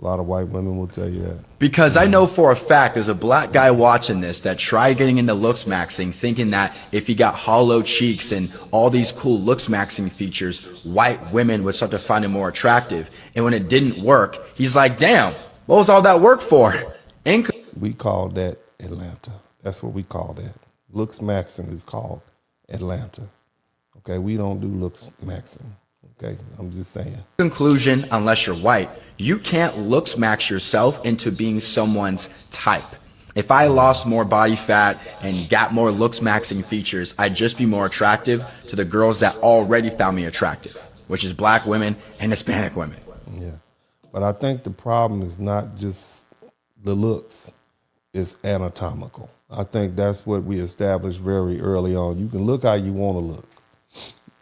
a lot of white women will tell you that. Because I know for a fact there's a black guy watching this that tried getting into looks maxing, thinking that if he got hollow cheeks and all these cool looks maxing features, white women would start to find him more attractive. And when it didn't work, he's like, damn, what was all that work for? We call that Atlanta. That's what we call that. Looks maxing is called Atlanta. Okay, we don't do looks maxing. Okay, I'm just saying. Conclusion, unless you're white, you can't looks max yourself into being someone's type. If I lost more body fat and got more looks maxing features, I'd just be more attractive to the girls that already found me attractive, which is black women and Hispanic women. Yeah, but I think the problem is not just the looks, it's anatomical. I think that's what we established very early on. You can look how you want to look,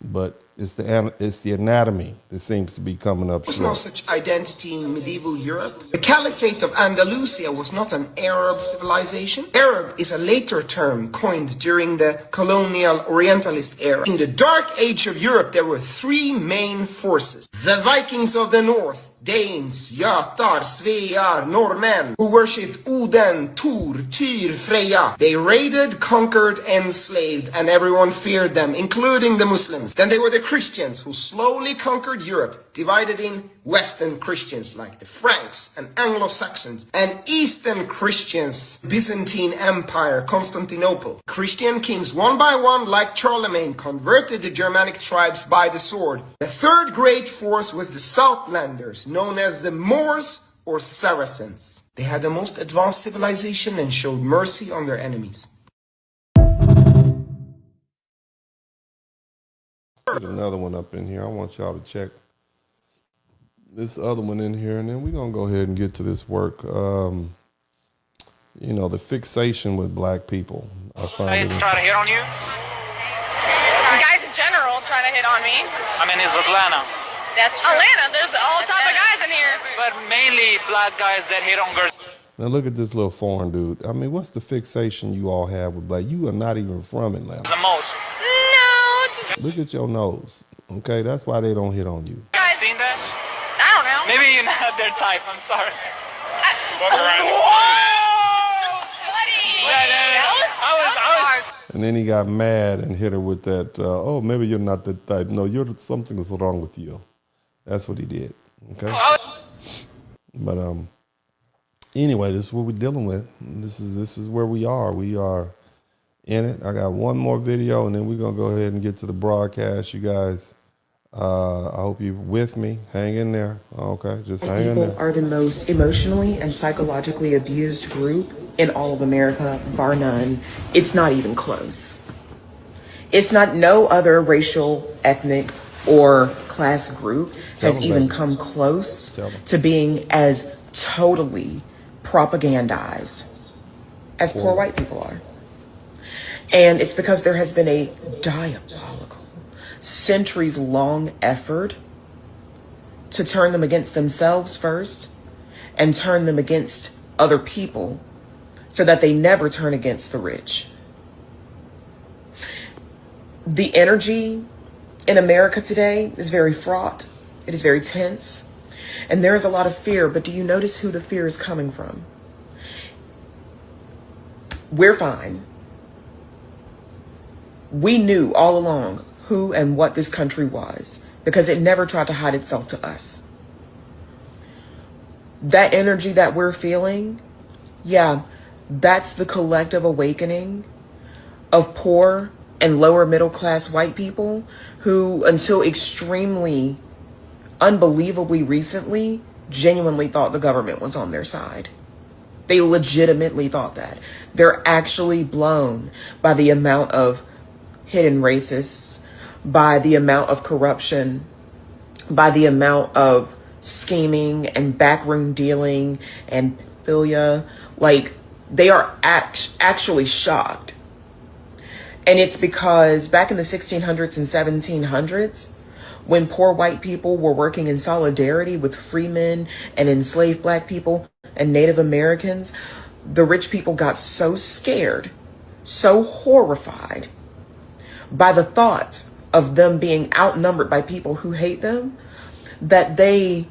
but it's the anatomy that seems to be coming up. There was no such identity in medieval Europe. The Caliphate of Andalusia was not an Arab civilization. Arab is a later term coined during the colonial Orientalist era. In the Dark Age of Europe, there were three main forces. The Vikings of the North, Danes, Jötar, Svear, Norrmän, who worshipped Odin, Thor, Tyr, Freya. They raided, conquered, enslaved, and everyone feared them, including the Muslims. Then they were the Christians, who slowly conquered Europe, divided in Western Christians like the Franks and Anglo-Saxons, and Eastern Christians, Byzantine Empire, Constantinople. Christian kings one by one, like Charlemagne, converted the Germanic tribes by the sword. The third great force was the Southlanders, known as the Moors or Saracens. They had the most advanced civilization and showed mercy on their enemies. Get another one up in here. I want y'all to check this other one in here, and then we're gonna go ahead and get to this work. You know, the fixation with black people. I find It's trying to hit on you? Guys in general try to hit on me. I mean, it's Atlanta. That's true. Atlanta, there's all type of guys in here. But mainly black guys that hit on girls. Now look at this little foreign dude. I mean, what's the fixation you all have with black? You are not even from Atlanta. The most. Look at your nose. Okay, that's why they don't hit on you. You haven't seen that? I don't know. Maybe you're not their type. I'm sorry. And then he got mad and hit her with that, oh, maybe you're not the type. No, something's wrong with you. That's what he did. Okay? But anyway, this is what we're dealing with. This is where we are. We are in it. I got one more video, and then we're going to go ahead and get to the broadcast. You guys, I hope you're with me. Hang in there. Okay, just hang in there. People are the most emotionally and psychologically abused group in all of America, bar none. It's not even close. It's not, no other racial, ethnic, or class group has even come close to being as totally propagandized as poor white people are. And it's because there has been a diabolical, centuries-long effort to turn them against themselves first and turn them against other people so that they never turn against the rich. The energy in America today is very fraught. It is very tense. And there is a lot of fear, but do you notice who the fear is coming from? We're fine. We knew all along who and what this country was because it never tried to hide itself to us. That energy that we're feeling, yeah, that's the collective awakening of poor and lower middle class white people who, until extremely, unbelievably recently, genuinely thought the government was on their side. They legitimately thought that. They're actually blown by the amount of hidden racists, by the amount of corruption, by the amount of scheming and backroom dealing and pedophilia. Like, they are actually shocked. And it's because back in the 1600s and 1700s, when poor white people were working in solidarity with freemen and enslaved black people and Native Americans, the rich people got so scared, so horrified by the thoughts of them being outnumbered by people who hate them, that they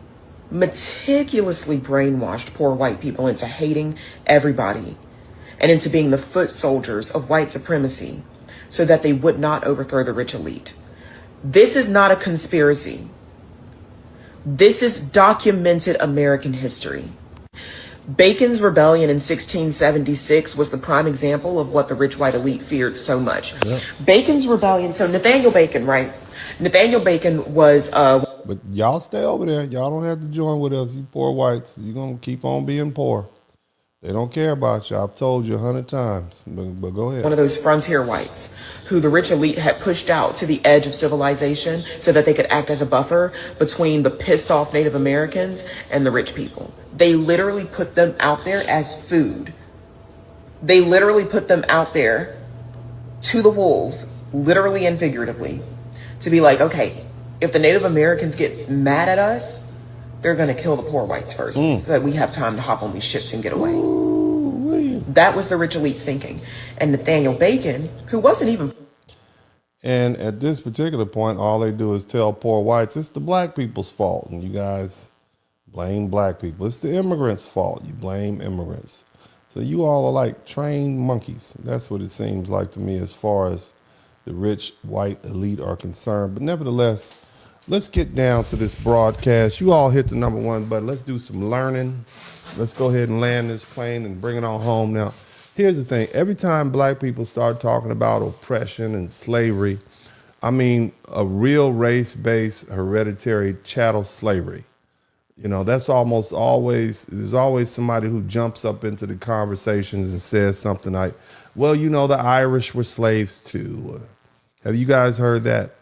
meticulously brainwashed poor white people into hating everybody and into being the foot soldiers of white supremacy so that they would not overthrow the rich elite. This is not a conspiracy. This is documented American history. Bacon's rebellion in 1676 was the prime example of what the rich white elite feared so much. Yeah. Bacon's rebellion, so Nathaniel Bacon, right? Nathaniel Bacon was... But y'all stay over there. Y'all don't have to join with us, you poor whites. You're going to keep on being poor. They don't care about you. I've told you 100 times, but go ahead. One of those frontier whites who the rich elite had pushed out to the edge of civilization so that they could act as a buffer between the pissed off Native Americans and the rich people. They literally put them out there as food. They literally put them out there to the wolves, literally and figuratively, to be like, okay, if the Native Americans get mad at us, they're going to kill the poor whites first so that we have time to hop on these ships and get away. That was the rich elite's thinking. And Nathaniel Bacon, who wasn't even... And at this particular point, all they do is tell poor whites, it's the black people's fault. And you guys blame black people. It's the immigrants' fault. You blame immigrants. So you all are like trained monkeys. That's what it seems like to me as far as the rich white elite are concerned. But nevertheless, let's get down to this broadcast. You all hit the #1 button. Let's do some learning. Let's go ahead and land this plane and bring it on home. Now, here's the thing. Every time black people start talking about oppression and slavery, I mean a real race-based hereditary chattel slavery. You know, that's almost always, there's always somebody who jumps up into the conversations and says something like, well, you know, the Irish were slaves too. Have you guys heard that?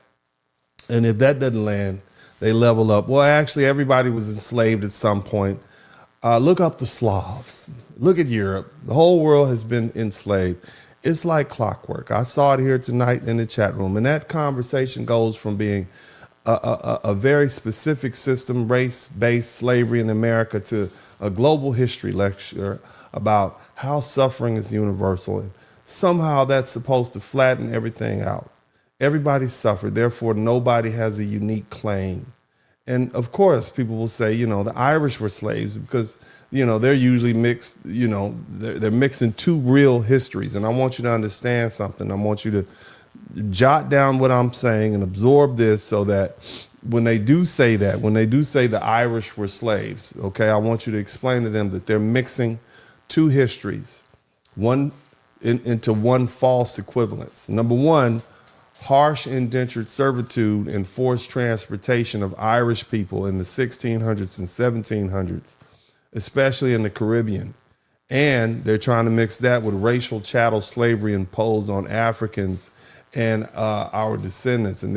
And if that doesn't land, they level up. Well, actually, everybody was enslaved at some point. Look up the Slavs. Look at Europe. The whole world has been enslaved. It's like clockwork. I saw it here tonight in the chat room. And that conversation goes from being a very specific system, race-based slavery in America, to a global history lecture about how suffering is universal. And somehow that's supposed to flatten everything out. Everybody suffered, therefore nobody has a unique claim. And of course, people will say, you know, the Irish were slaves because, you know, they're usually mixed, you know, they're mixing two real histories. And I want you to understand something. I want you to jot down what I'm saying and absorb this so that when they do say that, when they do say the Irish were slaves, okay, I want you to explain to them that they're mixing two histories, one into one false equivalence. Number one, harsh indentured servitude and forced transportation of Irish people in the 1600s and 1700s, especially in the Caribbean. And they're trying to mix that with racial chattel slavery imposed on Africans and our descendants and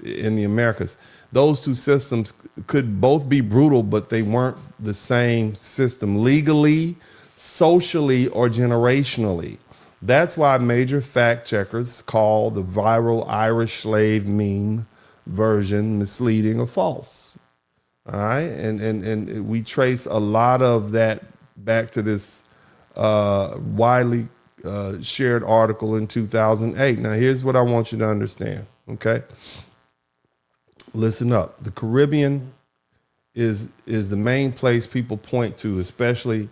in the Americas. Those two systems could both be brutal, but they weren't the same system legally, socially, or generationally. That's why major fact checkers call the viral Irish slave meme version misleading or false. All right, and we trace a lot of that back to this widely shared article in 2008. Now, here's what I want you to understand, okay? Listen up. The Caribbean is the main place people point to, especially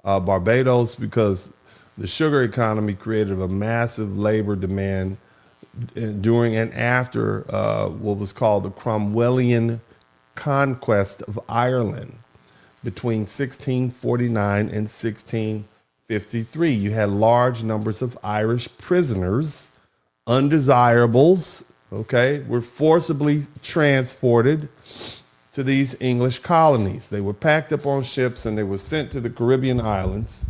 Barbados, because the sugar economy created a massive labor demand during and after what was called the Cromwellian conquest of Ireland between 1649 and 1653. You had large numbers of Irish prisoners, undesirables, okay, were forcibly transported to these English colonies. They were packed up on ships and they were sent to the Caribbean islands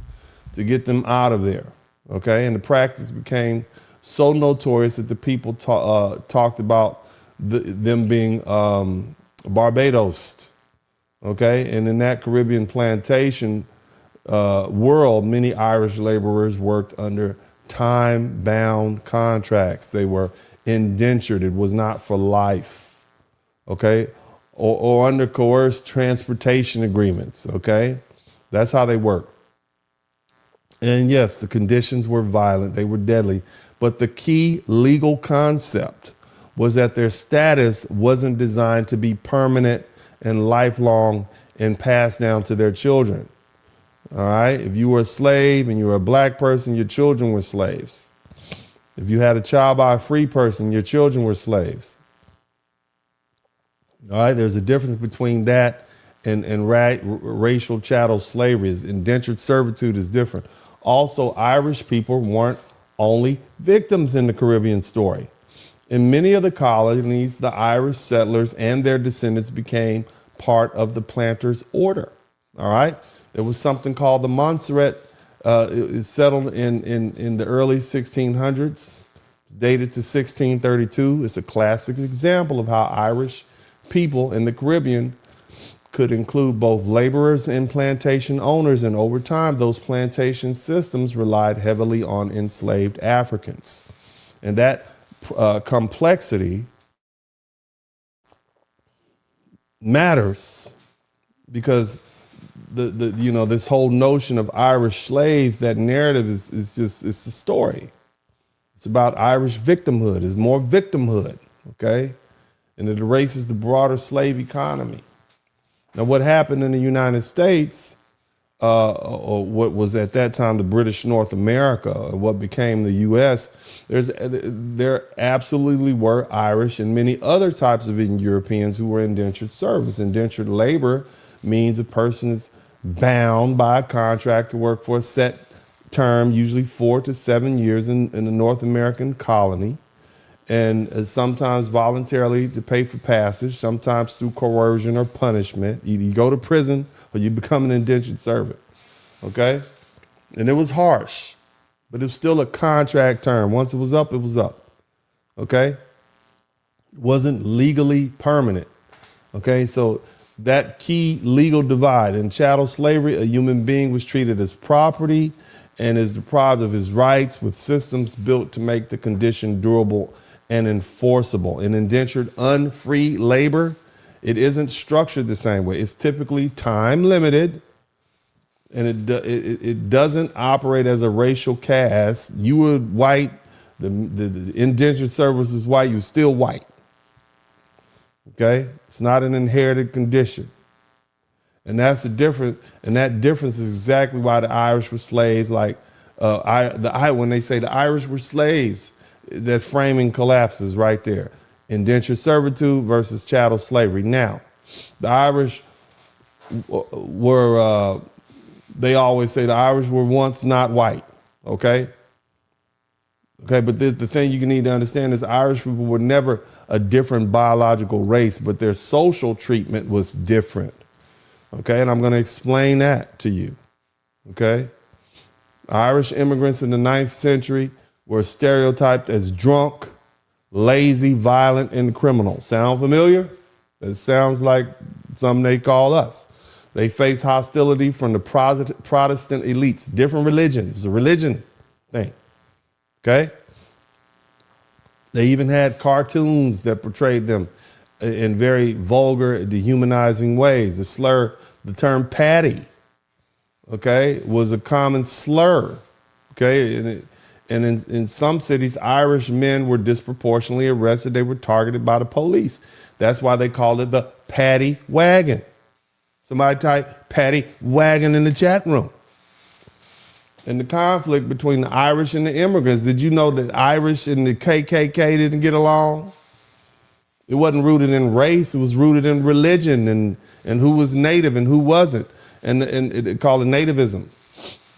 to get them out of there, okay? And the practice became so notorious that the people talked about them being Barbados, okay? And in that Caribbean plantation world, many Irish laborers worked under time-bound contracts. They were indentured. It was not for life, okay? Or under coerced transportation agreements, okay? That's how they worked. And yes, the conditions were violent, they were deadly, but the key legal concept was that their status wasn't designed to be permanent and lifelong and passed down to their children. All right? If you were a slave and you were a black person, your children were slaves. If you had a child by a free person, your children were slaves. All right? There's a difference between that and racial chattel slavery. Indentured servitude is different. Also, Irish people weren't only victims in the Caribbean story. In many of the colonies, the Irish settlers and their descendants became part of the planters' order. All right? There was something called the Montserrat. It settled in the early 1600s, dated to 1632. It's a classic example of how Irish people in the Caribbean could include both laborers and plantation owners. And over time, those plantation systems relied heavily on enslaved Africans. And that complexity matters because this whole notion of Irish slaves, that narrative is just, it's a story. It's about Irish victimhood. It's more victimhood, okay? And it erases the broader slave economy. Now, what happened in the United States, or what was at that time the British North America, or what became the U.S., there absolutely were Irish and many other types of Europeans who were indentured service. Indentured labor means a person is bound by a contract to work for a set term, usually 4 to 7 years in the North American colony, and sometimes voluntarily to pay for passage, sometimes through coercion or punishment. Either you go to prison or you become an indentured servant, okay? And it was harsh, but it was still a contract term. Once it was up, okay? It wasn't legally permanent, okay? So that key legal divide. In chattel slavery, a human being was treated as property and is deprived of his rights with systems built to make the condition durable and enforceable. In indentured unfree labor, it isn't structured the same way. It's typically time limited, and it doesn't operate as a racial caste. You were white, the indentured servant is white, you're still white. Okay? It's not an inherited condition. And that's the difference. And that difference is exactly why the Irish were slaves. Like when they say the Irish were slaves, that framing collapses right there. Indentured servitude versus chattel slavery. Now, the Irish were, they always say the Irish were once not white, okay? Okay, but the thing you need to understand is Irish people were never a different biological race, but their social treatment was different, okay? And I'm going to explain that to you, okay? Irish immigrants in the 9th century were stereotyped as drunk, lazy, violent, and criminal. Sound familiar? It sounds like something they call us. They faced hostility from the Protestant elites, different religion. It was a religion thing, okay? They even had cartoons that portrayed them in very vulgar, dehumanizing ways. The term patty, okay, was a common slur, okay? And in some cities, Irish men were disproportionately arrested. They were targeted by the police. That's why they called it the paddy wagon, Somebody type Patty Wagon in the chat room. And the conflict between the Irish and the immigrants. Did you know that Irish and the KKK didn't get along? It wasn't rooted in race. It was rooted in religion and who was native and who wasn't. And it called it nativism.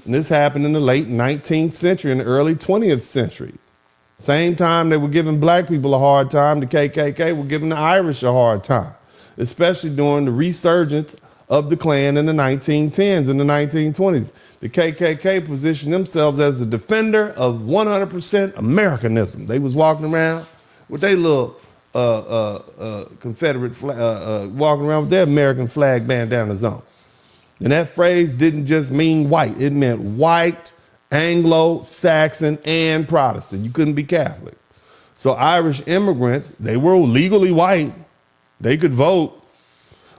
And this happened in the late 19th century and the early 20th century. Same time they were giving black people a hard time, the KKK were giving the Irish a hard time, especially during the resurgence of the Klan in the 1910s and the 1920s. The KKK positioned themselves as the defender of 100% Americanism. They was walking around with their little Confederate flag, walking around with their American flag bandanas on. And that phrase didn't just mean white. It meant white, Anglo-Saxon, and Protestant. You couldn't be Catholic. So Irish immigrants, they were legally white. They could vote,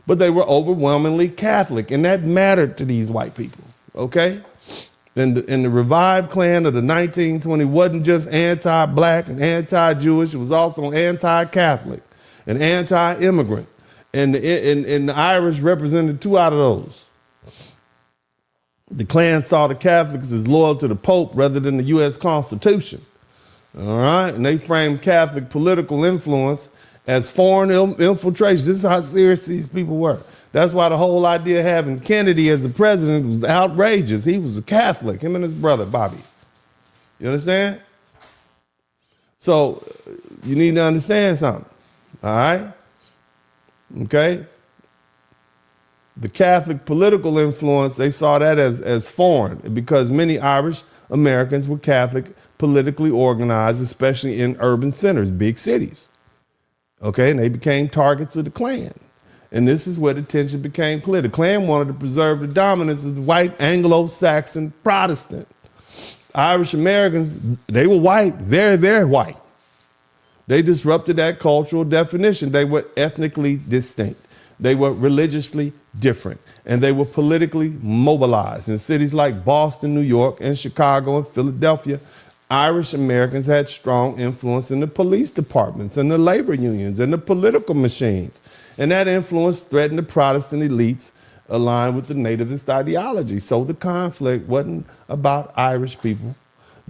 but they were overwhelmingly Catholic, and that mattered to these white people, okay? And the revived Klan of the 1920s wasn't just anti-black and anti-Jewish, it was also anti-Catholic and anti-immigrant. And the Irish represented two out of those. The Klan saw the Catholics as loyal to the Pope rather than the U.S. Constitution. All right, and they framed Catholic political influence as foreign infiltration. This is how serious these people were. That's why the whole idea of having Kennedy as the president was outrageous. He was a Catholic, him and his brother, Bobby. You understand? So you need to understand something, all right? Okay? The Catholic political influence, they saw that as foreign because many Irish Americans were Catholic, politically organized, especially in urban centers, big cities. Okay, and they became targets of the Klan. And this is where the tension became clear. The Klan wanted to preserve the dominance of the white Anglo-Saxon Protestant. Irish Americans, they were white, very, very white. They disrupted that cultural definition. They were ethnically distinct. They were religiously different, and they were politically mobilized. In cities like Boston, New York, and Chicago and Philadelphia, Irish Americans had strong influence in the police departments and the labor unions and the political machines. And that influence threatened the Protestant elites aligned with the nativist ideology. So the conflict wasn't about Irish people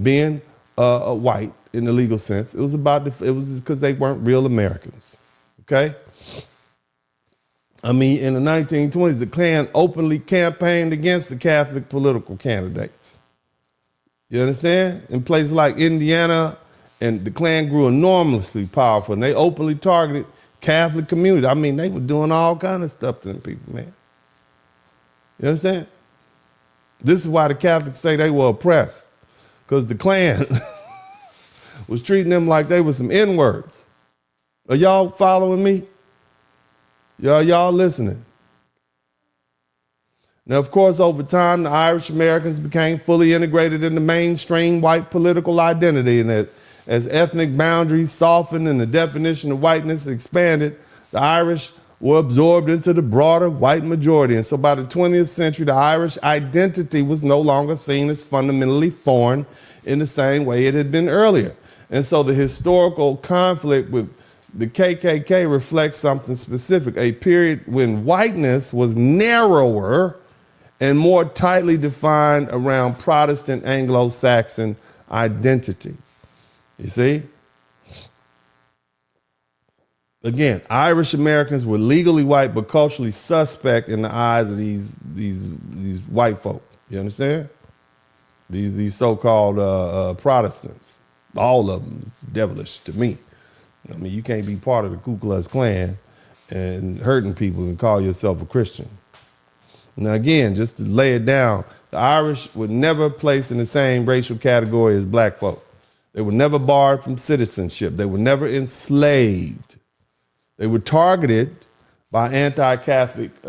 being white in the legal sense. It was because they weren't real Americans, okay? I mean, in the 1920s, the Klan openly campaigned against the Catholic political candidates. You understand? In places like Indiana, and the Klan grew enormously powerful, and they openly targeted Catholic communities. I mean, they were doing all kinds of stuff to them people, man. You understand? This is why the Catholics say they were oppressed, because the Klan was treating them like they were some N-words. Are y'all following me? Y'all listening? Now, of course, over time, the Irish Americans became fully integrated in the mainstream white political identity. And as ethnic boundaries softened and the definition of whiteness expanded, the Irish were absorbed into the broader white majority. And so by the 20th century, the Irish identity was no longer seen as fundamentally foreign in the same way it had been earlier. And so the historical conflict with the KKK reflects something specific, a period when whiteness was narrower and more tightly defined around Protestant Anglo-Saxon identity. You see? Again, Irish Americans were legally white but culturally suspect in the eyes of these white folk. You understand? These so-called Protestants. All of them. It's devilish to me. I mean, you can't be part of the Ku Klux Klan and hurting people and call yourself a Christian. Now, again, just to lay it down, the Irish were never placed in the same racial category as black folk. They were never barred from citizenship. They were never enslaved. They were targeted by anti-Catholic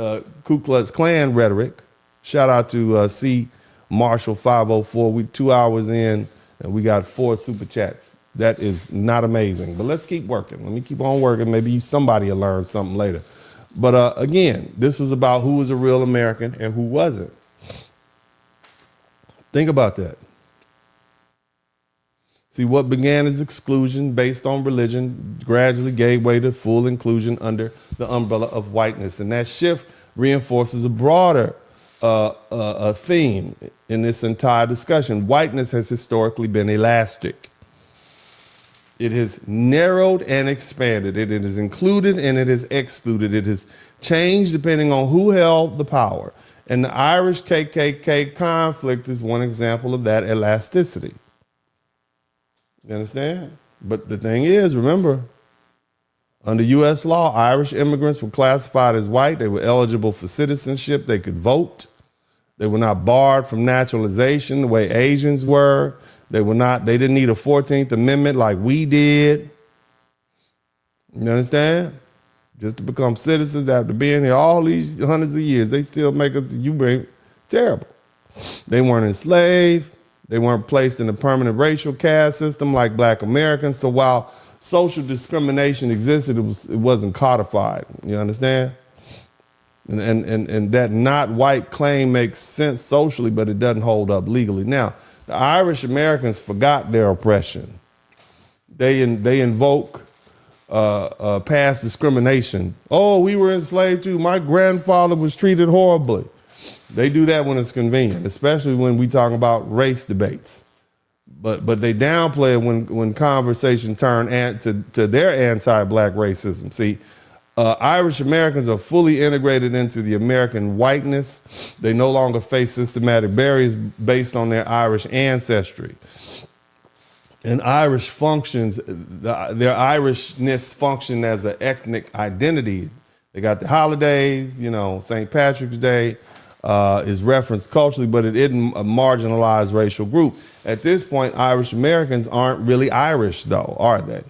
Ku Klux Klan rhetoric. Shout out to C. Marshall 504. We 2 hours in and we got 4 super chats. That is not amazing, but let's keep working. Let me keep on working. Maybe somebody will learn something later. But again, this was about who was a real American and who wasn't. Think about that. See, what began as exclusion based on religion gradually gave way to full inclusion under the umbrella of whiteness. And that shift reinforces a broader a theme in this entire discussion. Whiteness has historically been elastic. It has narrowed and expanded. It is included and it is excluded. It has changed depending on who held the power. And the Irish KKK conflict is one example of that elasticity. You understand? But the thing is, remember, under U.S. law, Irish immigrants were classified as white. They were eligible for citizenship. They could vote. They were not barred from naturalization the way Asians were. They didn't need a 14th Amendment like we did. You understand? Just to become citizens after being here all these hundreds of years, they still make us, terrible. They weren't enslaved. They weren't placed in a permanent racial caste system like Black Americans. So while social discrimination existed, it wasn't codified. You understand? And that not white claim makes sense socially, but it doesn't hold up legally. Now, the Irish Americans forgot their oppression. They invoke past discrimination. Oh, we were enslaved too. My grandfather was treated horribly. They do that when it's convenient, especially when we talk about race debates. But they downplay it when conversation turn to their anti-Black racism. See, Irish Americans are fully integrated into the American whiteness. They no longer face systematic barriers based on their Irish ancestry. And Irish functions, their Irishness function as an ethnic identity. They got the holidays, St. Patrick's Day is referenced culturally, but it isn't a marginalized racial group. At this point, Irish Americans aren't really Irish, though, are they?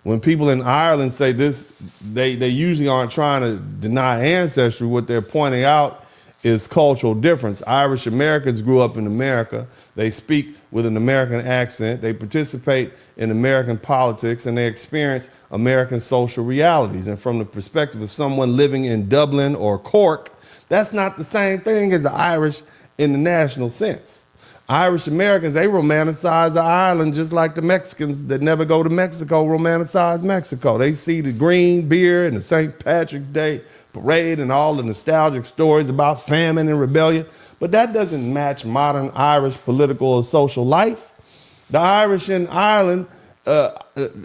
When people in Ireland say this, they usually aren't trying to deny ancestry. What they're pointing out is cultural difference. Irish Americans grew up in America. They speak with an American accent. They participate in American politics, and they experience American social realities. And from the perspective of someone living in Dublin or Cork, that's not the same thing as the Irish in the national sense. Irish Americans, they romanticize the island just like the Mexicans that never go to Mexico romanticize Mexico. They see the green beer and the St. Patrick's Day parade and all the nostalgic stories about famine and rebellion, but that doesn't match modern Irish political or social life. The Irish in Ireland,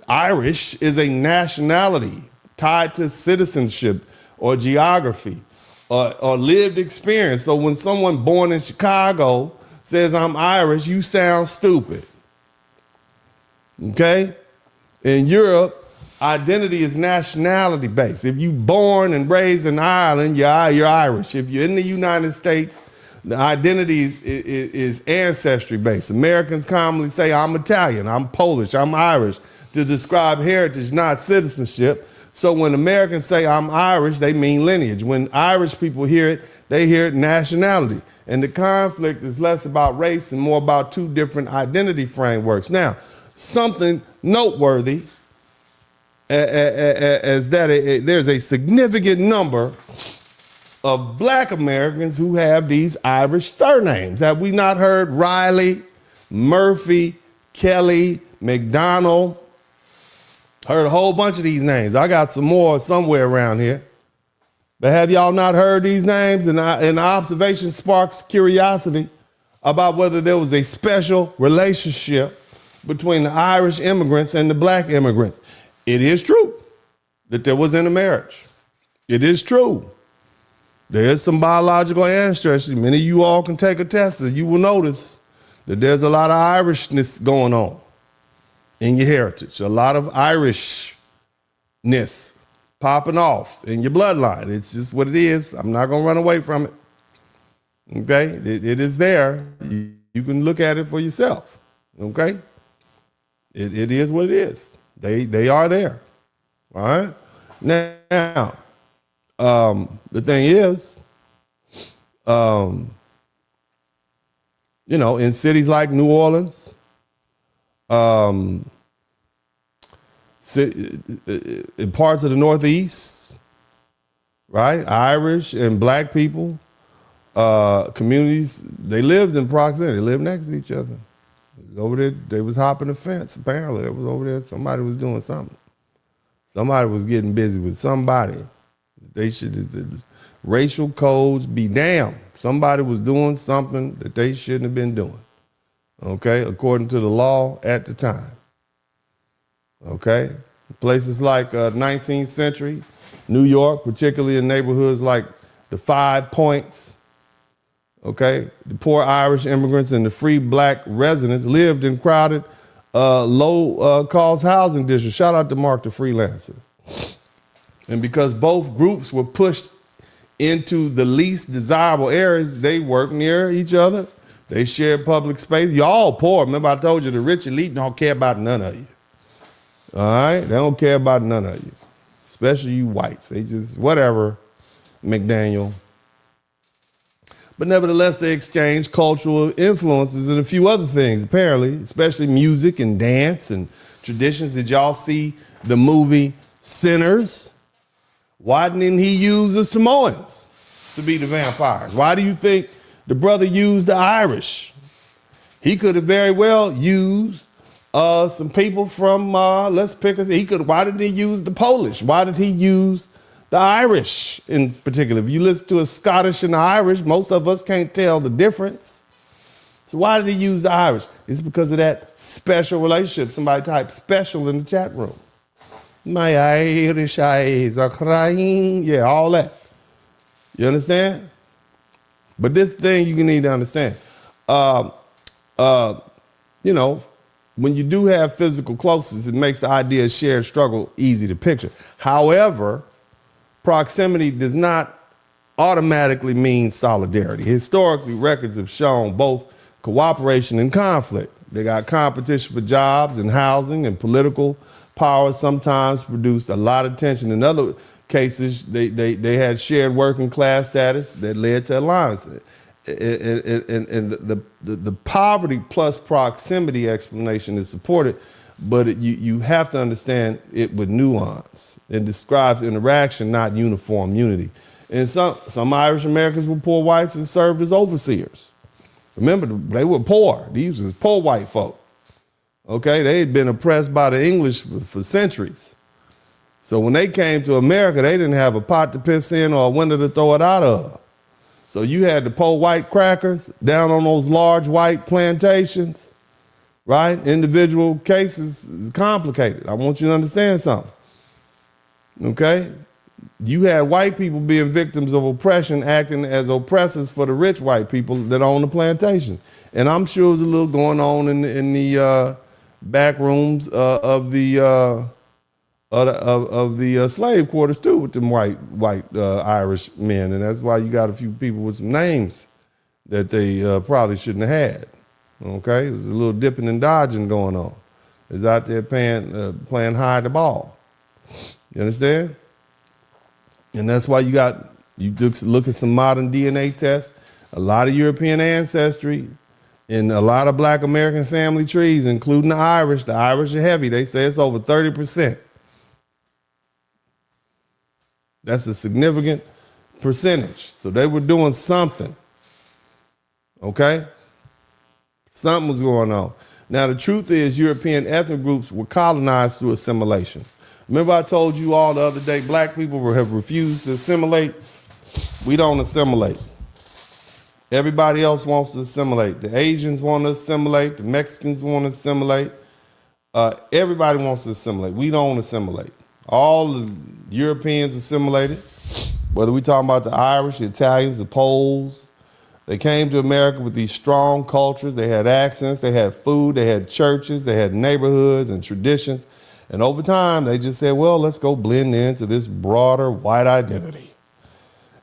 Irish is a nationality tied to citizenship or geography or lived experience. So when someone born in Chicago says I'm Irish, you sound stupid. Okay? In Europe, identity is nationality based. If you're born and raised in Ireland, you're Irish. If you're in the United States, the identity is ancestry based. Americans commonly say I'm Italian, I'm Polish, I'm Irish to describe heritage, not citizenship. So when Americans say I'm Irish, they mean lineage. When Irish people hear it, they hear it nationality. And the conflict is less about race and more about two different identity frameworks. Now, something noteworthy is that there's a significant number of Black Americans who have these Irish surnames. Have we not heard Riley, Murphy, Kelly, McDonald? Heard a whole bunch of these names. I got some more somewhere around here. But have y'all not heard these names? And the observation sparks curiosity about whether there was a special relationship between the Irish immigrants and the Black immigrants. It is true that there was intermarriage. It is true. There is some biological ancestry. Many of you all can take a test and you will notice that there's a lot of Irishness going on in your heritage, a lot of Irishness popping off in your bloodline. It's just what it is. I'm not gonna run away from it. Okay, it is there. You can look at it for yourself. Okay, it is what it is. They are there. All right. Now, the thing is, in cities like New Orleans, in parts of the Northeast, right? Irish and Black people, communities, they lived in proximity. They lived next to each other. Over there, they was hopping the fence, apparently. It was over there, somebody was doing something. Somebody was getting busy with somebody. They should, racial codes be damned. Somebody was doing something that they shouldn't have been doing, okay, according to the law at the time, okay? Places like 19th century, New York, particularly in neighborhoods like the 5 Points, okay? The poor Irish immigrants and the free black residents lived in crowded, low-cost housing districts. Shout out to Mark the Freelancer. And because both groups were pushed into the least desirable areas, they worked near each other. They shared public space. Y'all poor. Remember I told you the rich elite don't care about none of you. All right? They don't care about none of you, especially you whites. They just, whatever, McDaniel. But nevertheless, they exchanged cultural influences and a few other things, apparently, especially music and dance and traditions. Did y'all see the movie Sinners? Why didn't he use the Samoans to be the vampires? Why do you think the brother used the Irish? He could have very well used some people from, let's pick a, why didn't he use the Polish? Why did he use the Irish in particular? If you listen to a Scottish and the Irish, most of us can't tell the difference. So why did he use the Irish? It's because of that special relationship. Somebody typed special in the chat room. My Irish eyes are crying. Yeah, all that. You understand? But this thing you need to understand. You know, when you do have physical closeness, it makes the idea of shared struggle easy to picture. However, proximity does not automatically mean solidarity. Historically, records have shown both cooperation and conflict. They got competition for jobs and housing, and political power sometimes produced a lot of tension. In other cases, they had shared working class status that led to alliance. And the poverty plus proximity explanation is supported, but you have to understand it with nuance. It describes interaction, not uniform unity. And some Irish Americans were poor whites and served as overseers. Remember, they were poor. These was poor white folk. Okay, they had been oppressed by the English for centuries. So when they came to America, they didn't have a pot to piss in or a window to throw it out of. So you had the poor white crackers down on those large white plantations, right? Individual cases is complicated. I want you to understand something, okay? You had white people being victims of oppression, acting as oppressors for the rich white people that own the plantation. And I'm sure there's a little going on in the back rooms of the slave quarters too, with them white Irish men, and that's why you got a few people with some names that they probably shouldn't have had. Okay, it was a little dipping and dodging going on. It's out there playing hide the ball. You understand? And that's why you look at some modern DNA tests, a lot of European ancestry, in a lot of black American family trees, including the Irish. The Irish are heavy. They say it's over 30%. That's a significant percentage. So they were doing something, okay? Something was going on. Now, the truth is European ethnic groups were colonized through assimilation. Remember I told you all the other day, black people have refused to assimilate? We don't assimilate. Everybody else wants to assimilate. The Asians want to assimilate. The Mexicans want to assimilate. Everybody wants to assimilate. We don't assimilate. All the Europeans assimilated, whether we talking about the Irish, the Italians, the Poles. They came to America with these strong cultures. They had accents, they had food, they had churches, they had neighborhoods and traditions. And over time, they just said, well, let's go blend into this broader white identity.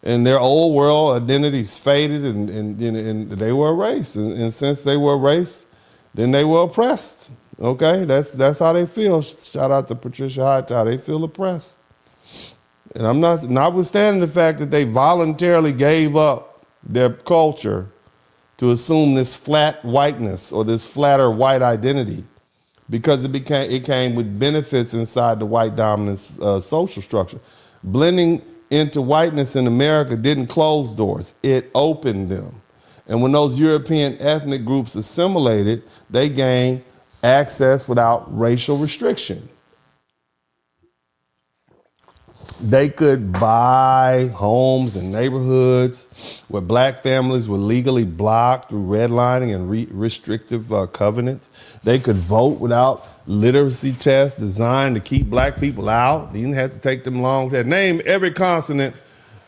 And their old world identities faded, and they were a race. And since they were a race, then they were oppressed. Okay, that's how they feel. Shout out to Patricia Hightower. They feel oppressed. And I'm notwithstanding the fact that they voluntarily gave up their culture to assume this flat whiteness or this flatter white identity, because it came with benefits inside the white dominant social structure. Blending into whiteness in America didn't close doors, it opened them. And when those European ethnic groups assimilated, they gained access without racial restriction. They could buy homes in neighborhoods where black families were legally blocked through redlining and restrictive covenants. They could vote without literacy tests designed to keep black people out. You didn't have to take them long. Name every consonant,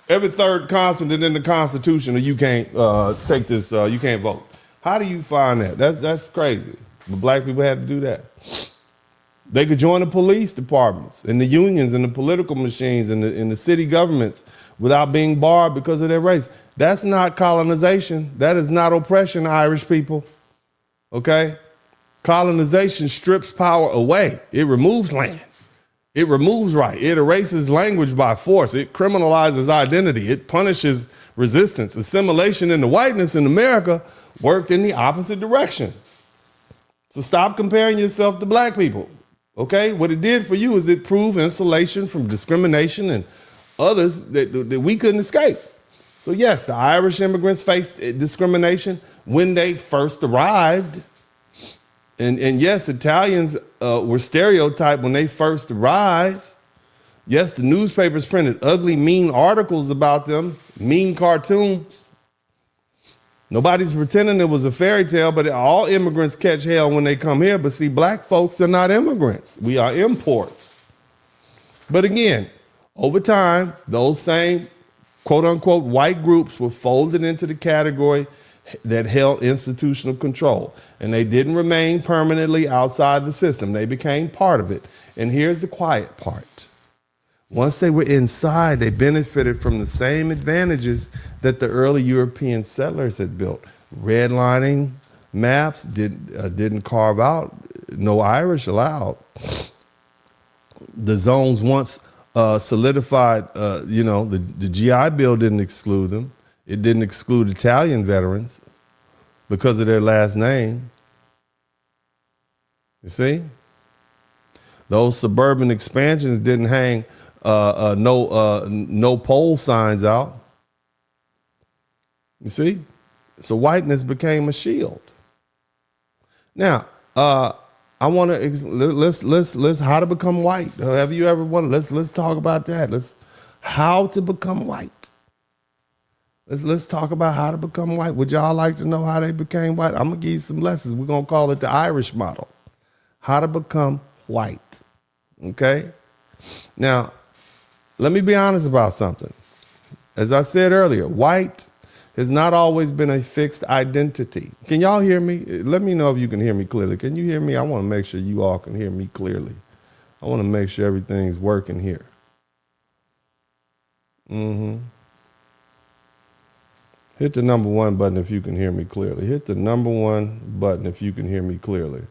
every third consonant in the Constitution, or you can't take this. You can't vote. How do you find that? That's crazy. But black people had to do that. They could join the police departments and the unions and the political machines and the city governments without being barred because of their race. That's not colonization. That is not oppression, Irish people. Okay? Colonization strips power away. It removes land. It removes right. It erases language by force. It criminalizes identity. It punishes resistance. Assimilation into whiteness in America worked in the opposite direction. So stop comparing yourself to black people. Okay, what it did for you is it proved insulation from discrimination and others that we couldn't escape. So yes, the Irish immigrants faced discrimination when they first arrived. And yes, Italians were stereotyped when they first arrived. Yes, the newspapers printed ugly, mean articles about them, mean cartoons. Nobody's pretending it was a fairy tale, but all immigrants catch hell when they come here. But see, black folks are not immigrants. We are imports. But again, over time, those same quote unquote white groups were folded into the category that held institutional control. And they didn't remain permanently outside the system. They became part of it. And here's the quiet part. Once they were inside, they benefited from the same advantages that the early European settlers had built. Redlining maps didn't carve out, no Irish allowed. The zones once solidified, the GI Bill didn't exclude them. It didn't exclude Italian veterans because of their last name. You see? Those suburban expansions didn't hang no pole signs out. You see? So whiteness became a shield. Now, I want to let's how to become white. Have you ever wanted? Let's talk about that. How to become white. Let's talk about how to become white. Would y'all like to know how they became white? I'm gonna give you some lessons. We're gonna call it the Irish model. How to become white. Okay? Now, let me be honest about something. As I said earlier, white has not always been a fixed identity. Can y'all hear me? Let me know if you can hear me clearly. Can you hear me? I want to make sure you all can hear me clearly. I want to make sure everything's working here. Hit the number 1 button if you can hear me clearly. Hit the number 1 button if you can hear me clearly.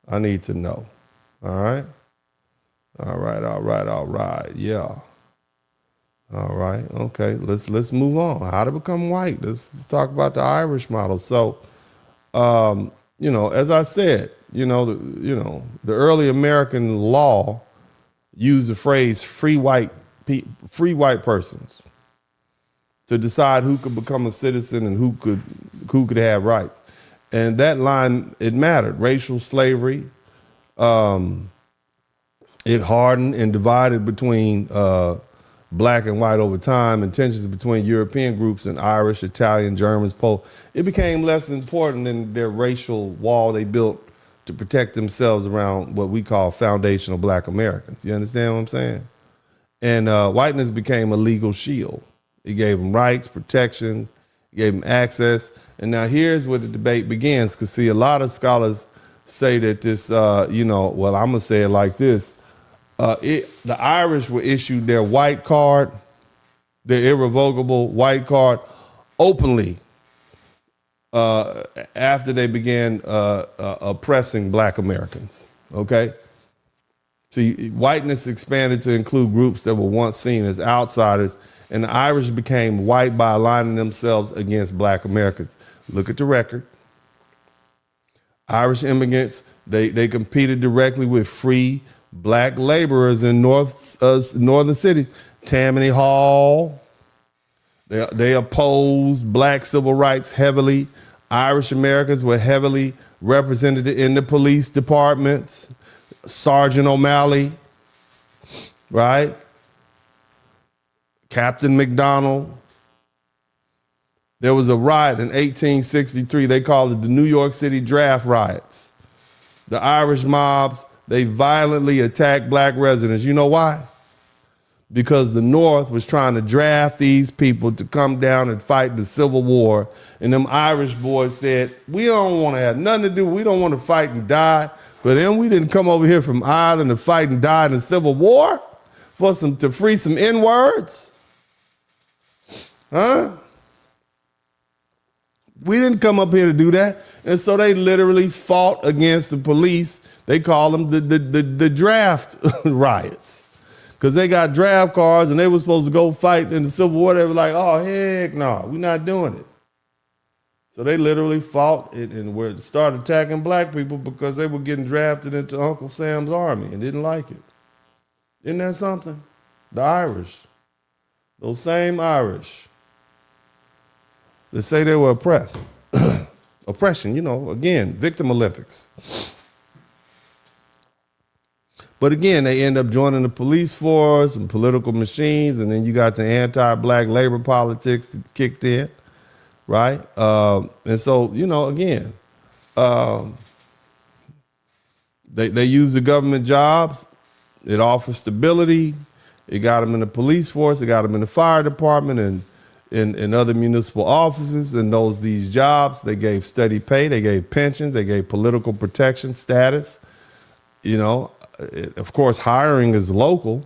I need to know. All right? All right. Yeah. All right. Okay. Let's move on. How to become white. Let's talk about the Irish model. So, as I said, the early American law used the phrase free white persons to decide who could become a citizen and who could have rights. And that line, it mattered. Racial slavery, it hardened and divided between black and white over time, and tensions between European groups and Irish, Italian, Germans, Poles. It became less important than their racial wall they built to protect themselves around what we call foundational black Americans. You understand what I'm saying? And whiteness became a legal shield. It gave them rights, protections, it gave them access. And now here's where the debate begins, because see, a lot of scholars say that this, I'm going to say it like this. The Irish were issued their white card, their irrevocable white card, openly after they began oppressing black Americans, okay? So whiteness expanded to include groups that were once seen as outsiders, and the Irish became white by aligning themselves against black Americans. Look at the record. Irish immigrants, they competed directly with free black laborers in northern cities. Tammany Hall. They opposed black civil rights heavily. Irish Americans were heavily represented in the police departments. Sergeant O'Malley, right? Captain McDonald. There was a riot in 1863. They called it the New York City draft riots. The Irish mobs, they violently attacked black residents. You know why? Because the North was trying to draft these people to come down and fight the Civil War. And them Irish boys said, we don't want to have nothing to do. We don't want to fight and die. But then we didn't come over here from Ireland to fight and die in the Civil War to free some N-words. Huh? We didn't come up here to do that. And so they literally fought against the police. They call them the draft riots. Because they got draft cards and they were supposed to go fight in the Civil War. They were like, oh, heck no, we're not doing it. So they literally fought and started attacking black people because they were getting drafted into Uncle Sam's army and didn't like it. Isn't that something? The Irish, those same Irish, they say they were oppressed. Oppression, again, victim Olympics. But again, they end up joining the police force and political machines, and then you got the anti-black labor politics that kicked in, right? And so, again, they use the government jobs. It offers stability. It got them in the police force. It got them in the fire department and in other municipal offices. And these jobs, they gave steady pay. They gave pensions. They gave political protection status. Of course, hiring is local,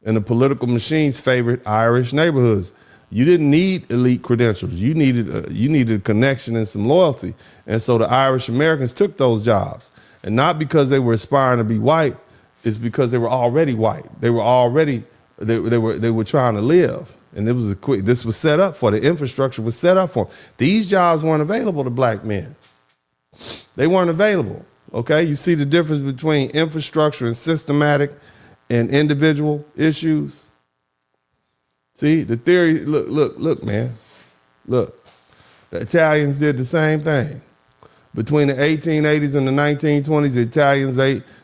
and the political machines favored Irish neighborhoods. You didn't need elite credentials. You needed a connection and some loyalty. And so the Irish Americans took those jobs, and not because they were aspiring to be white. It's because they were already white. They were trying to live, and this was set up for. The infrastructure was set up for them. These jobs weren't available to black men. They weren't available. Okay, you see the difference between infrastructure and systematic and individual issues? See, the theory, look, man. Look, the Italians did the same thing. Between the 1880s and the 1920s, the Italians,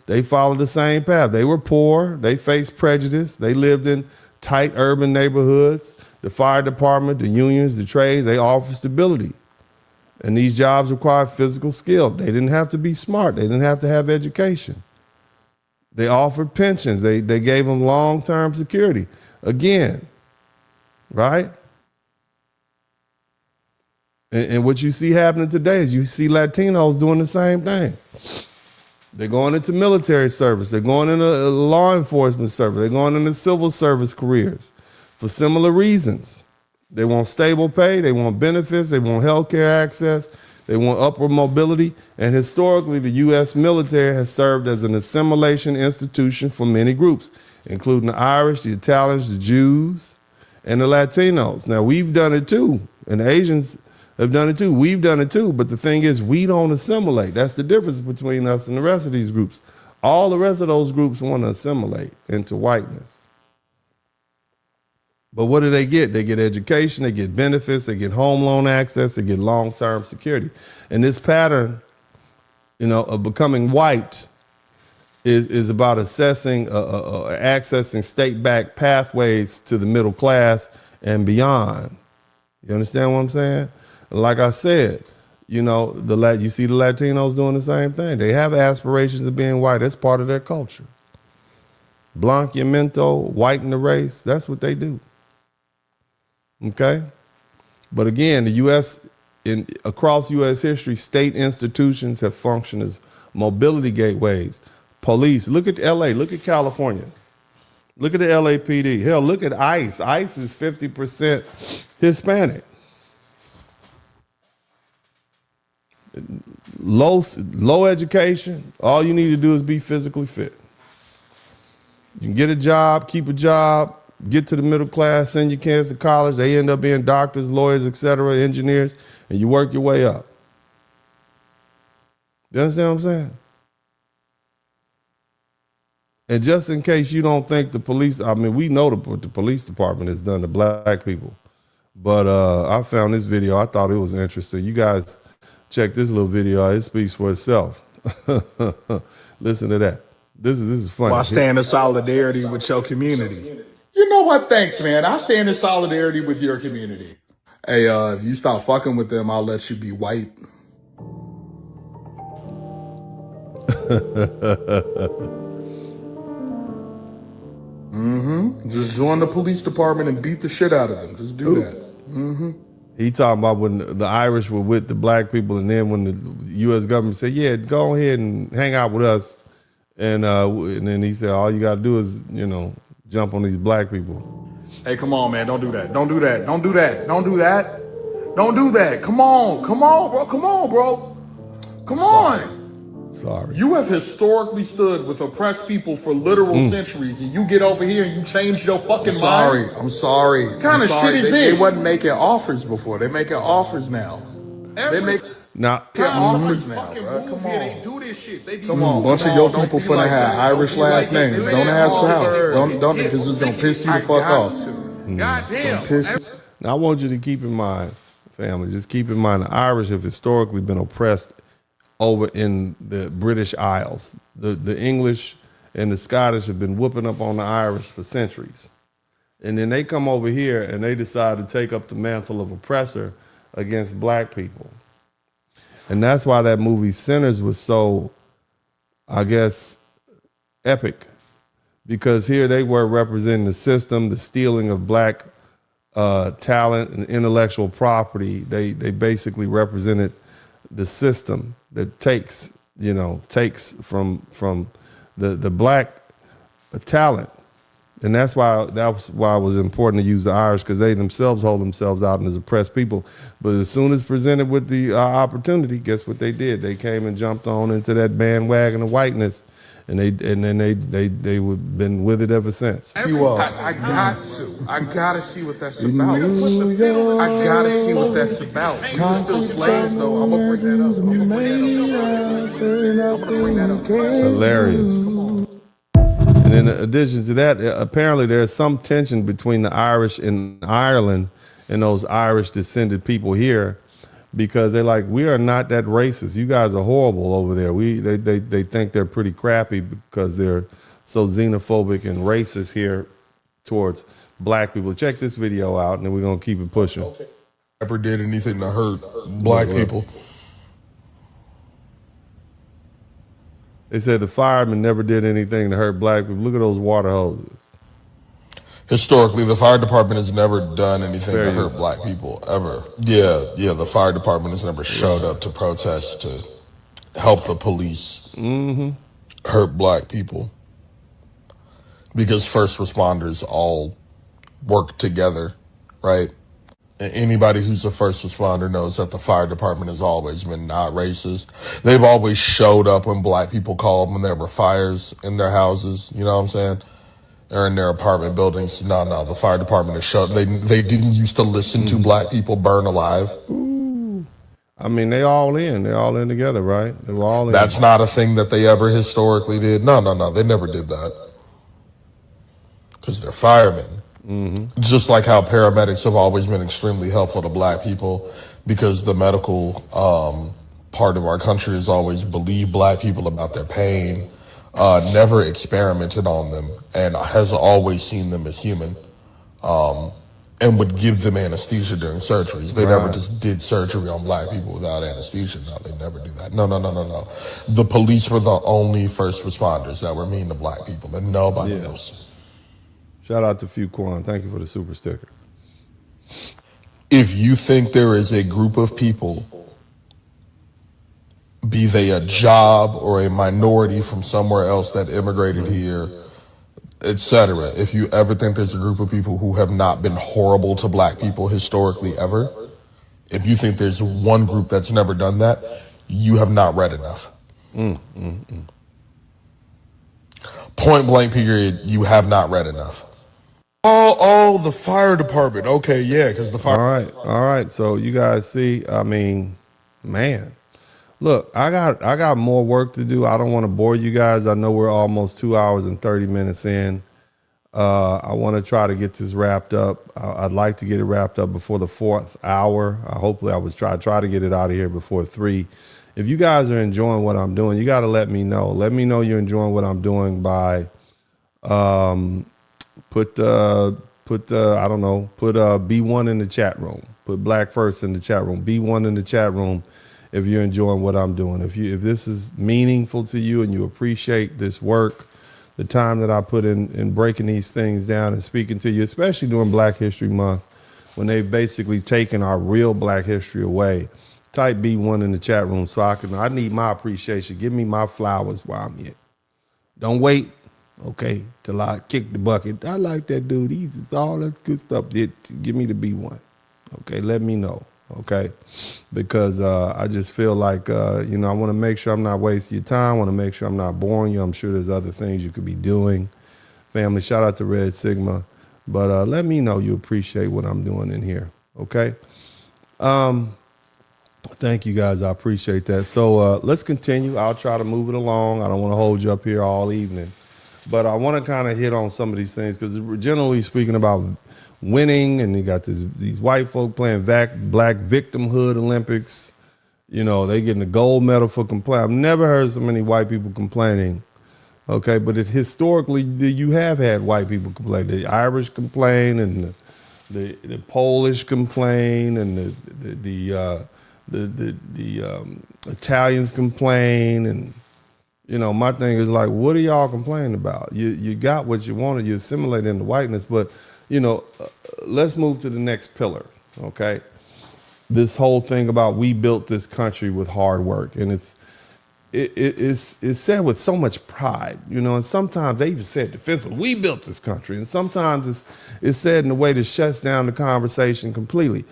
they followed the same path. They were poor, they faced prejudice, they lived in tight urban neighborhoods. The fire department, the unions, the trades, they offered stability. And these jobs require physical skill. They didn't have to be smart. They didn't have to have education. They offered pensions. They gave them long-term security. Again, right? And what you see happening today is you see Latinos doing the same thing. They're going into military service. They're going into law enforcement service. They're going into civil service careers for similar reasons. They want stable pay, they want benefits, they want healthcare access, they want upward mobility, and historically the U.S. military has served as an assimilation institution for many groups, including the Irish, the Italians, the Jews, and the Latinos. Now, we've done it too, and the Asians have done it too. We've done it too, but the thing is, we don't assimilate. That's the difference between us and the rest of these groups. All the rest of those groups want to assimilate into whiteness. But what do they get? They get education, they get benefits, they get home loan access, they get long-term security. And this pattern, of becoming white is about accessing state-backed pathways to the middle class and beyond. You understand what I'm saying? Like I said, you see the Latinos doing the same thing. They have aspirations of being white. That's part of their culture. Blanqueamiento, whiten the race, that's what they do. Okay? But again, the U.S., across U.S. history, state institutions have functioned as mobility gateways. Police, look at L.A., look at California. Look at the LAPD. Hell, look at ICE. ICE is 50% Hispanic. Low education, all you need to do is be physically fit. You can get a job, keep a job, get to the middle class, send your kids to college. They end up being doctors, lawyers, etc., engineers, and you work your way up. You understand what I'm saying? And just in case you don't think the police, we know what the police department has done to black people. But I found this video. I thought it was interesting. You guys check this little video out. It speaks for itself. Listen to that. This is funny. While stand in solidarity with your community. You know what? Thanks, man. I stand in solidarity with your community. Hey, if you stop fucking with them, I'll let you be white. Just join the police department and beat the shit out of them. Just do that. He talking about when the Irish were with the black people, and then when the U.S. government said, "Yeah, go ahead and hang out with us," and then he said, "All you got to do is, jump on these black people." Hey, come on, man. Don't do that. Don't do that. Don't do that. Don't do that. Don't do that. Come on. Come on, bro. Come on, bro. Come on. Sorry. You have historically stood with oppressed people for literal centuries, and you get over here and you change your fucking mind? I'm sorry. What kind of shit is this? They wasn't making offers before. They making offers now. They make now. Offers now, bro. Come on. They do this shit. They be Come on. bunch of your people finna have Irish last names. Don't ask how. Don't because it's gonna piss you the fuck off. Goddamn. Now I want you to keep in mind, family. Just keep in mind, the Irish have historically been oppressed over in the British Isles. The English and the Scottish have been whooping up on the Irish for centuries. And then they come over here and they decide to take up the mantle of oppressor against black people. And that's why that movie Sinners was so, I guess, epic. Because here they were representing the system, the stealing of black talent and intellectual property. They basically represented the system that takes from the black talent. And that's why it was important to use the Irish, because they themselves hold themselves out as oppressed people. But as soon as presented with the opportunity, guess what they did? They came and jumped on into that bandwagon of whiteness, and then they would been with it ever since. I gotta see what that's about. I gotta see what that's about. You were still slaves, though. I'm gonna bring that up. Hilarious. And in addition to that, apparently there's some tension between the Irish in Ireland and those Irish descended people here, because they're like, we are not that racist. You guys are horrible over there. They think they're pretty crappy because they're so xenophobic and racist here towards black people. Check this video out, and then we're gonna keep it pushing. Ever did anything to hurt black people? They said the firemen never did anything to hurt black people. Look at those water hoses. Historically, the fire department has never done anything to hurt black people, ever. Yeah, the fire department has never showed up to protest to help the police hurt black people. Because first responders all work together, right? And anybody who's a first responder knows that the fire department has always been not racist. They've always showed up when black people called when there were fires in their houses, you know what I'm saying? Or in their apartment buildings. No, the fire department has showed. They didn't used to listen to black people burn alive. Ooh. I mean, they're all in together, right? They were all in. That's not a thing that they ever historically did. No, they never did that. Because they're firemen. Just like how paramedics have always been extremely helpful to black people, because the medical part of our country has always believed black people about their pain, never experimented on them, and has always seen them as human, and would give them anesthesia during surgeries. They never just did surgery on black people without anesthesia. No, they never do that. No. The police were the only first responders that were mean to black people, and nobody else. Shout out to Fuquan. Thank you for the super sticker. If you think there is a group of people, be they a job or a minority from somewhere else that immigrated here, etc., if you ever think there's a group of people who have not been horrible to black people historically ever, if you think there's one group that's never done that, you have not read enough. Point blank period, you have not read enough. Oh, the fire department. Okay, yeah, because the fire. All right. So you guys see, I mean, man, look, I got more work to do. I don't want to bore you guys. I know we're almost 2 hours and 30 minutes in. I want to try to get this wrapped up. I'd like to get it wrapped up before the 4th hour. Hopefully I would try to get it out of here before 3. If you guys are enjoying what I'm doing, you got to let me know. Let me know you're enjoying what I'm doing by Put I don't know, put B1 in the chat room. Put Black First in the chat room. B1 in the chat room if you're enjoying what I'm doing. If this is meaningful to you and you appreciate this work, the time that I put in breaking these things down and speaking to you, especially during Black History Month, when they've basically taken our real Black history away. Type B1 in the chat room so I need my appreciation. Give me my flowers while I'm here. Don't wait, okay, till I kick the bucket. I like that dude. He's all that good stuff. Give me the B1. Okay, let me know. Okay, because I just feel like, I want to make sure I'm not wasting your time. I want to make sure I'm not boring you. I'm sure there's other things you could be doing. Family, shout out to Red Sigma. But let me know you appreciate what I'm doing in here. Okay. Thank you guys. I appreciate that. So let's continue. I'll try to move it along. I don't want to hold you up here all evening. But I want to kind of hit on some of these things because we're generally speaking about winning, and you got these white folk playing Black Victimhood Olympics. They getting the gold medal for complaining. I've never heard so many white people complaining. Okay, but historically, you have had white people complain. The Irish complain, and the Polish complain, and the Italians complain, and my thing is like, what are y'all complaining about? You got what you wanted. You assimilate into whiteness, but let's move to the next pillar. Okay, this whole thing about we built this country with hard work, and it's said with so much pride, and sometimes they even said defensively, we built this country, and sometimes it's said in a way that shuts down the conversation completely.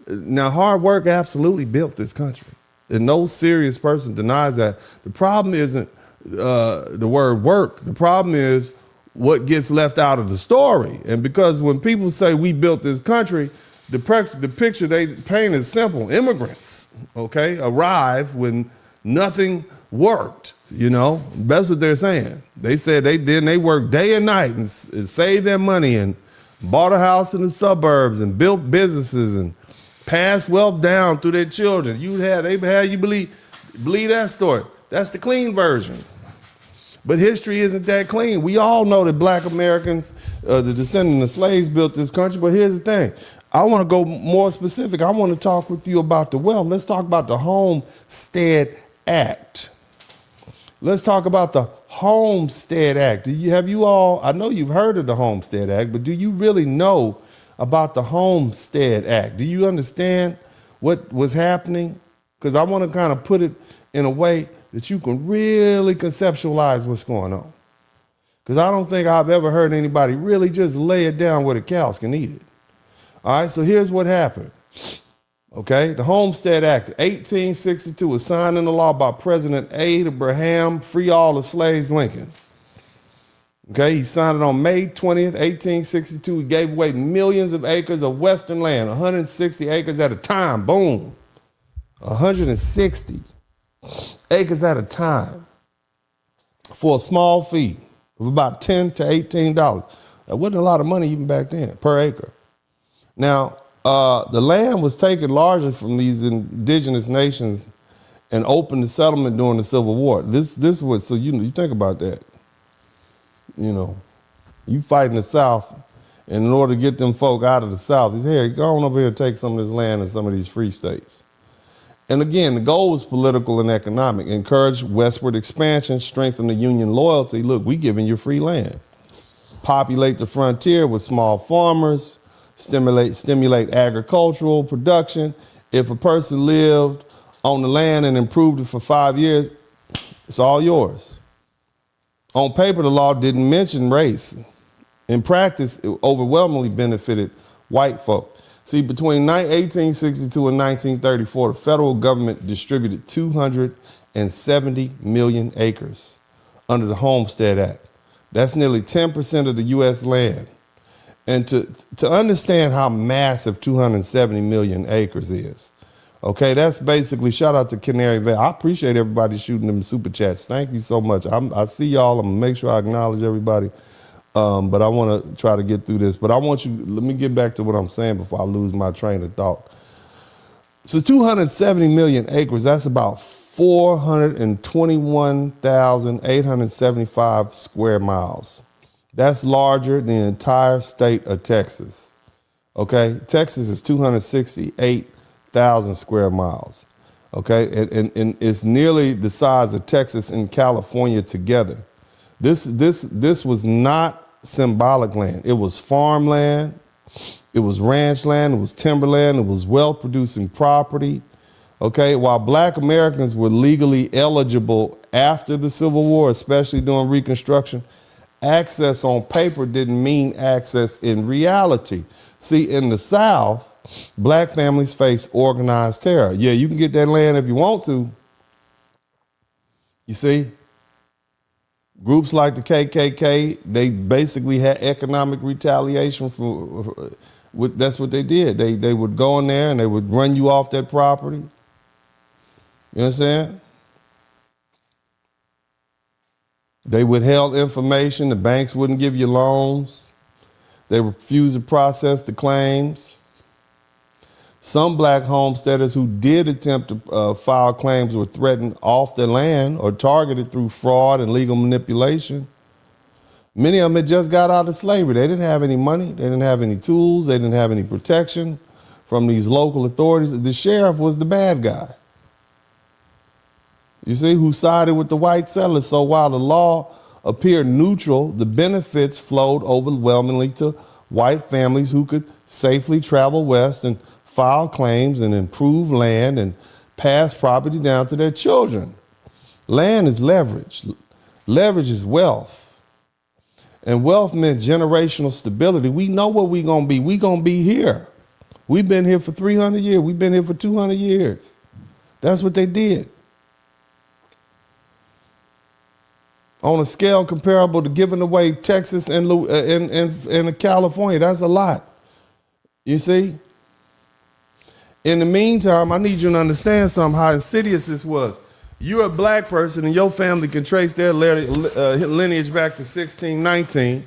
Now, hard work absolutely built this country, and no serious person denies that. The problem isn't the word work. The problem is what gets left out of the story. And because when people say we built this country, the picture they paint is simple. Immigrants, okay, arrive when nothing worked, That's what they're saying. They said they worked day and night and saved their money and bought a house in the suburbs and built businesses and passed wealth down through their children. They had you believe that story. That's the clean version. But history isn't that clean. We all know that Black Americans, the descendants of slaves, built this country. But here's the thing. I want to go more specific. I want to talk with you about the wealth. Let's talk about the Homestead Act. Let's talk about the Homestead Act. I know you've heard of the Homestead Act, but do you really know about the Homestead Act? Do you understand what was happening? Because I want to kind of put it in a way that you can really conceptualize what's going on. Because I don't think I've ever heard anybody really just lay it down where the cows can eat it. All right, so here's what happened. Okay, the Homestead Act, 1862, was signed into law by President Abraham Free All the Slaves Lincoln. Okay, he signed it on May 20th, 1862. He gave away millions of acres of Western land, 160 acres at a time. Boom. 160 acres at a time for a small fee of about $10 to $18. That wasn't a lot of money even back then per acre. Now, the land was taken largely from these indigenous nations and opened to settlement during the Civil War. This was, so you think about that. You fight in the South, and in order to get them folk out of the South, hey, go on over here and take some of this land in some of these free states. And again, the goal was political and economic. Encourage westward expansion, strengthen the Union loyalty. Look, we giving you free land. Populate the frontier with small farmers, stimulate agricultural production. If a person lived on the land and improved it for 5 years, it's all yours. On paper, the law didn't mention race. In practice, it overwhelmingly benefited white folk. See, between 1862 and 1934, the federal government distributed 270 million acres under the Homestead Act. That's nearly 10% of the U.S. land. And to understand how massive 270 million acres is, okay, that's basically, shout out to Canary Valley. I appreciate everybody shooting them super chats. Thank you so much. I see y'all. I'm going to make sure I acknowledge everybody. But I want to try to get through this. But let me get back to what I'm saying before I lose my train of thought. So 270 million acres, that's about 421,875 square miles. That's larger than the entire state of Texas. Okay, Texas is 268,000 square miles. Okay, and it's nearly the size of Texas and California together. This was not symbolic land. It was farmland, it was ranch land, it was timberland, it was wealth-producing property. Okay, while Black Americans were legally eligible after the Civil War, especially during Reconstruction, access on paper didn't mean access in reality. See, in the South, Black families face organized terror. Yeah, you can get that land if you want to. You see? Groups like the KKK, they basically had economic retaliation that's what they did. They would go in there and they would run you off that property. You understand? They withheld information. The banks wouldn't give you loans. They refused to process the claims. Some Black homesteaders who did attempt to file claims were threatened off their land or targeted through fraud and legal manipulation. Many of them had just got out of slavery. They didn't have any money. They didn't have any tools. They didn't have any protection from these local authorities. The sheriff was the bad guy. You see, who sided with the white settlers. So while the law appeared neutral, the benefits flowed overwhelmingly to white families who could safely travel west and file claims and improve land and pass property down to their children. Land is leverage. Leverage is wealth. And wealth meant generational stability. We know what we're going to be. We're going to be here. We've been here for 300 years. We've been here for 200 years. That's what they did. On a scale comparable to giving away Texas and California, that's a lot. You see? In the meantime, I need you to understand something, how insidious this was. You're a Black person and your family can trace their lineage back to 1619.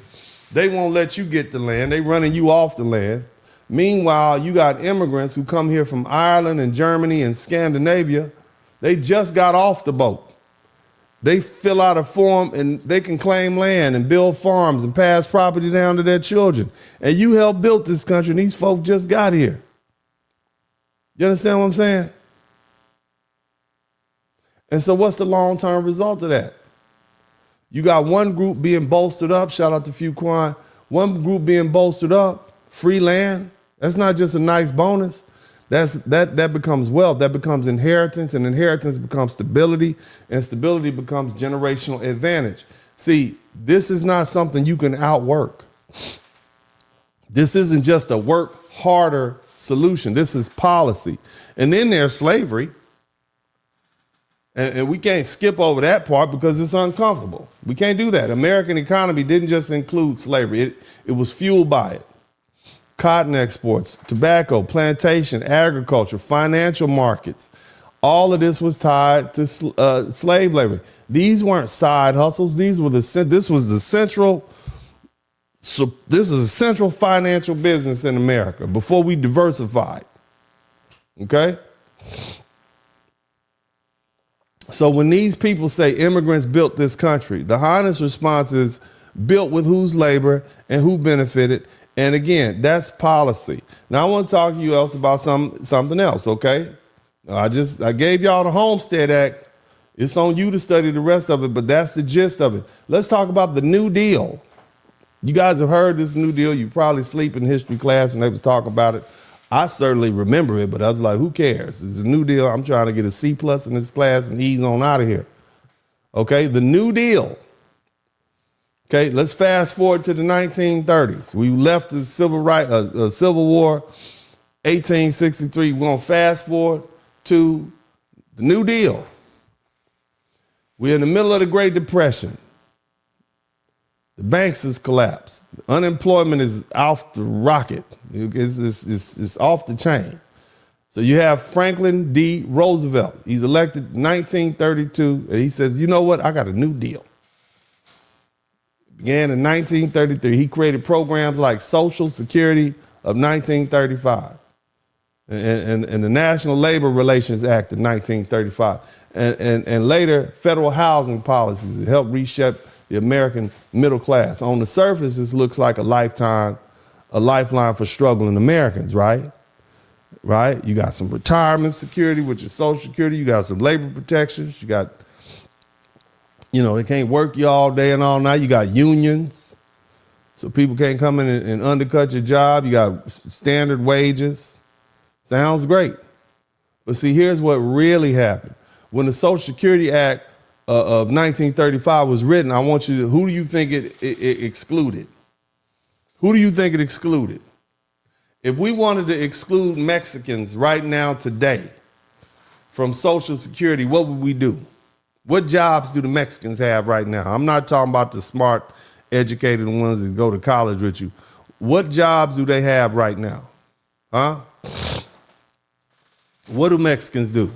They won't let you get the land. They running you off the land. Meanwhile, you got immigrants who come here from Ireland and Germany and Scandinavia. They just got off the boat. They fill out a form and they can claim land and build farms and pass property down to their children. And you helped build this country and these folk just got here. You understand what I'm saying? And so what's the long-term result of that? You got one group being bolstered up, shout out to Fuquan, one group being bolstered up, free land. That's not just a nice bonus. That becomes wealth, that becomes inheritance, and inheritance becomes stability, and stability becomes generational advantage. See, this is not something you can outwork. This isn't just a work harder solution. This is policy. And then there's slavery. And we can't skip over that part because it's uncomfortable. We can't do that. American economy didn't just include slavery. It was fueled by it. Cotton exports, tobacco, plantation, agriculture, financial markets. All of this was tied to slave labor. These weren't side hustles. This was a central financial business in America before we diversified. Okay? So when these people say immigrants built this country, the honest response is built with whose labor and who benefited. And again, that's policy. Now I want to talk to you else about something else, okay? I gave y'all the Homestead Act. It's on you to study the rest of it, but that's the gist of it. Let's talk about the New Deal. You guys have heard this New Deal. You probably sleep in history class when they was talking about it. I certainly remember it, but I was like, who cares? It's a New Deal. I'm trying to get a C+ in this class and ease on out of here. Okay, the New Deal. Okay, let's fast forward to the 1930s. We left the Civil War, 1863. We're gonna fast forward to the New Deal. We're in the middle of the Great Depression. The banks has collapsed. Unemployment is off the rocket. It's off the chain. So you have Franklin D. Roosevelt. He's elected 1932, and he says, you know what? I got a new deal. Began in 1933. He created programs like Social Security of 1935 and the National Labor Relations Act of 1935. And later, federal housing policies that helped reshape the American middle class. On the surface, this looks like a lifeline for struggling Americans, right? Right? You got some retirement security, which is Social Security. You got some labor protections. You got, they can't work you all day and all night. You got unions, so people can't come in and undercut your job. You got standard wages. Sounds great. But see, here's what really happened. When the Social Security Act of 1935 was written, I want you to, who do you think it excluded? Who do you think it excluded? If we wanted to exclude Mexicans right now today from Social Security, what would we do? What jobs do the Mexicans have right now? I'm not talking about the smart, educated ones that go to college with you. What jobs do they have right now? Huh? What do Mexicans do,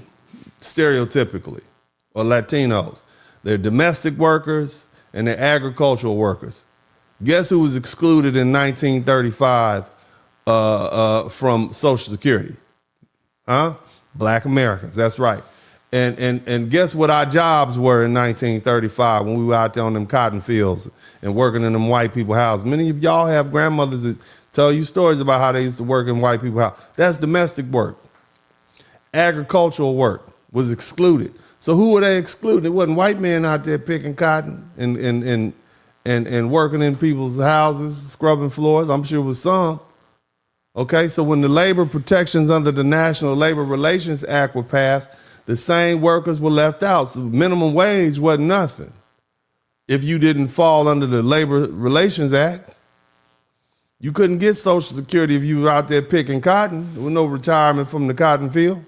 stereotypically, or Latinos? They're domestic workers and they're agricultural workers. Guess who was excluded in 1935 from Social Security? Huh? Black Americans, that's right. And guess what our jobs were in 1935 when we were out there on them cotton fields and working in them white people houses? Many of y'all have grandmothers that tell you stories about how they used to work in white people houses. That's domestic work. Agricultural work was excluded. So who were they excluding? It wasn't white men out there picking cotton and working in people's houses, scrubbing floors. I'm sure it was some. Okay, so when the labor protections under the National Labor Relations Act were passed, the same workers were left out. So minimum wage wasn't nothing if you didn't fall under the Labor Relations Act. You couldn't get Social Security if you were out there picking cotton. There was no retirement from the cotton field.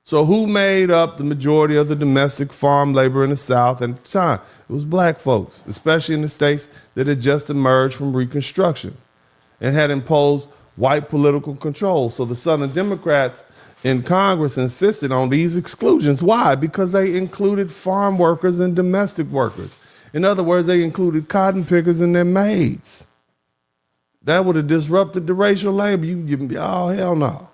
So who made up the majority of the domestic farm labor in the South at the time? It was black folks, especially in the states that had just emerged from Reconstruction and had imposed white political control. So the Southern Democrats in Congress insisted on these exclusions. Why? Because they included farm workers and domestic workers. In other words, they included cotton pickers and their maids. That would have disrupted the racial labor. Oh, hell no.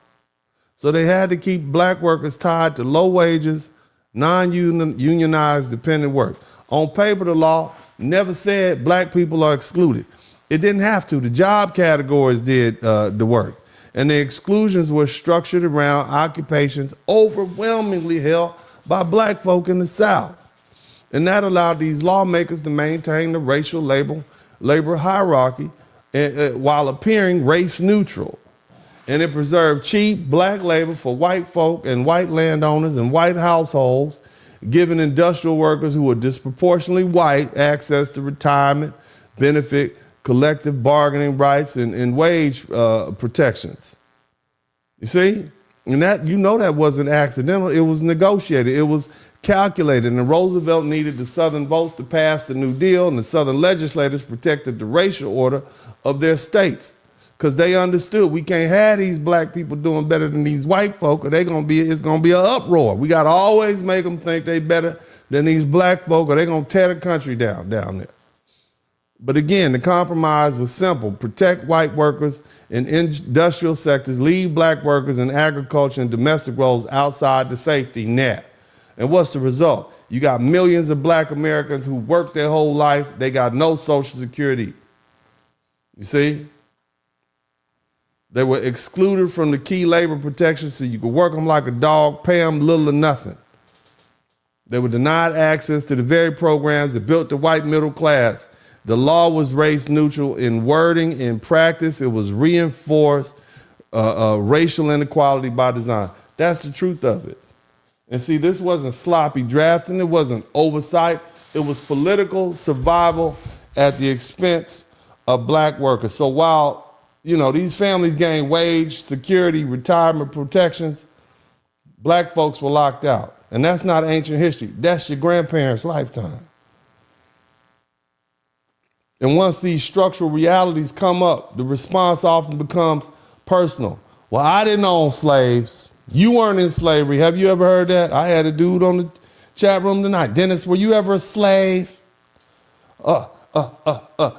So they had to keep black workers tied to low wages, non-unionized dependent work. On paper, the law never said black people are excluded. It didn't have to. The job categories did the work. And the exclusions were structured around occupations overwhelmingly held by black folk in the South. And that allowed these lawmakers to maintain the racial labor hierarchy while appearing race neutral. And it preserved cheap black labor for white folk and white landowners and white households, giving industrial workers who were disproportionately white access to retirement, benefit, collective bargaining rights, and wage protections. You see? And that, that wasn't accidental. It was negotiated. It was calculated. And Roosevelt needed the Southern votes to pass the New Deal, and the Southern legislators protected the racial order of their states. Because they understood we can't have these black people doing better than these white folk, or it's gonna be an uproar. We gotta always make them think they better than these black folk, or they're gonna tear the country down there. But again, the compromise was simple: protect white workers in industrial sectors, leave black workers in agriculture and domestic roles outside the safety net. And what's the result? You got millions of black Americans who worked their whole life, they got no Social Security. You see? They were excluded from the key labor protections so you could work them like a dog, pay them little or nothing. They were denied access to the very programs that built the white middle class. The law was race neutral in wording. In practice, it was reinforced racial inequality by design. That's the truth of it. And see, this wasn't sloppy drafting. It wasn't oversight. It was political survival at the expense of black workers. So while these families gained wage, security, retirement protections, black folks were locked out. And that's not ancient history. That's your grandparents' lifetime. And once these structural realities come up, the response often becomes personal. Well, I didn't own slaves. You weren't in slavery. Have you ever heard that? I had a dude on the chat room tonight. Dennis, were you ever a slave?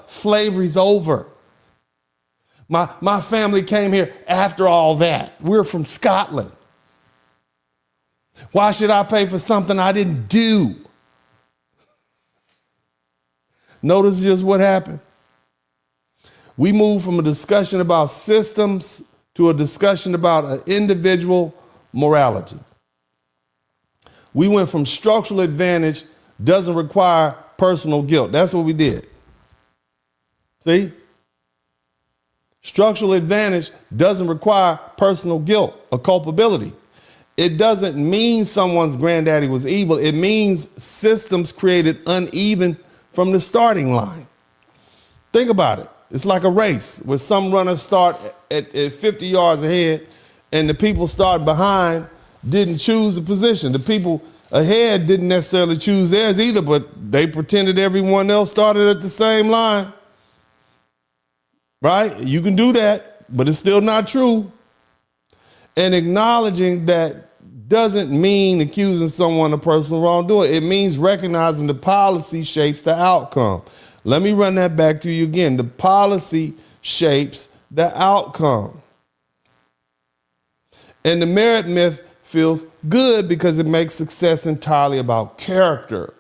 Slavery's over. My family came here after all that. We're from Scotland. Why should I pay for something I didn't do? Notice just what happened. We moved from a discussion about systems to a discussion about an individual morality. We went from structural advantage doesn't require personal guilt. That's what we did. See? Structural advantage doesn't require personal guilt or culpability. It doesn't mean someone's granddaddy was evil. It means systems created uneven from the starting line. Think about it. It's like a race where some runners start at 50 yards ahead and the people start behind didn't choose the position. The people ahead didn't necessarily choose theirs either, but they pretended everyone else started at the same line. Right? You can do that, but it's still not true. And acknowledging that doesn't mean accusing someone of personal wrongdoing. It means recognizing the policy shapes the outcome. Let me run that back to you again. The policy shapes the outcome. And the merit myth feels good because it makes success entirely about character.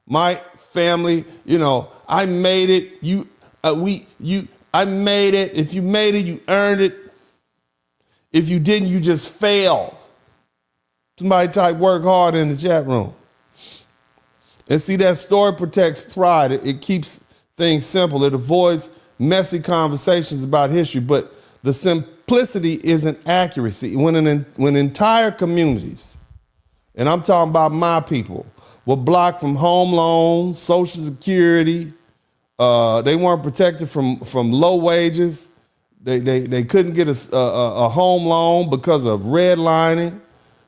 My family, I made it. I made it. If you made it, you earned it. If you didn't, you just failed. Somebody type work hard in the chat room. And see, that story protects pride. It keeps things simple. It avoids messy conversations about history. But the simplicity isn't accuracy. When entire communities, and I'm talking about my people, were blocked from home loans, Social Security, they weren't protected from low wages. They couldn't get a home loan because of redlining.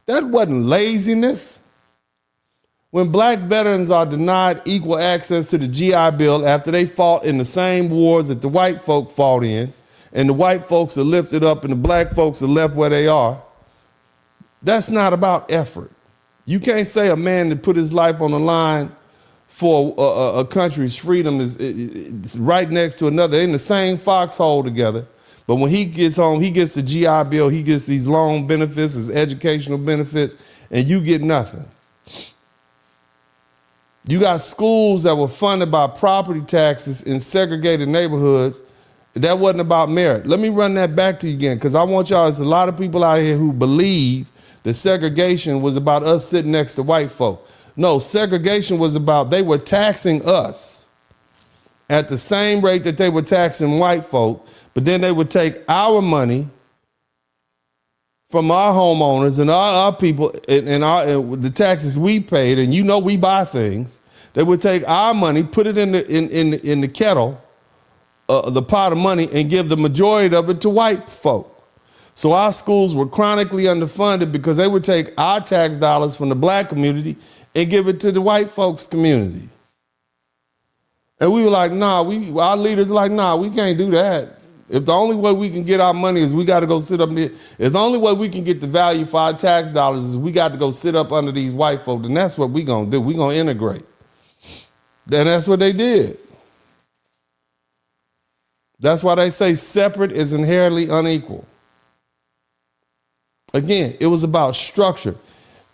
That wasn't laziness. When black veterans are denied equal access to the GI Bill after they fought in the same wars that the white folk fought in, and the white folks are lifted up and the black folks are left where they are, that's not about effort. You can't say a man that put his life on the line for a country's freedom is right next to another. They're in the same foxhole together. But when he gets home, he gets the GI Bill, he gets these loan benefits, his educational benefits, and you get nothing. You got schools that were funded by property taxes in segregated neighborhoods. That wasn't about merit. Let me run that back to you again, because I want y'all, there's a lot of people out here who believe that segregation was about us sitting next to white folk. No, segregation was about they were taxing us at the same rate that they were taxing white folk, but then they would take our money from our homeowners and our people and the taxes we paid, and we buy things. They would take our money, put it in the kettle, the pot of money, and give the majority of it to white folk. So our schools were chronically underfunded because they would take our tax dollars from the black community and give it to the white folks community. And we were like, nah, our leaders were like, nah, we can't do that. If the only way we can get our money is we got to go sit up there, if the only way we can get the value for our tax dollars is we got to go sit up under these white folks, then that's what we're going to do. We're going to integrate. Then that's what they did. That's why they say separate is inherently unequal. Again, it was about structure.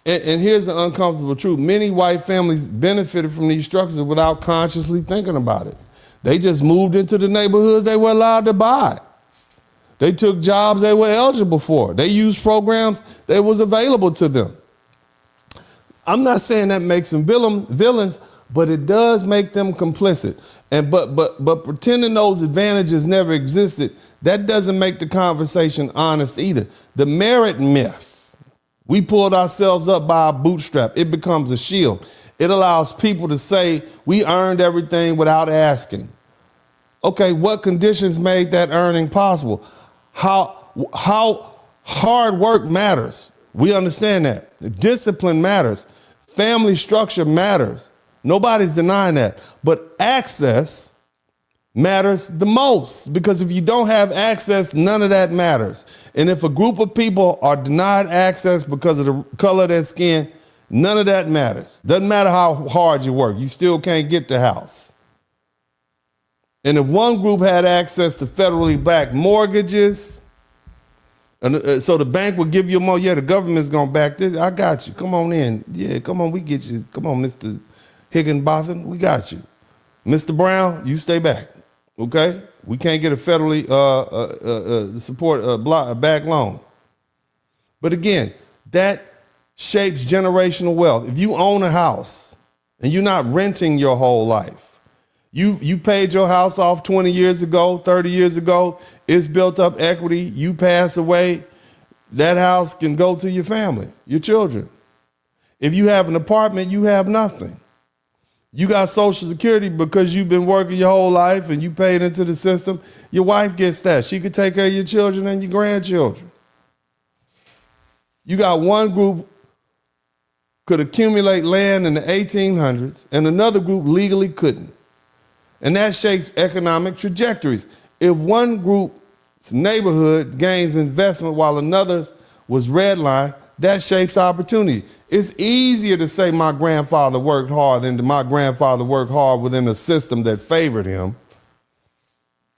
And here's the uncomfortable truth. Many white families benefited from these structures without consciously thinking about it. They just moved into the neighborhoods they were allowed to buy. They took jobs they were eligible for. They used programs that was available to them. I'm not saying that makes them villains, but it does make them complicit. And but pretending those advantages never existed, that doesn't make the conversation honest either. The merit myth. We pulled ourselves up by our bootstrap. It becomes a shield. It allows people to say we earned everything without asking. Okay, what conditions made that earning possible? How hard work matters. We understand that. Discipline matters. Family structure matters. Nobody's denying that. But access matters the most, because if you don't have access, none of that matters. And if a group of people are denied access because of the color of their skin, none of that matters. Doesn't matter how hard you work, you still can't get the house. And if one group had access to federally backed mortgages, and so the bank would give you more, the government's gonna back this, I got you, come on in. Yeah, come on, we get you. Come on, Mr. Higginbotham, we got you. Mr. Brown, you stay back, okay? We can't get a federally back loan. But again, that shapes generational wealth. If you own a house and you're not renting your whole life, you paid your house off 20 years ago, 30 years ago, it's built up equity, you pass away, that house can go to your family, your children. If you have an apartment, you have nothing. You got Social Security because you've been working your whole life and you paid into the system. Your wife gets that. She could take care of your children and your grandchildren. You got one group could accumulate land in the 1800s and another group legally couldn't. And that shapes economic trajectories. If one group's neighborhood gains investment while another's was redlined, that shapes opportunity. It's easier to say my grandfather worked hard than my grandfather worked hard within a system that favored him.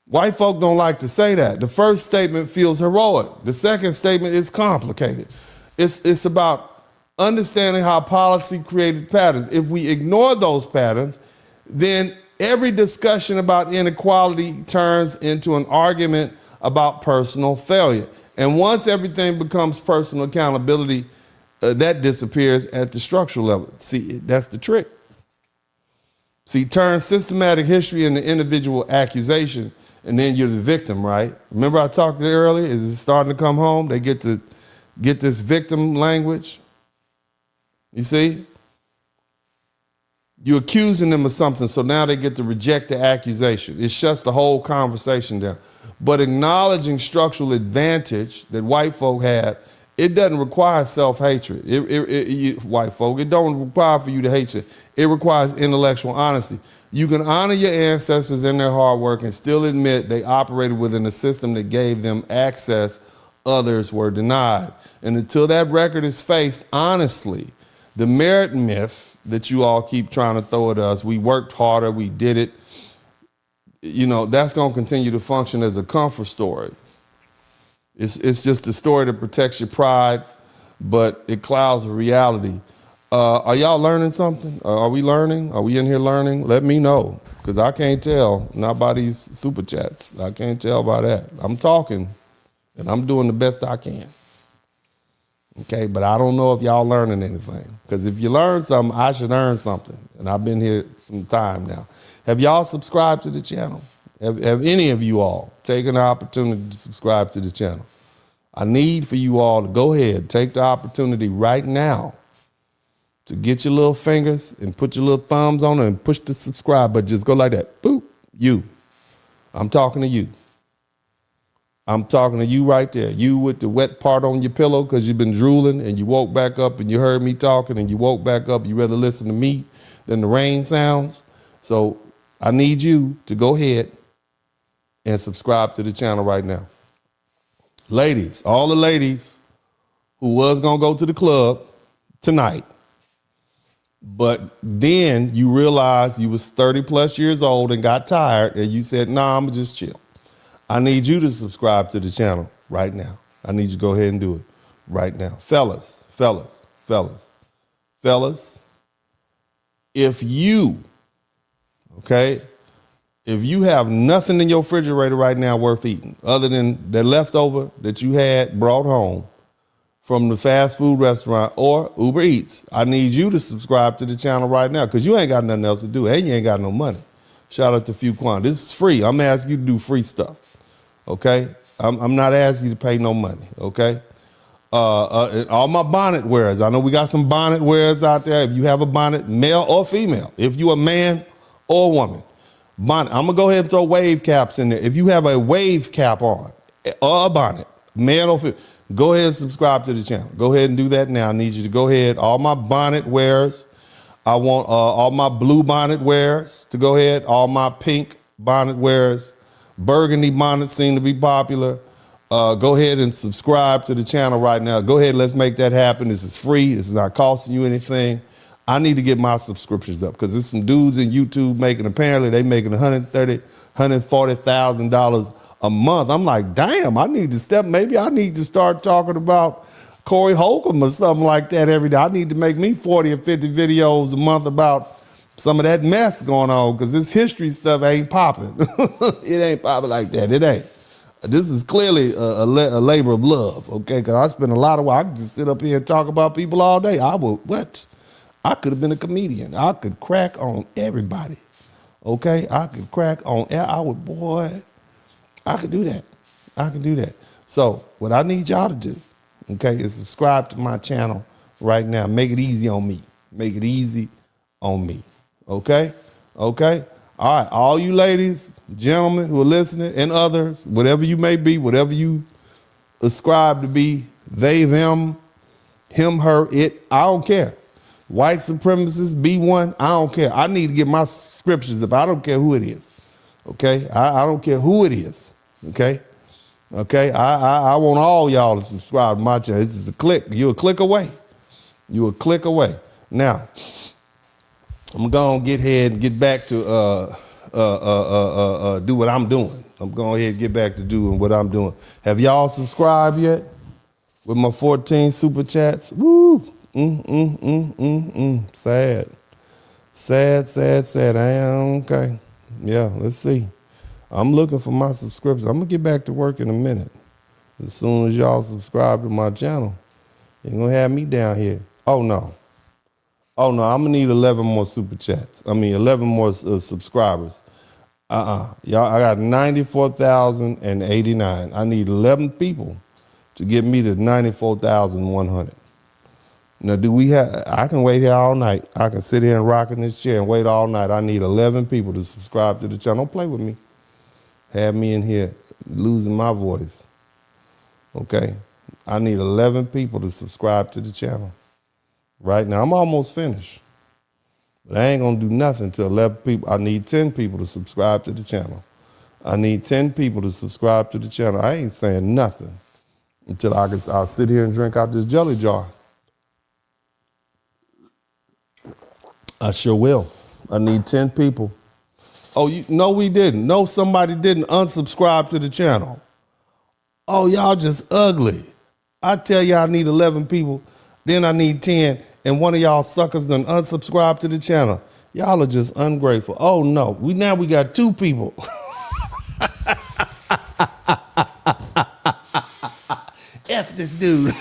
White folk don't like to say that. The first statement feels heroic. The second statement is complicated. It's about understanding how policy created patterns. If we ignore those patterns, then every discussion about inequality turns into an argument about personal failure. And once everything becomes personal accountability, that disappears at the structural level. See, that's the trick. See, turn systematic history into individual accusation, and then you're the victim, right? Remember I talked to you earlier? Is it starting to come home? They get to get this victim language. You see? You're accusing them of something, so now they get to reject the accusation. It shuts the whole conversation down. But acknowledging structural advantage that white folk have, it doesn't require self-hatred. White folk, it don't require for you to hate you. It requires intellectual honesty. You can honor your ancestors and their hard work and still admit they operated within a system that gave them access others were denied. And until that record is faced honestly, the merit myth that you all keep trying to throw at us, we worked harder, we did it, you know, that's going to continue to function as a comfort story. It's just a story that protects your pride, but it clouds the reality. Are y'all learning something? Are we learning? Are we in here learning? Let me know, because I can't tell, not by these super chats. I can't tell by that. I'm talking, and I'm doing the best I can. Okay, but I don't know if y'all learning anything, because if you learn something, I should earn something, and I've been here some time now. Have y'all subscribed to the channel? Have any of you all taken the opportunity to subscribe to the channel? I need for you all to go ahead, take the opportunity right now to get your little fingers and put your little thumbs on it and push the subscribe button. Just go like that. Boop. You. I'm talking to you. I'm talking to you right there. You with the wet part on your pillow because you've been drooling and you woke back up and you heard me talking and you woke back up. You rather listen to me than the rain sounds. So I need you to go ahead and subscribe to the channel right now. Ladies, all the ladies who was going to go to the club tonight, but then you realized you was 30 plus years old and got tired and you said, nah, I'm just chill. I need you to subscribe to the channel right now. I need you to go ahead and do it right now. Fellas, if you, okay, if you have nothing in your refrigerator right now worth eating, other than the leftover that you had brought home from the fast food restaurant or Uber Eats, I need you to subscribe to the channel right now, because you ain't got nothing else to do and you ain't got no money. Shout out to Fuquan. This is free. I'm asking you to do free stuff, okay? I'm not asking you to pay no money, okay? All my bonnet wearers, I know we got some bonnet wearers out there. If you have a bonnet, male or female, if you a man or a woman, bonnet. I'm gonna go ahead and throw wave caps in there. If you have a wave cap on or a bonnet, male or female, go ahead and subscribe to the channel. Go ahead and do that now. I need you to go ahead. All my bonnet wearers, I want all my blue bonnet wearers to go ahead. All my pink bonnet wearers, burgundy bonnets seem to be popular. Go ahead and subscribe to the channel right now. Go ahead, let's make that happen. This is free. This is not costing you anything. I need to get my subscriptions up, because there's some dudes in YouTube apparently they making $130,000, $140,000 a month. I'm like, damn, maybe I need to start talking about Corey Holcomb or something like that every day. I need to make me 40 or 50 videos a month about some of that mess going on, because this history stuff ain't popping. It ain't popping like that. It ain't. This is clearly a labor of love, okay? Because I spend a lot of while. I could just sit up here and talk about people all day. I could have been a comedian. I could crack on everybody, okay? I could crack on, I could do that. I can do that. So what I need y'all to do, okay, is subscribe to my channel right now. Make it easy on me. Make it easy on me, okay? Okay? All right, all you ladies, gentlemen who are listening, and others, whatever you may be, whatever you ascribe to be, they, them, him, her, it, I don't care. White supremacists, B1, I don't care. I need to get my scriptures up. I don't care who it is, okay? I don't care who it is, okay? Okay, I want all y'all to subscribe to my channel. This is a click. You're a click away. You're a click away. Now, I'm going to get ahead and get back to do what I'm doing. I'm going ahead and get back to doing what I'm doing. Have y'all subscribed yet with my 14 super chats? Woo! Sad. Sad. I am okay. Yeah, let's see. I'm looking for my subscriptions. I'm going to get back to work in a minute. As soon as y'all subscribe to my channel, you're going to have me down here. Oh, no, I'm going to need 11 more super chats. 11 more subscribers. Y'all, I got 94,089. I need 11 people to get me to 94,100. Now, I can wait here all night. I can sit here and rock in this chair and wait all night. I need 11 people to subscribe to the channel. Don't play with me. Have me in here losing my voice. Okay? I need 11 people to subscribe to the channel. Right now, I'm almost finished. But I ain't going to do nothing till 11 people. I need 10 people to subscribe to the channel. I need 10 people to subscribe to the channel. I ain't saying nothing until I'll sit here and drink out this jelly jar. I sure will. I need 10 people. Oh, no, we didn't. No, somebody didn't unsubscribe to the channel. Oh, y'all just ugly. I tell y'all I need 11 people, then I need 10, and one of y'all suckers done unsubscribe to the channel. Y'all are just ungrateful. Oh, no. Now we got 2 people. F this dude.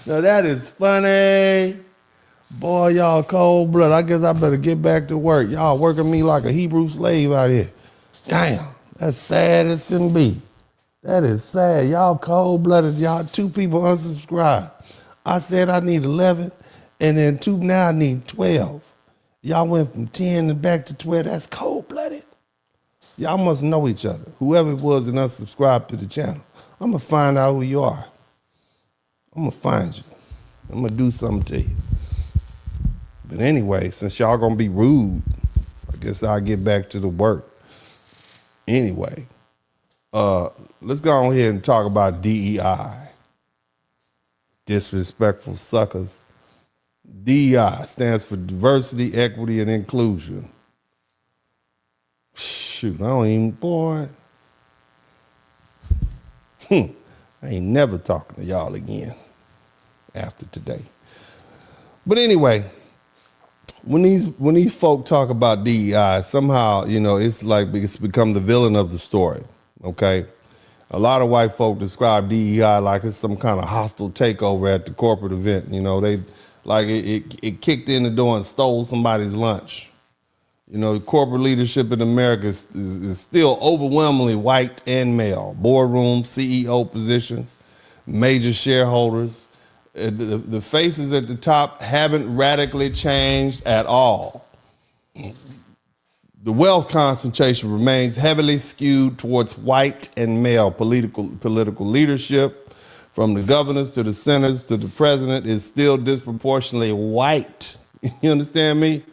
Now, that is funny. Boy, y'all cold blood. I guess I better get back to work. Y'all working me like a Hebrew slave out here. Damn, that's sad as can be. That is sad. Y'all cold blooded. Y'all 2 people unsubscribed. I said I need 11, and then 2, now I need 12. Y'all went from 10 and back to 12. That's cold blooded. Y'all must know each other. Whoever it was that unsubscribed to the channel. I'm going to find out who you are. I'm going to find you. I'm going to do something to you. But anyway, since y'all gonna be rude, I guess I'll get back to the work. Anyway, let's go on here and talk about DEI. Disrespectful suckers. DEI stands for diversity, equity, and inclusion. Shoot, I don't even, boy. I ain't never talking to y'all again after today. But anyway, when these folk talk about DEI, somehow, it's like it's become the villain of the story, okay? A lot of white folk describe DEI like it's some kind of hostile takeover at the corporate event. They like it kicked in the door and stole somebody's lunch. Corporate leadership in America is still overwhelmingly white and male. Boardroom, CEO positions, major shareholders. The faces at the top haven't radically changed at all. The wealth concentration remains heavily skewed towards white and male. Political leadership, from the governors to the senators to the president, is still disproportionately white. You understand me?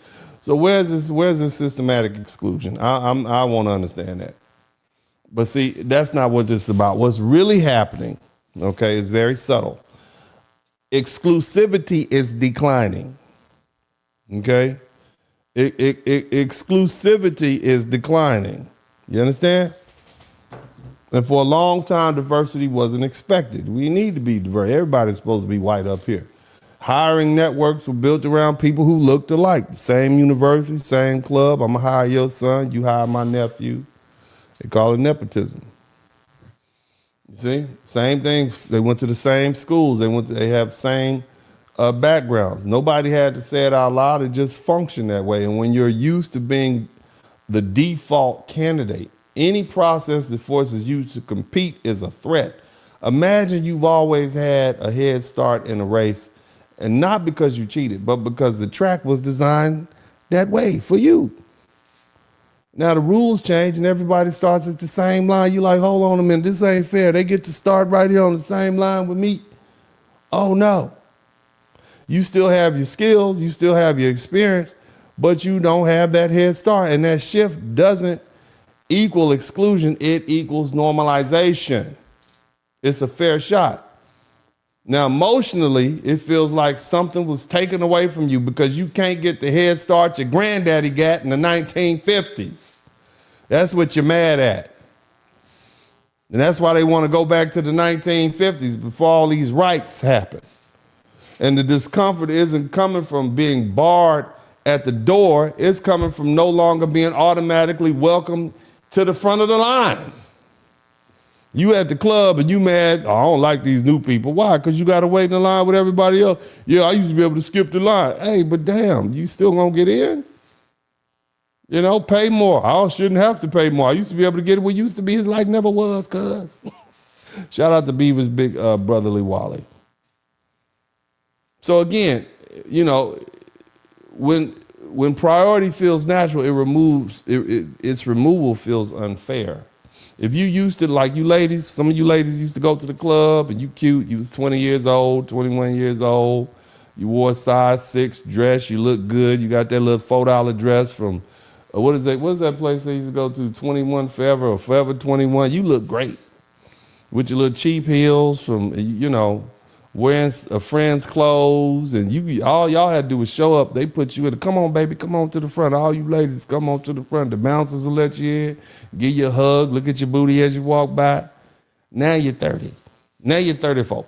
So where's this systematic exclusion? I want to understand that. But see, that's not what this is about. What's really happening, okay, is very subtle. Exclusivity is declining, okay? Exclusivity is declining. You understand? And for a long time, diversity wasn't expected. We need to be diverse. Everybody's supposed to be white up here. Hiring networks were built around people who looked alike. Same university, same club. I'm going to hire your son, you hire my nephew. They call it nepotism. You see? Same thing. They went to the same schools. They have same backgrounds. Nobody had to say it out loud. It just functioned that way. And when you're used to being the default candidate, any process that forces you to compete is a threat. Imagine you've always had a head start in a race, and not because you cheated, but because the track was designed that way for you. Now the rules change and everybody starts at the same line. You're like, hold on a minute, this ain't fair. They get to start right here on the same line with me. Oh no. You still have your skills, you still have your experience, but you don't have that head start. And that shift doesn't equal exclusion, it equals normalization. It's a fair shot. Now, emotionally, it feels like something was taken away from you because you can't get the head start your granddaddy got in the 1950s. That's what you're mad at. And that's why they want to go back to the 1950s before all these rights happen. And the discomfort isn't coming from being barred at the door, it's coming from no longer being automatically welcomed to the front of the line. You at the club and you mad, oh, I don't like these new people. Why? Because you got to wait in the line with everybody else. Yeah, I used to be able to skip the line. Hey, but damn, you still going to get in? You know, pay more. I shouldn't have to pay more. I used to be able to get it where it used to be. His life never was, cuz. Shout out to Beaver's big brotherly Wally. So again, you know, when priority feels natural, its removal feels unfair. If you used to, like you ladies, some of you ladies used to go to the club and you cute, you was 20 years old, 21 years old, you wore a size 6 dress, you look good, you got that little $4 dress from, what is that place they used to go to, 21 Forever or Forever 21, you look great. With your little cheap heels from, you know, wearing a friend's clothes, and all y'all had to do was show up. They put you in. Come on, baby, come on to the front. All you ladies, come on to the front. The bouncers will let you in, give you a hug, look at your booty as you walk by. Now you're 30. Now you're 34.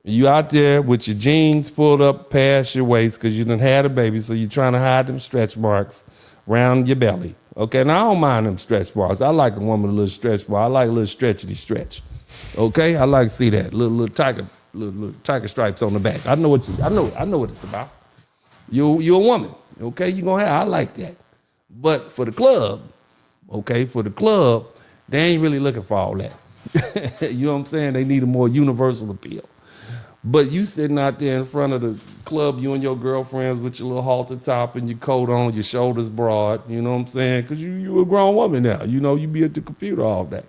You out there with your jeans pulled up past your waist because you done had a baby, so you're trying to hide them stretch marks around your belly. Okay, now I don't mind them stretch marks. I like a woman with a little stretch mark. I like a little stretchity stretch. Okay, I like to see that little tiger stripes on the back. I know what it's about. You're a woman. Okay, you gonna have. I like that. But for the club, they ain't really looking for all that. You know what I'm saying? They need a more universal appeal. But you sitting out there in front of the club, you and your girlfriends with your little halter top and your coat on, your shoulders broad. You know what I'm saying? Because you a grown woman now. You know you be at the computer all day.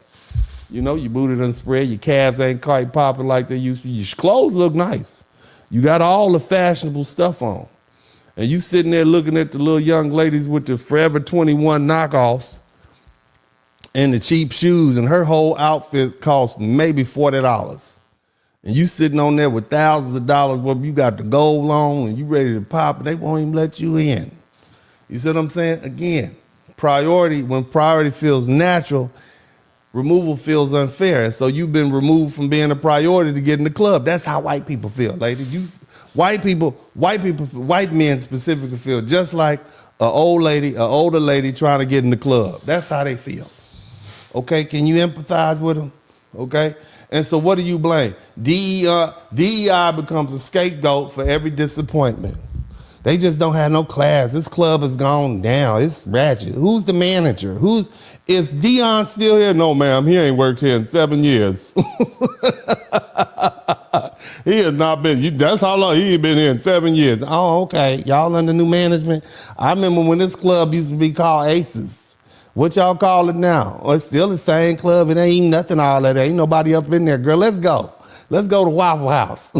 You know, your booty done spread, your calves ain't quite popping like they used to. Your clothes look nice. You got all the fashionable stuff on. And you sitting there looking at the little young ladies with the Forever 21 knockoffs and the cheap shoes, and her whole outfit cost maybe $40. And you sitting on there with thousands of dollars, where you got the gold on and you ready to pop, and they won't even let you in. You see what I'm saying? Again, when priority feels natural, removal feels unfair. And so you've been removed from being a priority to get in the club. That's how white people feel, ladies. White men specifically feel just like an older lady trying to get in the club. That's how they feel. Okay, can you empathize with them? Okay, and so what do you blame? DEI becomes a scapegoat for every disappointment. They just don't have no class. This club has gone down. It's ratchet. Who's the manager? Is Dion still here? No, ma'am. He ain't worked here in 7 years. He has not been. That's how long he ain't been here in 7 years. Oh, okay. Y'all under new management. I remember when this club used to be called Aces. What y'all call it now? Oh, it's still the same club. It ain't even nothing all that. Ain't nobody up in there. Girl, let's go. Let's go to Waffle House.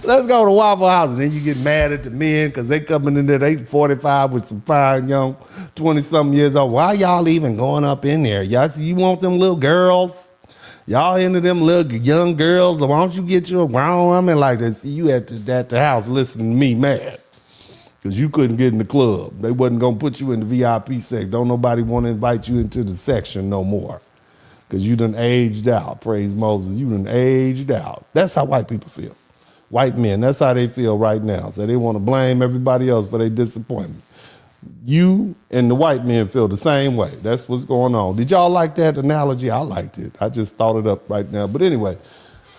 Let's go to Waffle House. And then you get mad at the men because they coming in there, they 45 with some fine young 20-something years old. Why y'all even going up in there? Y'all, you want them little girls? Y'all into them little young girls? Or why don't you get you a grown woman like that? See you at the house listening to me mad because you couldn't get in the club. They wasn't going to put you in the VIP section. Don't nobody want to invite you into the section no more. because you done aged out. Praise Moses. You done aged out. That's how white people feel. White men, that's how they feel right now. So they want to blame everybody else for their disappointment. You and the white men feel the same way. That's what's going on. Did y'all like that analogy? I liked it. I just thought it up right now. But anyway,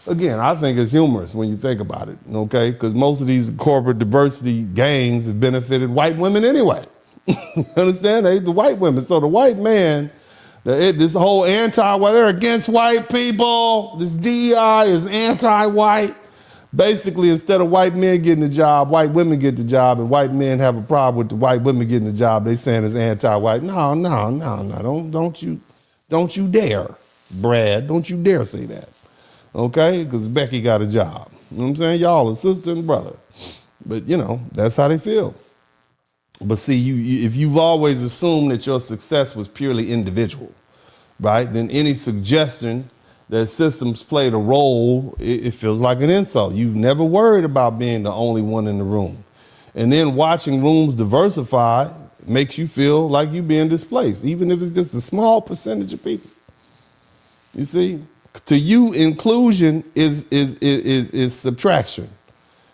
again, I think it's humorous when you think about it, okay? Because most of these corporate diversity gains have benefited white women anyway. You understand? The white women. So the white man, this whole anti-white, they're against white people. This DEI is anti-white. Basically, instead of white men getting the job, white women get the job, and white men have a problem with the white women getting the job. They saying it's anti-white. No. Don't you dare, Brad. Don't you dare say that. Okay? Because Becky got a job. You know what I'm saying? Y'all are sister and brother. But, that's how they feel. But see, if you've always assumed that your success was purely individual, right, then any suggestion that systems played a role, it feels like an insult. You've never worried about being the only one in the room. And then watching rooms diversify makes you feel like you're being displaced, even if it's just a small percentage of people. You see? To you, inclusion is subtraction.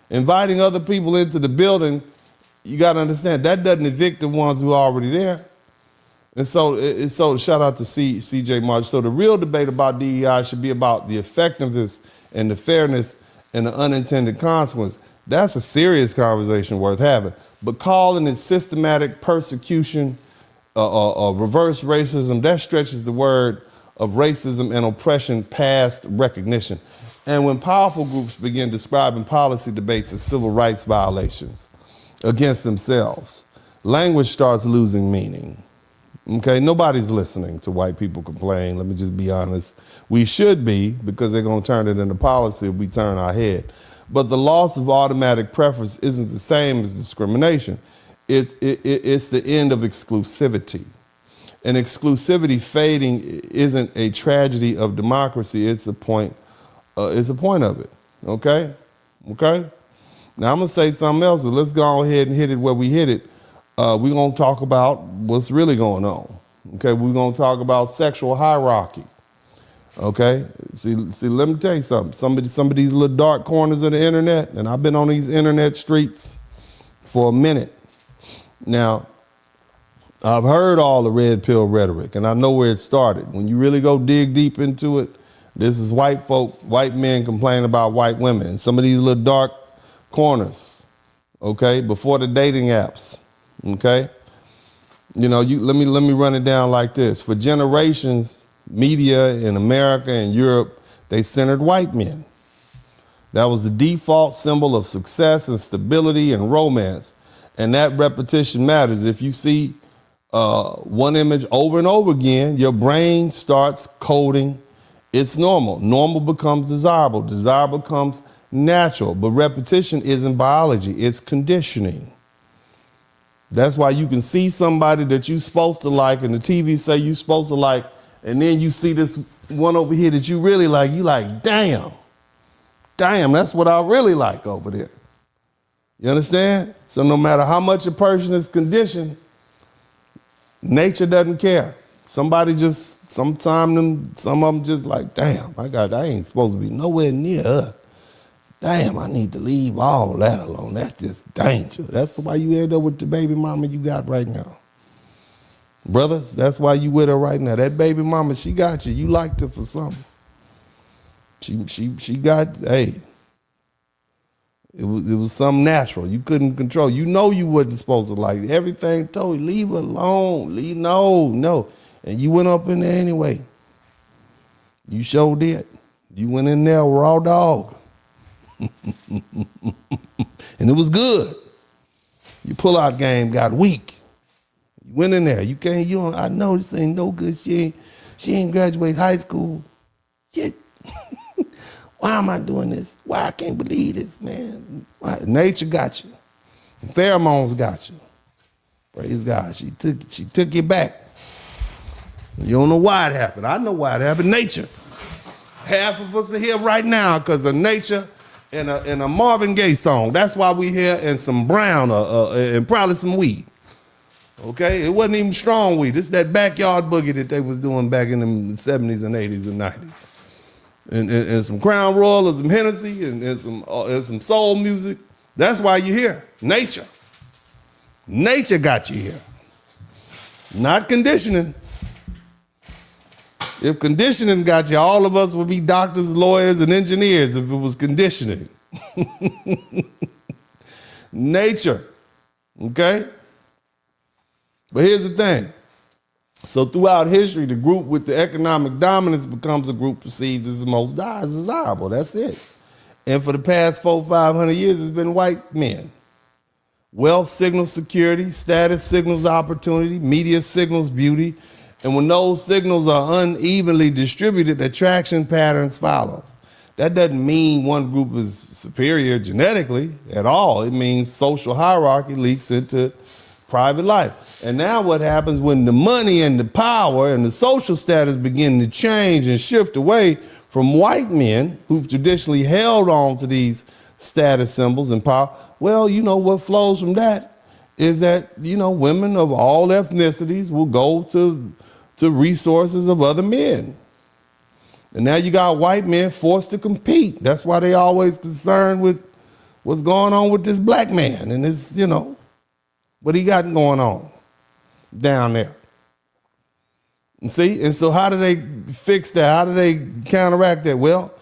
Inviting other people into the building, you got to understand, that doesn't evict the ones who are already there. And so shout out to CJ March. So the real debate about DEI should be about the effectiveness and the fairness and the unintended consequence. That's a serious conversation worth having. But calling it systematic persecution or reverse racism, that stretches the word of racism and oppression past recognition. And when powerful groups begin describing policy debates as civil rights violations against themselves, language starts losing meaning. Okay, nobody's listening to white people complain. Let me just be honest. We should be, because they're going to turn it into policy if we turn our head. But the loss of automatic preference isn't the same as discrimination. It's the end of exclusivity. And exclusivity fading isn't a tragedy of democracy. It's a point of it. Okay? Okay? Now I'm going to say something else. So let's go ahead and hit it where we hit it. We're going to talk about what's really going on. Okay, we're going to talk about sexual hierarchy. Okay, see, let me tell you something. Some of these little dark corners of the internet, and I've been on these internet streets for a minute. Now, I've heard all the red pill rhetoric, and I know where it started. When you really go dig deep into it, this is white men complaining about white women. And some of these little dark corners, okay, before the dating apps. Okay, let me run it down like this. For generations, media in America and Europe, they centered white men. That was the default symbol of success and stability and romance. And that repetition matters. If you see one image over and over again, your brain starts coding it's normal. Normal becomes desirable. Desirable becomes natural. But repetition isn't biology, it's conditioning. That's why you can see somebody that you're supposed to like and the TV say you're supposed to like, and then you see this one over here that you really like, you like, damn, that's what I really like over there. You understand? So no matter how much a person is conditioned, nature doesn't care. Some of them just like, damn, I ain't supposed to be nowhere near her. Damn, I need to leave all that alone. That's just danger. That's why you end up with the baby mama you got right now. Brothers, that's why you with her right now. That baby mama, she got you. You liked her for something. She got, hey, it was something natural. You couldn't control. You know you wasn't supposed to like it. Everything told you, leave her alone. No. And you went up in there anyway. You sure did. You went in there raw dog. And it was good. Your pull-out game got weak. You went in there. I know this ain't no good. She ain't graduate high school. Shit. Why am I doing this? Why I can't believe this, man? Why? Nature got you. And pheromones got you. Praise God. She took you back. You don't know why it happened. I know why it happened. Nature. Half of us are here right now because of nature and a Marvin Gaye song. That's why we here, and some brown and probably some weed. Okay, it wasn't even strong weed. This is that backyard boogie that they was doing back in the 70s and 80s and 90s. And some Crown Royal and some Hennessy and some soul music. That's why you're here. Nature. Nature got you here. Not conditioning. If conditioning got you, all of us would be doctors, lawyers, and engineers if it was conditioning. Nature. Okay? But here's the thing. So throughout history, the group with the economic dominance becomes a group perceived as the most desirable. That's it. And for the past 400-500 years, it's been white men. Wealth signals security, status signals opportunity, media signals beauty. And when those signals are unevenly distributed, attraction patterns follow. That doesn't mean one group is superior genetically at all. It means social hierarchy leaks into private life. And now what happens when the money and the power and the social status begin to change and shift away from white men who've traditionally held on to these status symbols and power? Well, you know what flows from that is that, you know, women of all ethnicities will go to resources of other men. And now you got white men forced to compete. That's why they always concerned with what's going on with this black man and this, you know, what he got going on down there. See, and so how do they fix that? How do they counteract that? Well,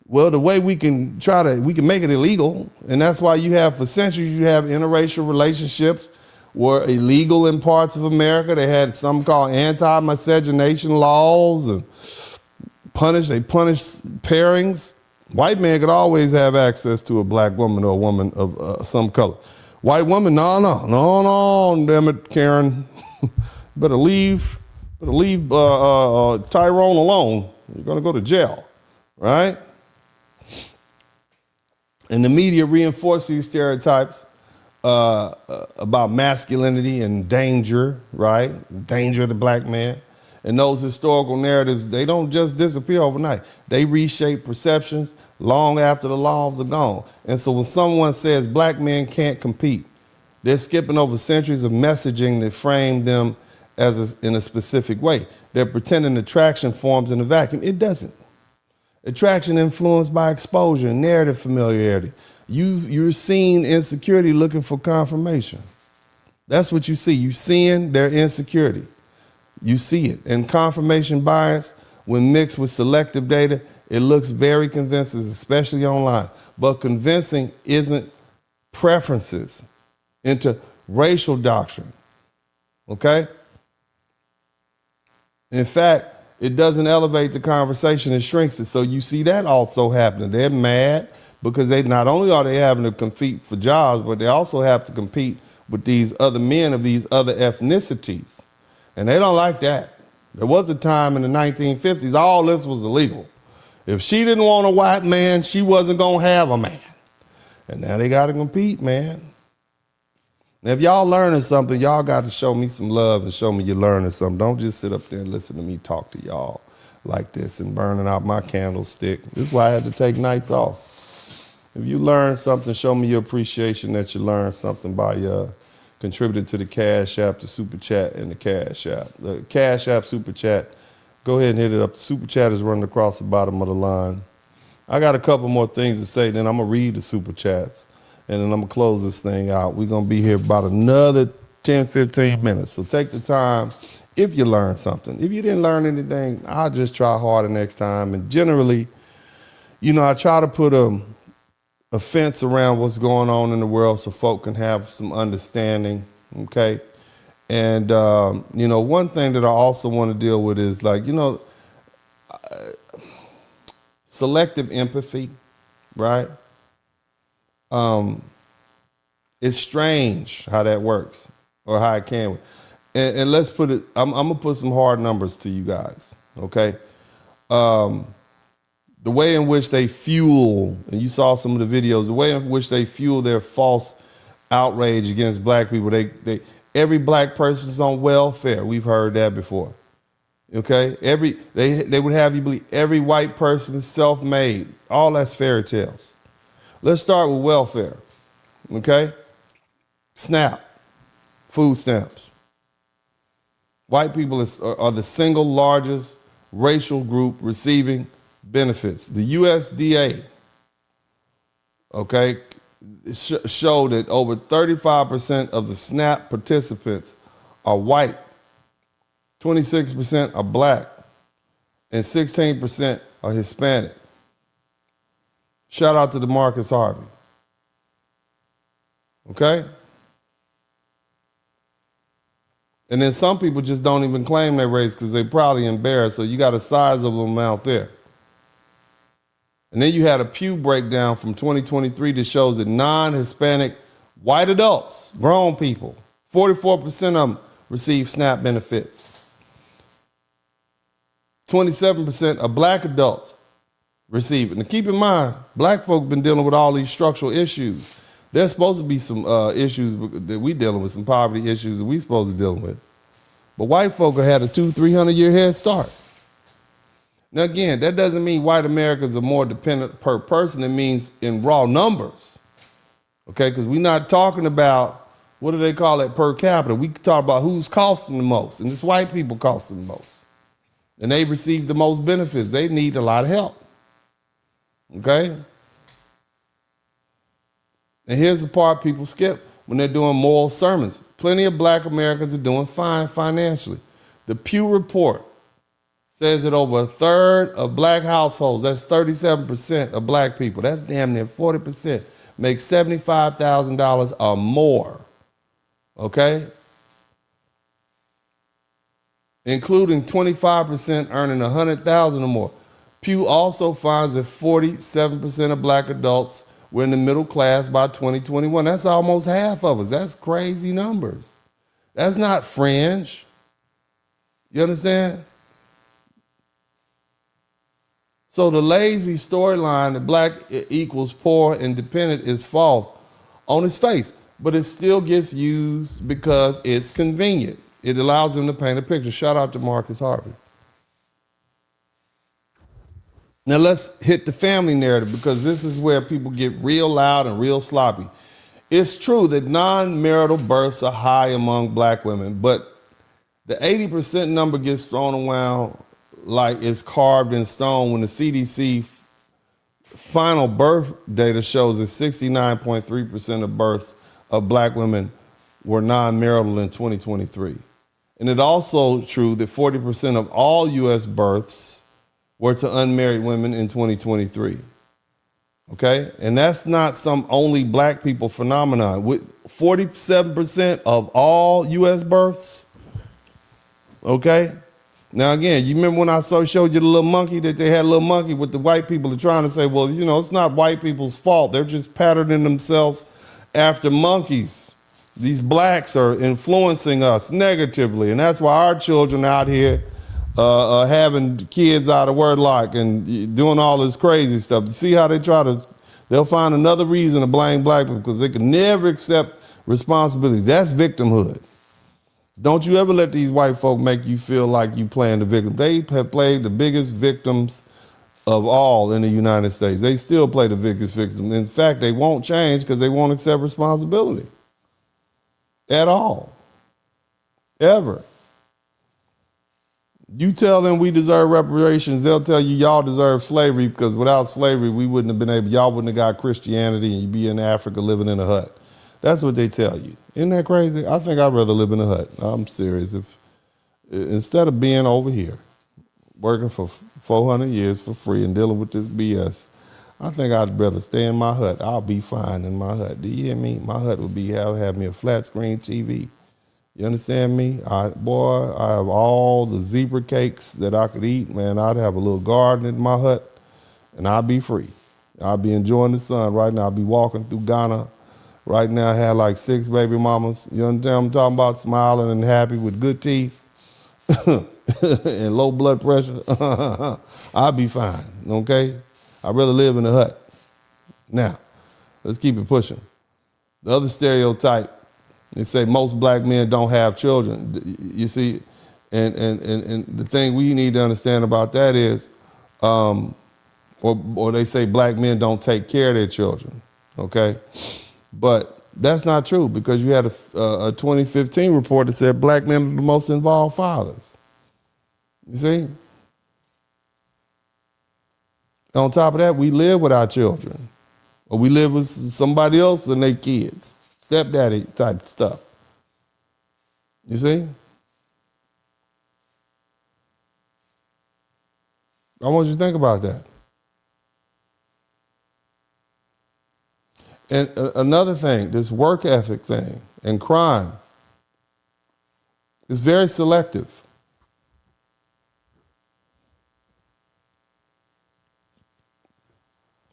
the way we can make it illegal, and that's why you have, for centuries, you have interracial relationships were illegal in parts of America. They had something called anti-miscegenation laws and they punished pairings. White man could always have access to a black woman or a woman of some color. White woman, no, damn it, Karen. better leave Tyrone alone. You're gonna go to jail, right? And the media reinforce these stereotypes about masculinity and danger, right? Danger of the black man. And those historical narratives, they don't just disappear overnight. They reshape perceptions long after the laws are gone. And so when someone says black men can't compete, they're skipping over centuries of messaging that framed them in a specific way. They're pretending attraction forms in a vacuum. It doesn't. Attraction influenced by exposure and narrative familiarity. You're seeing insecurity looking for confirmation. That's what you see. You're seeing their insecurity. You see it. And confirmation bias, when mixed with selective data, it looks very convincing, especially online. But convincing isn't preferences into racial doctrine, okay? In fact, it doesn't elevate the conversation, it shrinks it. So you see that also happening. They're mad because they not only are they having to compete for jobs, but they also have to compete with these other men of these other ethnicities. And they don't like that. There was a time in the 1950s, all this was illegal. If she didn't want a white man, she wasn't gonna have a man. And now they gotta compete, man. Now, if y'all learning something, y'all got to show me some love and show me you're learning something. Don't just sit up there and listen to me talk to y'all like this and burning out my candlestick. This is why I had to take nights off. If you learn something, show me your appreciation that you learned something by contributing to the Cash App, the Super Chat, and the Cash App. The Cash App, Super Chat, go ahead and hit it up. The Super Chat is running across the bottom of the line. I got a couple more things to say, then I'm going to read the Super Chats. And then I'm going to close this thing out. We're going to be here about another 10, 15 minutes. So take the time if you learned something. If you didn't learn anything, I'll just try harder next time. And generally, you know, I try to put a fence around what's going on in the world so folk can have some understanding, okay? And, you know, one thing that I also want to deal with is, like, you know, selective empathy, right? It's strange how that works or how it can. And let's put it, I'm gonna put some hard numbers to you guys, okay? The way in which they fuel, and you saw some of the videos, the way in which they fuel their false outrage against black people, every black person's on welfare. We've heard that before, okay? They would have you believe every white person is self-made. All that's fairy tales. Let's start with welfare, okay? SNAP, food stamps. White people are the single largest racial group receiving benefits. The USDA, okay, showed that over 35% of the SNAP participants are white, 26% are black, and 16% are Hispanic. Shout out to DeMarcus Harvey. Okay? And then some people just don't even claim their race because they're probably embarrassed, so you got a sizable amount there. And then you had a Pew breakdown from 2023 that shows that non-Hispanic white adults, grown people, 44% of them receive SNAP benefits. 27% of black adults receive it. Now keep in mind, black folk been dealing with all these structural issues. There's supposed to be some issues that we dealing with, some poverty issues that we supposed to deal with. But white folk have had a 200-300 year head start. Now again, that doesn't mean white Americans are more dependent per person. It means in raw numbers, okay? Because we're not talking about, what do they call it, per capita. We talk about who's costing the most, and it's white people costing the most. And they receive the most benefits. They need a lot of help, okay? And here's the part people skip when they're doing moral sermons. Plenty of black Americans are doing fine financially. The Pew report says that over a third of black households, that's 37% of black people, that's damn near 40%, make $75,000 or more, okay? Including 25% earning $100,000 or more. Pew also finds that 47% of black adults were in the middle class by 2021. That's almost half of us. That's crazy numbers. That's not fringe. You understand? So the lazy storyline that black equals poor and dependent is false on its face, but it still gets used because it's convenient. It allows them to paint a picture. Shout out to Marcus Harvey. Now let's hit the family narrative, because this is where people get real loud and real sloppy. It's true that non-marital births are high among black women, but the 80% number gets thrown around like it's carved in stone when the CDC final birth data shows that 69.3% of births of black women were non-marital in 2023. And it's also true that 40% of all U.S. births were to unmarried women in 2023. Okay? And that's not some only black people phenomenon. With 47% of all U.S. births, okay? Now again, you remember when I showed you the little monkey, that they had a little monkey with the white people are trying to say, well, you know, it's not white people's fault. They're just patterning themselves after monkeys. These blacks are influencing us negatively, and that's why our children out here are having kids out of wedlock and doing all this crazy stuff. See how they they'll find another reason to blame black people because they can never accept responsibility. That's victimhood. Don't you ever let these white folk make you feel like you playing the victim. They have played the biggest victims of all in the United States. They still play the biggest victim. In fact, they won't change because they won't accept responsibility at all, ever. You tell them we deserve reparations, they'll tell you y'all deserve slavery because without slavery, we wouldn't have been able, y'all wouldn't have got Christianity and you'd be in Africa living in a hut. That's what they tell you. Isn't that crazy? I think I'd rather live in a hut. I'm serious. Instead of being over here, working for 400 years for free and dealing with this BS, I think I'd rather stay in my hut. I'll be fine in my hut. Do you hear me? My hut would be have me a flat screen TV. You understand me? I have all the zebra cakes that I could eat, man. I'd have a little garden in my hut, and I'd be free. I'd be enjoying the sun right now. I'd be walking through Ghana. Right now, I had like 6 baby mamas. You understand what I'm talking about? Smiling and happy with good teeth and low blood pressure. I'd be fine, okay? I'd rather live in a hut. Now, let's keep it pushing. The other stereotype, they say most black men don't have children. You see, and the thing we need to understand about that is, or they say black men don't take care of their children, okay? But That's not true because you had a 2015 report that said black men are the most involved fathers. You see? On top of that, we live with our children. Or we live with somebody else and their kids. Stepdaddy type stuff. You see? I want you to think about that. And another thing, this work ethic thing and crime is very selective.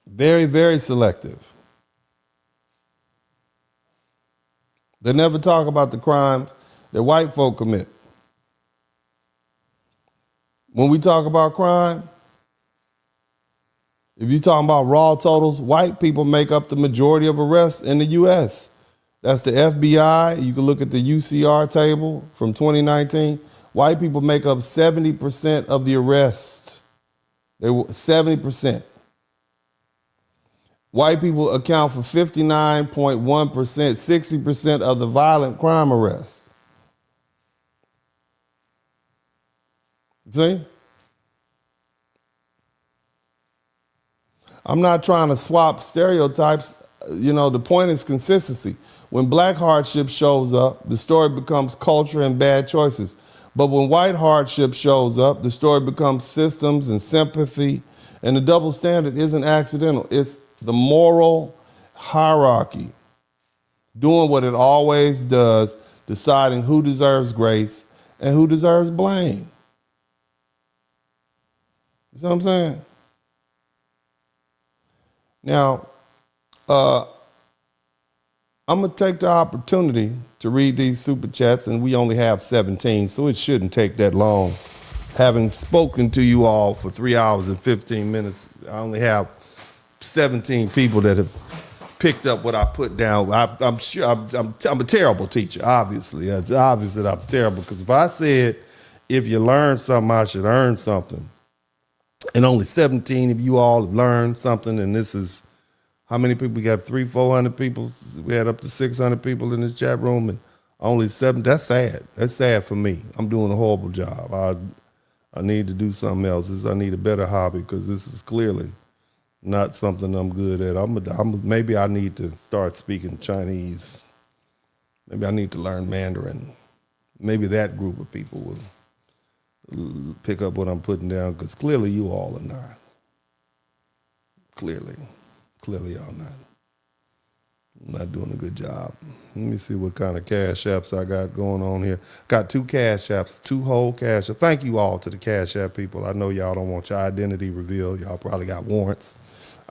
Very, very selective. They never talk about the crimes that white folk commit. When we talk about crime, if you're talking about raw totals, white people make up the majority of arrests in the U.S. That's the FBI. You can look at the UCR table from 2019. White people make up 70% of the arrests. They were 70%. White people account for 59.1%, 60% of the violent crime arrests. See? I'm not trying to swap stereotypes. You know, the point is consistency. When black hardship shows up, the story becomes culture and bad choices. But when white hardship shows up, the story becomes systems and sympathy. And the double standard isn't accidental. It's the moral hierarchy doing what it always does, deciding who deserves grace and who deserves blame. You see what I'm saying? Now, I'm going to take the opportunity to read these super chats, and we only have 17, so it shouldn't take that long. Having spoken to you all for 3 hours and 15 minutes, I only have 17 people that have picked up what I put down. I'm sure I'm a terrible teacher, obviously. It's obvious that I'm terrible, because if I said, if you learn something, I should earn something, and only 17 of you all have learned something, and this is, how many people? We got 300-400 people. We had up to 600 people in this chat room, and only 7. That's sad. That's sad for me. I'm doing a horrible job. I need to do something else. I need a better hobby, because this is clearly not something I'm good at. Maybe I need to start speaking Chinese. Maybe I need to learn Mandarin. Maybe that group of people will pick up what I'm putting down, because clearly you all are not. Clearly y'all not. I'm not doing a good job. Let me see what kind of cash apps I got going on here. Got 2 cash apps, 2 whole cash apps. Thank you all to the cash app people. I know y'all don't want your identity revealed. Y'all probably got warrants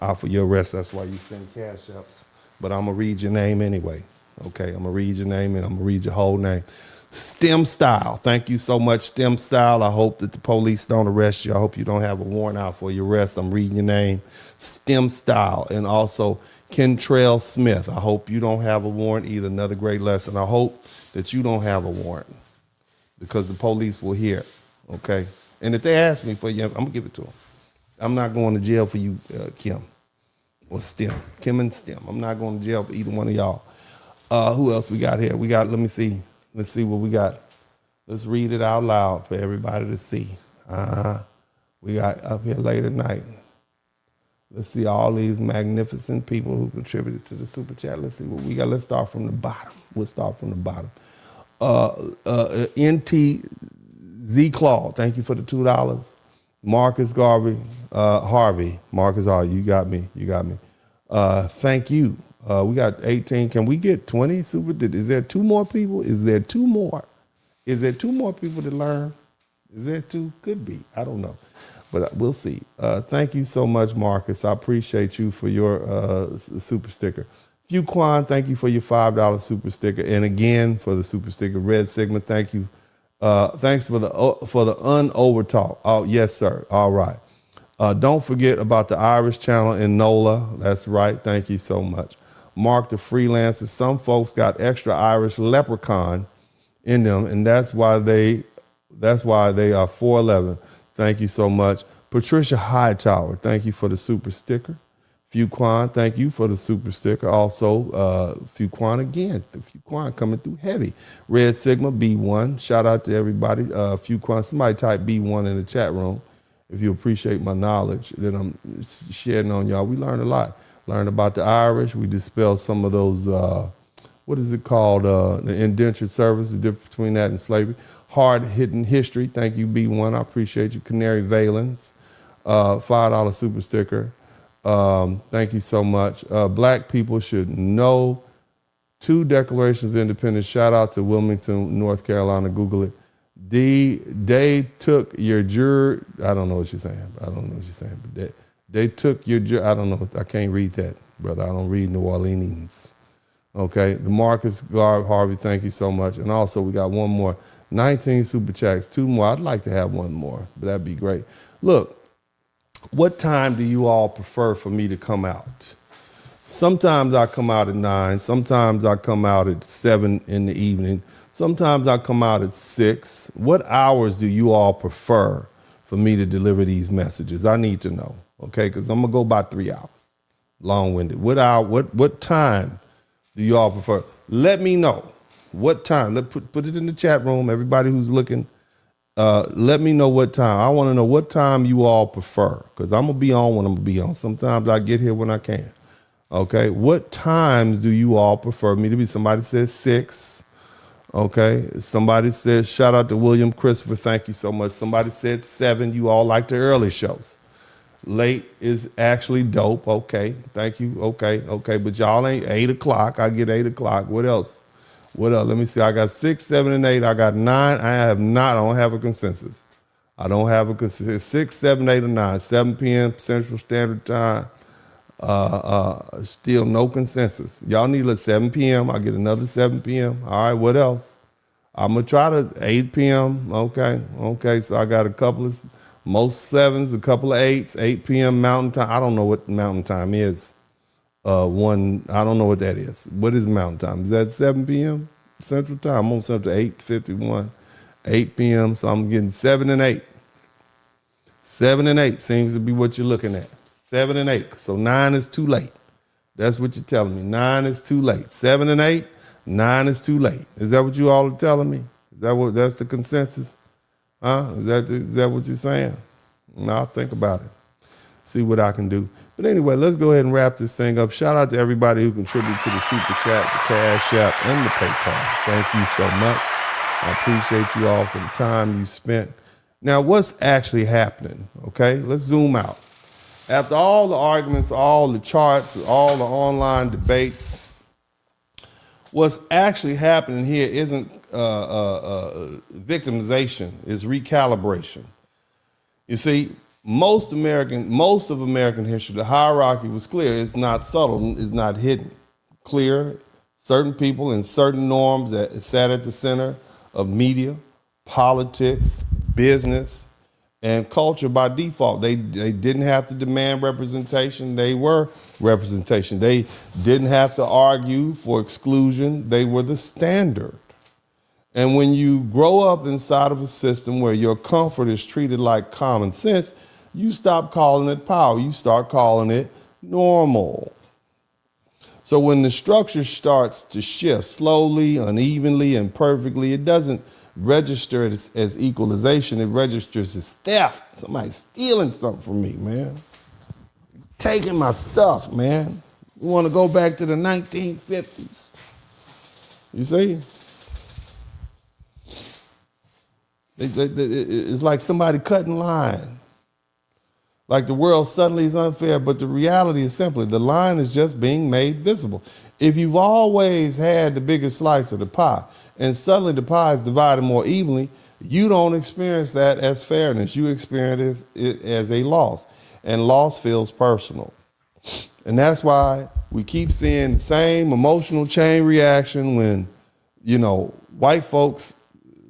out for your arrest. That's why you send cash apps. But I'm going to read your name anyway. Okay, I'm going to read your name, and I'm going to read your whole name. STEM Style. Thank you so much, STEM Style. I hope that the police don't arrest you. I hope you don't have a warrant out for your arrest. I'm reading your name. STEM Style. And also Kentrell Smith. I hope you don't have a warrant either. Another great lesson. I hope that you don't have a warrant, because the police will hear. Okay? And if they ask me for you, I'm going to give it to them. I'm not going to jail for you, Kim, or STEM. Kim and STEM. I'm not going to jail for either one of y'all. Who else we got here? We got, let me see. Let's see what we got. Let's read it out loud for everybody to see. We got up here late at night. Let's see all these magnificent people who contributed to the super chat. Let's see what we got. Let's start from the bottom. We'll start from the bottom. NTZ Claw, thank you for the $2. Marcus Harvey. Marcus Harvey, you got me. Thank you. We got 18. Can we get 20 super? Is there 2 more people? Is there 2 more? Is there 2 more people to learn? Is there 2? Could be. I don't know. But we'll see. Thank you so much, Marcus. I appreciate you for your super sticker. Few Quan, thank you for your $5 super sticker. And again, for the super sticker. Red Sigma, thank you. Thanks for the unovertalk. Oh, yes, sir. All right. Don't forget about the Irish channel in NOLA. That's right. Thank you so much. Mark the Freelancers. Some folks got extra Irish leprechaun in them, and that's why they are 411. Thank you so much. Patricia Hightower, thank you for the super sticker. Fuquan, thank you for the super sticker. Also, Fuquan again. Fuquan coming through heavy. Red Sigma, B1. Shout out to everybody. Fuquan, somebody type B1 in the chat room. If you appreciate my knowledge that I'm sharing on y'all. We learned a lot. Learned about the Irish. We dispelled some of those, what is it called? The indentured service, the difference between that and slavery. Hard-hitting history. Thank you, B1. I appreciate you. Canary Valens, $5 super sticker. Thank you so much. Black people should know 2 declarations of independence. Shout out to Wilmington, North Carolina. Google it. They took your jur. I don't know what you're saying. But they took your jur. I don't know. I can't read that, brother. I don't read New Orleans. Okay. The Marcus Garb Harvey. Thank you so much. And also we got one more. 19 super chats. 2 more. I'd like to have one more, but that'd be great. Look. What time do you all prefer for me to come out? Sometimes I come out at 9. Sometimes I come out at 7 in the evening. Sometimes I come out at 6. What hours do you all prefer for me to deliver these messages? I need to know, okay? Because I'm going to go by 3 hours. Long-winded. What time do you all prefer? Let me know. What time? Put it in the chat room. Everybody who's looking. Let me know what time. I want to know what time you all prefer, because I'm going to be on when I'm going to be on. Sometimes I get here when I can. Okay. What times do you all prefer me to be? Somebody says 6. Okay. Somebody says, shout out to William Christopher. Thank you so much. Somebody said 7. You all like the early shows. Late is actually dope. Okay. Thank you. Okay. Okay. But y'all ain't 8 o'clock. I get 8 o'clock. What else? What else? Let me see. I got 6, 7, and 8. I got 9. I don't have a consensus. I don't have a consensus. 6, 7, 8, or 9. 7 p.m. Central Standard Time. Still no consensus. Y'all need a 7 p.m. I get another 7 p.m. All right. What else? I'm going to try to 8 p.m. Okay. Okay. So I got a couple of, most 7s, a couple of 8s, 8 p.m. Mountain Time. I don't know what Mountain Time is. I don't know what that is. What is Mountain Time? Is that 7 p.m. Central Time? I'm on Central 8:51, 8 p.m. So I'm getting 7 and 8. 7 and 8 seems to be what you're looking at. 7 and 8. So 9 is too late. That's what you're telling me. 9 is too late. 7 and 8, 9 is too late. Is that what you all are telling me? That's the consensus? Huh? Is that what you're saying? No, I'll think about it. See what I can do. But anyway, let's go ahead and wrap this thing up. Shout out to everybody who contributed to the Super Chat, the Cash App, and the PayPal. Thank you so much. I appreciate you all for the time you spent. Now, what's actually happening? Okay, let's zoom out. After all the arguments, all the charts, all the online debates, what's actually happening here isn't victimization, it's recalibration. You see, most of American history, the hierarchy was clear. It's not subtle, it's not hidden. Clear, certain people and certain norms that sat at the center of media, politics, business, and culture by default. They didn't have to demand representation, they were representation. They didn't have to argue for exclusion, they were the standard. And when you grow up inside of a system where your comfort is treated like common sense, you stop calling it power, you start calling it normal. So when the structure starts to shift slowly, unevenly, and perfectly, it doesn't register as equalization, it registers as theft. Somebody's stealing something from me, man. Taking my stuff, man. You want to go back to the 1950s. You see? It's like somebody cutting line. Like the world suddenly is unfair, but the reality is simply the line is just being made visible. If you've always had the biggest slice of the pie and suddenly the pie is divided more evenly, you don't experience that as fairness. You experience it as a loss, and loss feels personal. And that's why we keep seeing the same emotional chain reaction when, white folks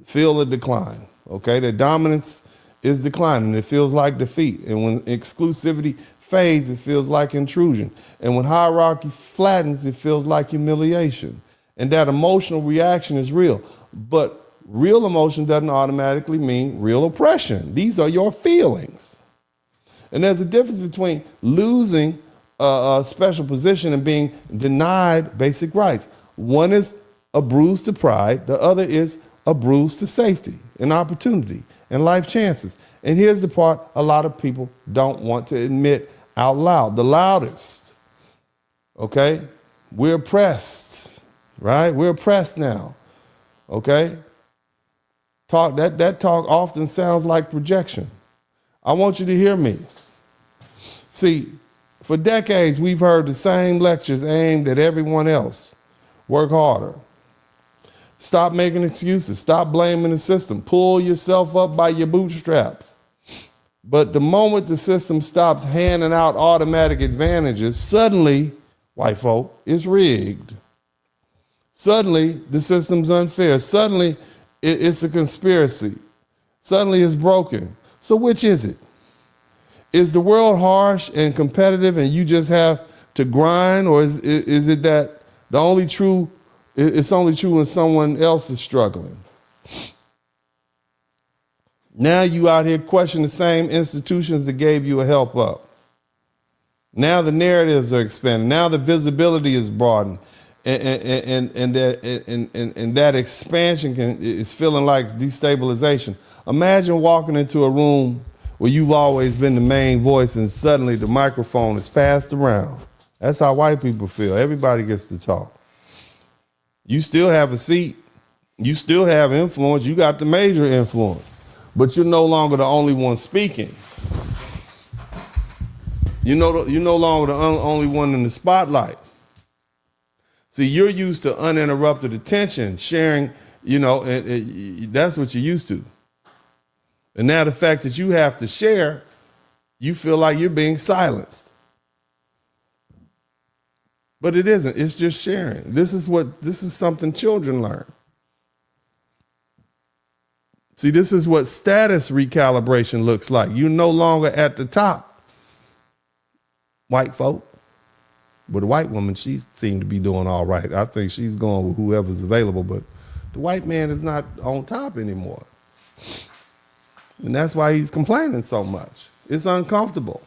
feel a decline, okay? Their dominance is declining. It feels like defeat. And when exclusivity fades, it feels like intrusion. And when hierarchy flattens, it feels like humiliation. And that emotional reaction is real. But real emotion doesn't automatically mean real oppression. These are your feelings. And there's a difference between losing special position and being denied basic rights. One is a bruise to pride. The other is a bruise to safety and opportunity and life chances. And here's the part a lot of people don't want to admit out loud. The loudest, okay? We're oppressed, right? We're oppressed now, okay? That talk often sounds like projection. I want you to hear me. See, for decades, we've heard the same lectures aimed at everyone else. Work harder. Stop making excuses. Stop blaming the system. Pull yourself up by your bootstraps. But the moment the system stops handing out automatic advantages, suddenly, white folk, it's rigged. Suddenly, the system's unfair. Suddenly, it's a conspiracy. Suddenly, it's broken. So which is it? Is the world harsh and competitive and you just have to grind, or is it that it's only true when someone else is struggling? Now you out here questioning the same institutions that gave you a help up. Now the narratives are expanding. Now the visibility is broadened, and that expansion is feeling like destabilization. Imagine walking into a room where you've always been the main voice and suddenly the microphone is passed around. That's how white people feel. Everybody gets to talk. You still have a seat. You still have influence. You got the major influence, but you're no longer the only one speaking. You're no longer the only one in the spotlight. See, you're used to uninterrupted attention, sharing, that's what you're used to. And now the fact that you have to share, you feel like you're being silenced. But it isn't, it's just sharing. This is something children learn. See, this is what status recalibration looks like. You're no longer at the top, white folk. But a white woman, she seemed to be doing all right. I think she's going with whoever's available, but the white man is not on top anymore. And that's why he's complaining so much. It's uncomfortable.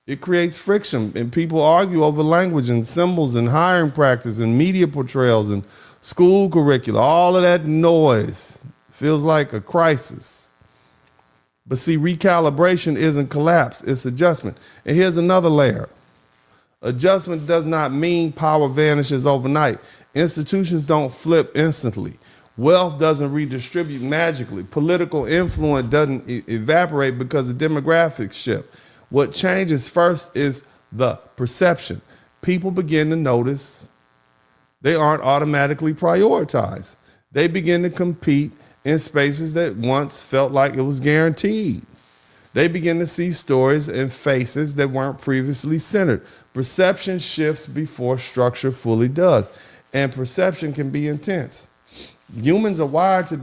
It creates friction, and people argue over language and symbols and hiring practice and media portrayals and school curricula. All of that noise feels like a crisis. But see, recalibration isn't collapse, it's adjustment. And here's another layer. Adjustment does not mean power vanishes overnight. Institutions don't flip instantly. Wealth doesn't redistribute magically. Political influence doesn't evaporate because the demographics shift. What changes first is the perception. People begin to notice they aren't automatically prioritized. They begin to compete in spaces that once felt like it was guaranteed. They begin to see stories and faces that weren't previously centered. Perception shifts before structure fully does. And perception can be intense. Humans are wired to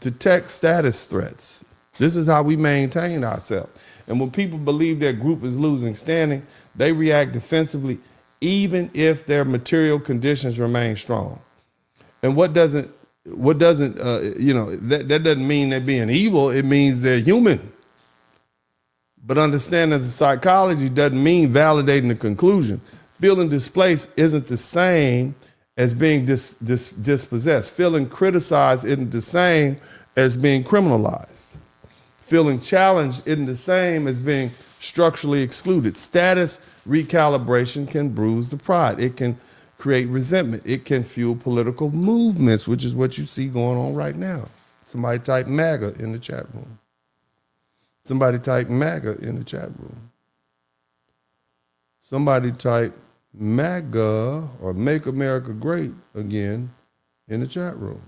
detect status threats. This is how we maintain ourselves. And when people believe their group is losing standing, they react defensively, even if their material conditions remain strong. And that doesn't mean they're being evil. It means they're human. But understanding the psychology doesn't mean validating the conclusion. Feeling displaced isn't the same as being dispossessed. Feeling criticized isn't the same as being criminalized. Feeling challenged isn't the same as being structurally excluded. Status recalibration can bruise the pride. It can create resentment. It can fuel political movements, which is what you see going on right now. Somebody type MAGA in the chat room. Somebody type MAGA in the chat room. Somebody type MAGA or Make America Great Again in the chat room.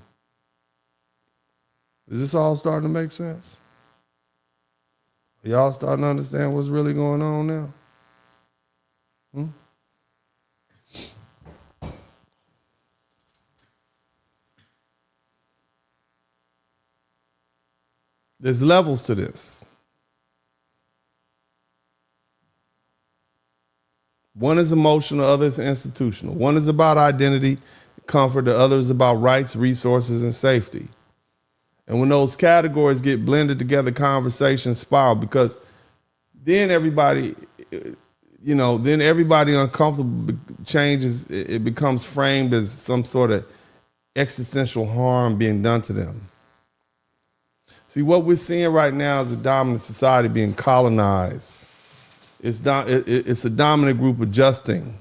Is this all starting to make sense? Are y'all starting to understand what's really going on now? There's levels to this. One is emotional, the other is institutional. One is about identity, comfort, the other is about rights, resources, and safety. And when those categories get blended together, conversations spiral, because then everybody, you know, then everybody uncomfortable changes. It becomes framed as some sort of existential harm being done to them. See, what we're seeing right now is a dominant society being colonized. It's a dominant group adjusting.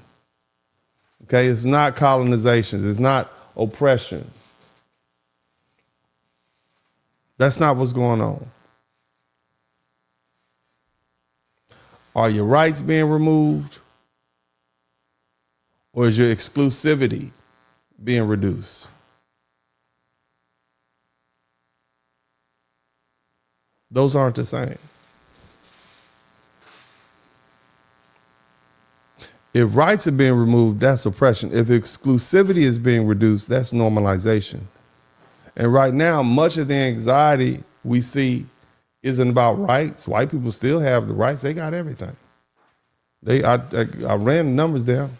Okay, it's not colonization. It's not oppression. That's not what's going on. Are your rights being removed? Or is your exclusivity being reduced? Those aren't the same. If rights are being removed, that's oppression. If exclusivity is being reduced, that's normalization. And right now, much of the anxiety we see isn't about rights. White people still have the rights. They got everything. I ran the numbers down.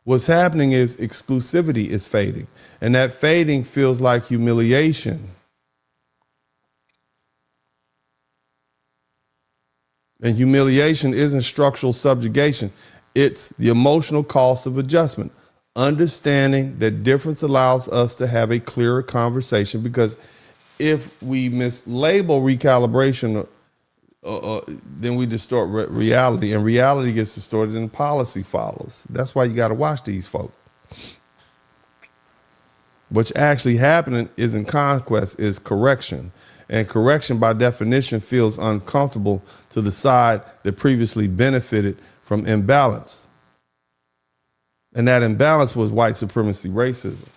What's happening is exclusivity is fading. And that fading feels like humiliation. And humiliation isn't structural subjugation. It's the emotional cost of adjustment. Understanding that difference allows us to have a clearer conversation, because if we mislabel recalibration, then we distort reality, and reality gets distorted and policy follows. That's why you got to watch these folks. What's actually happening isn't conquest, is correction. And correction, by definition, feels uncomfortable to the side that previously benefited from imbalance. And that imbalance was white supremacy racism.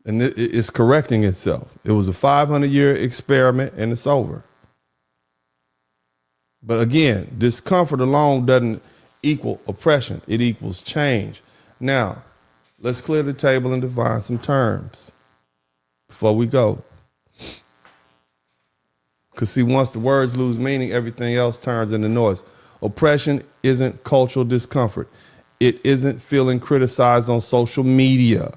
And it's correcting itself. It was a 500-year experiment, and it's over. But again, discomfort alone doesn't equal oppression. It equals change. Now, let's clear the table and define some terms before we go. Because see, once the words lose meaning, everything else turns into noise. Oppression isn't cultural discomfort. It isn't feeling criticized on social media.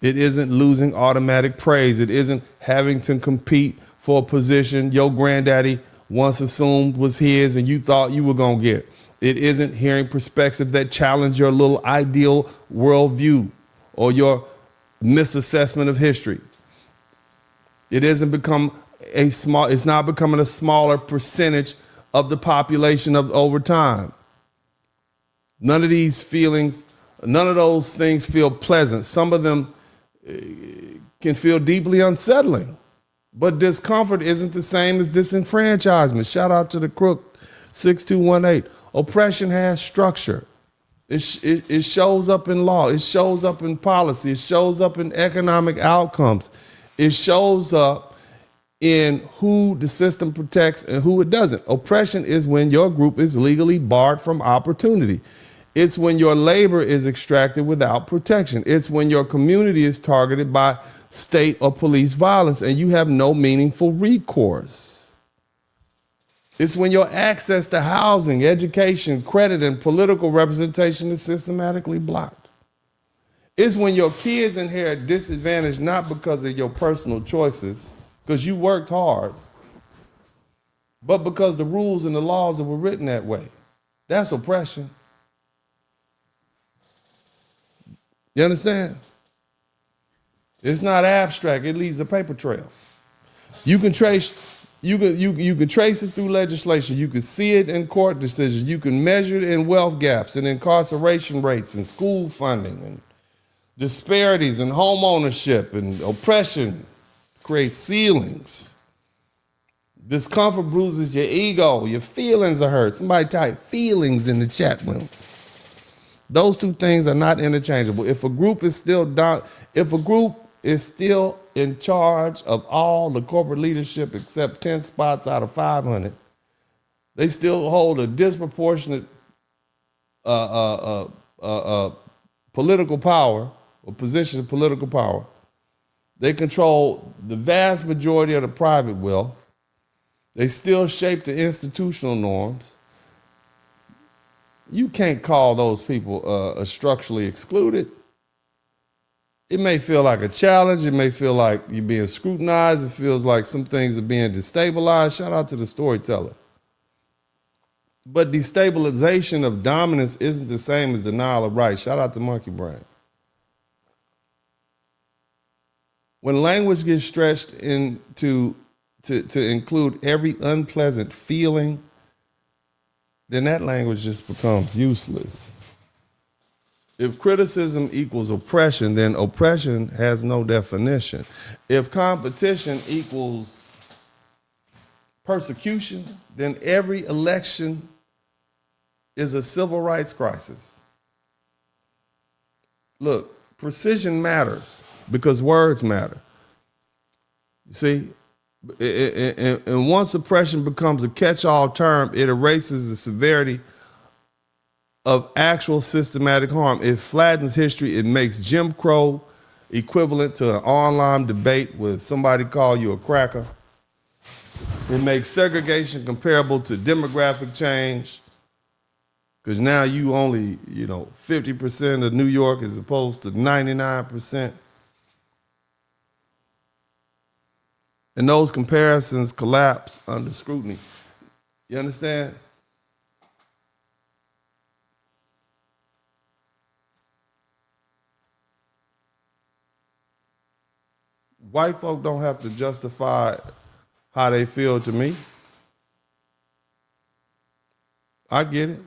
It isn't losing automatic praise. It isn't having to compete for a position your granddaddy once assumed was his and you thought you were going to get. It isn't hearing perspectives that challenge your little ideal worldview or your misassessment of history. It isn't it's not becoming a smaller percentage of the population over time. None of these feelings, none of those things feel pleasant. Some of them can feel deeply unsettling. But discomfort isn't the same as disenfranchisement. Shout out to the crook 6218. Oppression has structure. It shows up in law. It shows up in policy. It shows up in economic outcomes. It shows up in who the system protects and who it doesn't. Oppression is when your group is legally barred from opportunity. It's when your labor is extracted without protection. It's when your community is targeted by state or police violence and you have no meaningful recourse. It's when your access to housing, education, credit, and political representation is systematically blocked. It's when your kids inherit disadvantage not because of your personal choices, because you worked hard, but because the rules and the laws were written that way. That's oppression. You understand? It's not abstract. It leaves a paper trail. You can trace it through legislation. You can see it in court decisions. You can measure it in wealth gaps and incarceration rates and school funding and disparities and homeownership and oppression creates ceilings. Discomfort bruises your ego. Your feelings are hurt. Somebody type feelings in the chat room. Those two things are not interchangeable. If a group is still in charge of all the corporate leadership except 10 spots out of 500, they still hold a disproportionate political power or position of political power. They control the vast majority of the private wealth. They still shape the institutional norms. You can't call those people structurally excluded. It may feel like a challenge. It may feel like you're being scrutinized. It feels like some things are being destabilized. Shout out to the storyteller. But destabilization of dominance isn't the same as denial of rights. Shout out to Monkey Brain. When language gets stretched to include every unpleasant feeling, then that language just becomes useless. If criticism equals oppression, then oppression has no definition. If competition equals persecution, then every election is a civil rights crisis. Look, precision matters because words matter. You see, and once oppression becomes a catch-all term, it erases the severity of actual systematic harm. It flattens history. It makes Jim Crow equivalent to an online debate where somebody call you a cracker. It makes segregation comparable to demographic change, because now you only, 50% of New York as opposed to 99%. And those comparisons collapse under scrutiny. You understand? White folk don't have to justify how they feel to me. I get it.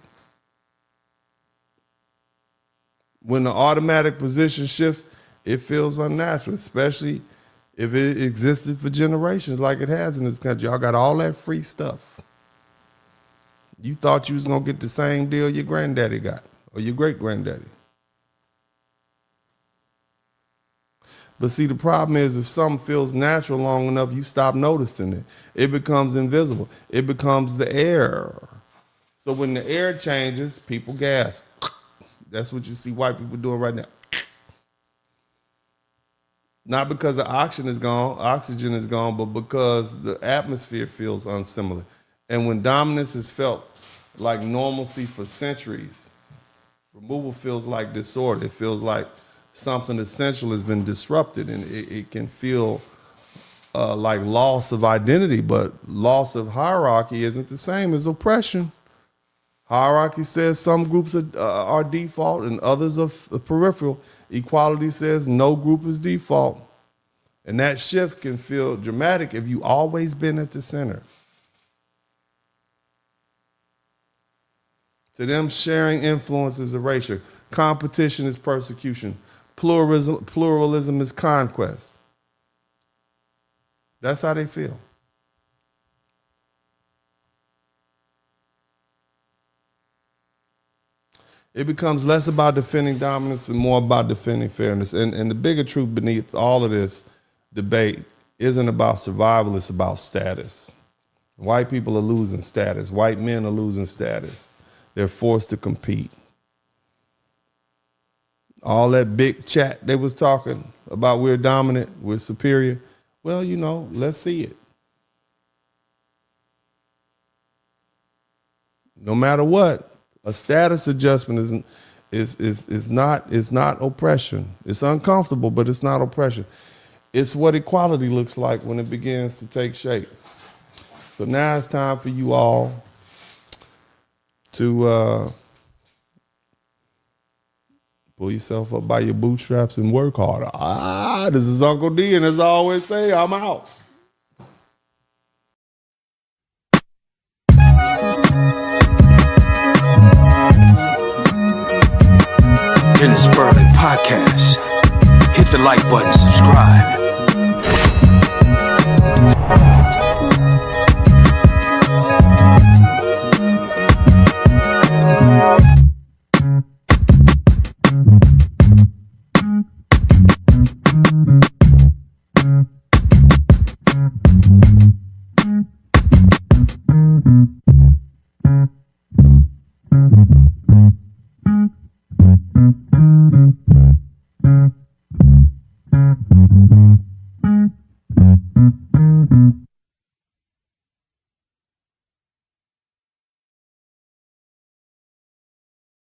When the automatic position shifts, it feels unnatural, especially if it existed for generations like it has in this country. Y'all got all that free stuff. You thought you was gonna get the same deal your granddaddy got, or your great-granddaddy. But see, the problem is if something feels natural long enough, you stop noticing it. It becomes invisible. It becomes the air. So when the air changes, people gasp. That's what you see white people doing right now. Not because the oxygen is gone, but because the atmosphere feels unsimilar. And when dominance is felt like normalcy for centuries, removal feels like disorder. It feels like something essential has been disrupted, and it can feel like loss of identity, but loss of hierarchy isn't the same as oppression. Hierarchy says some groups are default and others are peripheral. Equality says no group is default. And that shift can feel dramatic if you've always been at the center. To them, sharing influence is erasure. Competition is persecution. Pluralism is conquest. That's how they feel. It becomes less about defending dominance and more about defending fairness. And the bigger truth beneath all of this debate isn't about survival, it's about status. White people are losing status. White men are losing status. They're forced to compete. All that big chat they was talking about, we're dominant, we're superior. Well, let's see it. No matter what, a status adjustment is not oppression. It's uncomfortable, but it's not oppression. It's what equality looks like when it begins to take shape. So now it's time for you all to pull yourself up by your bootstraps and work harder. This is Uncle D, and as I always say, I'm out. In the Spurling podcast, hit the like button, subscribe.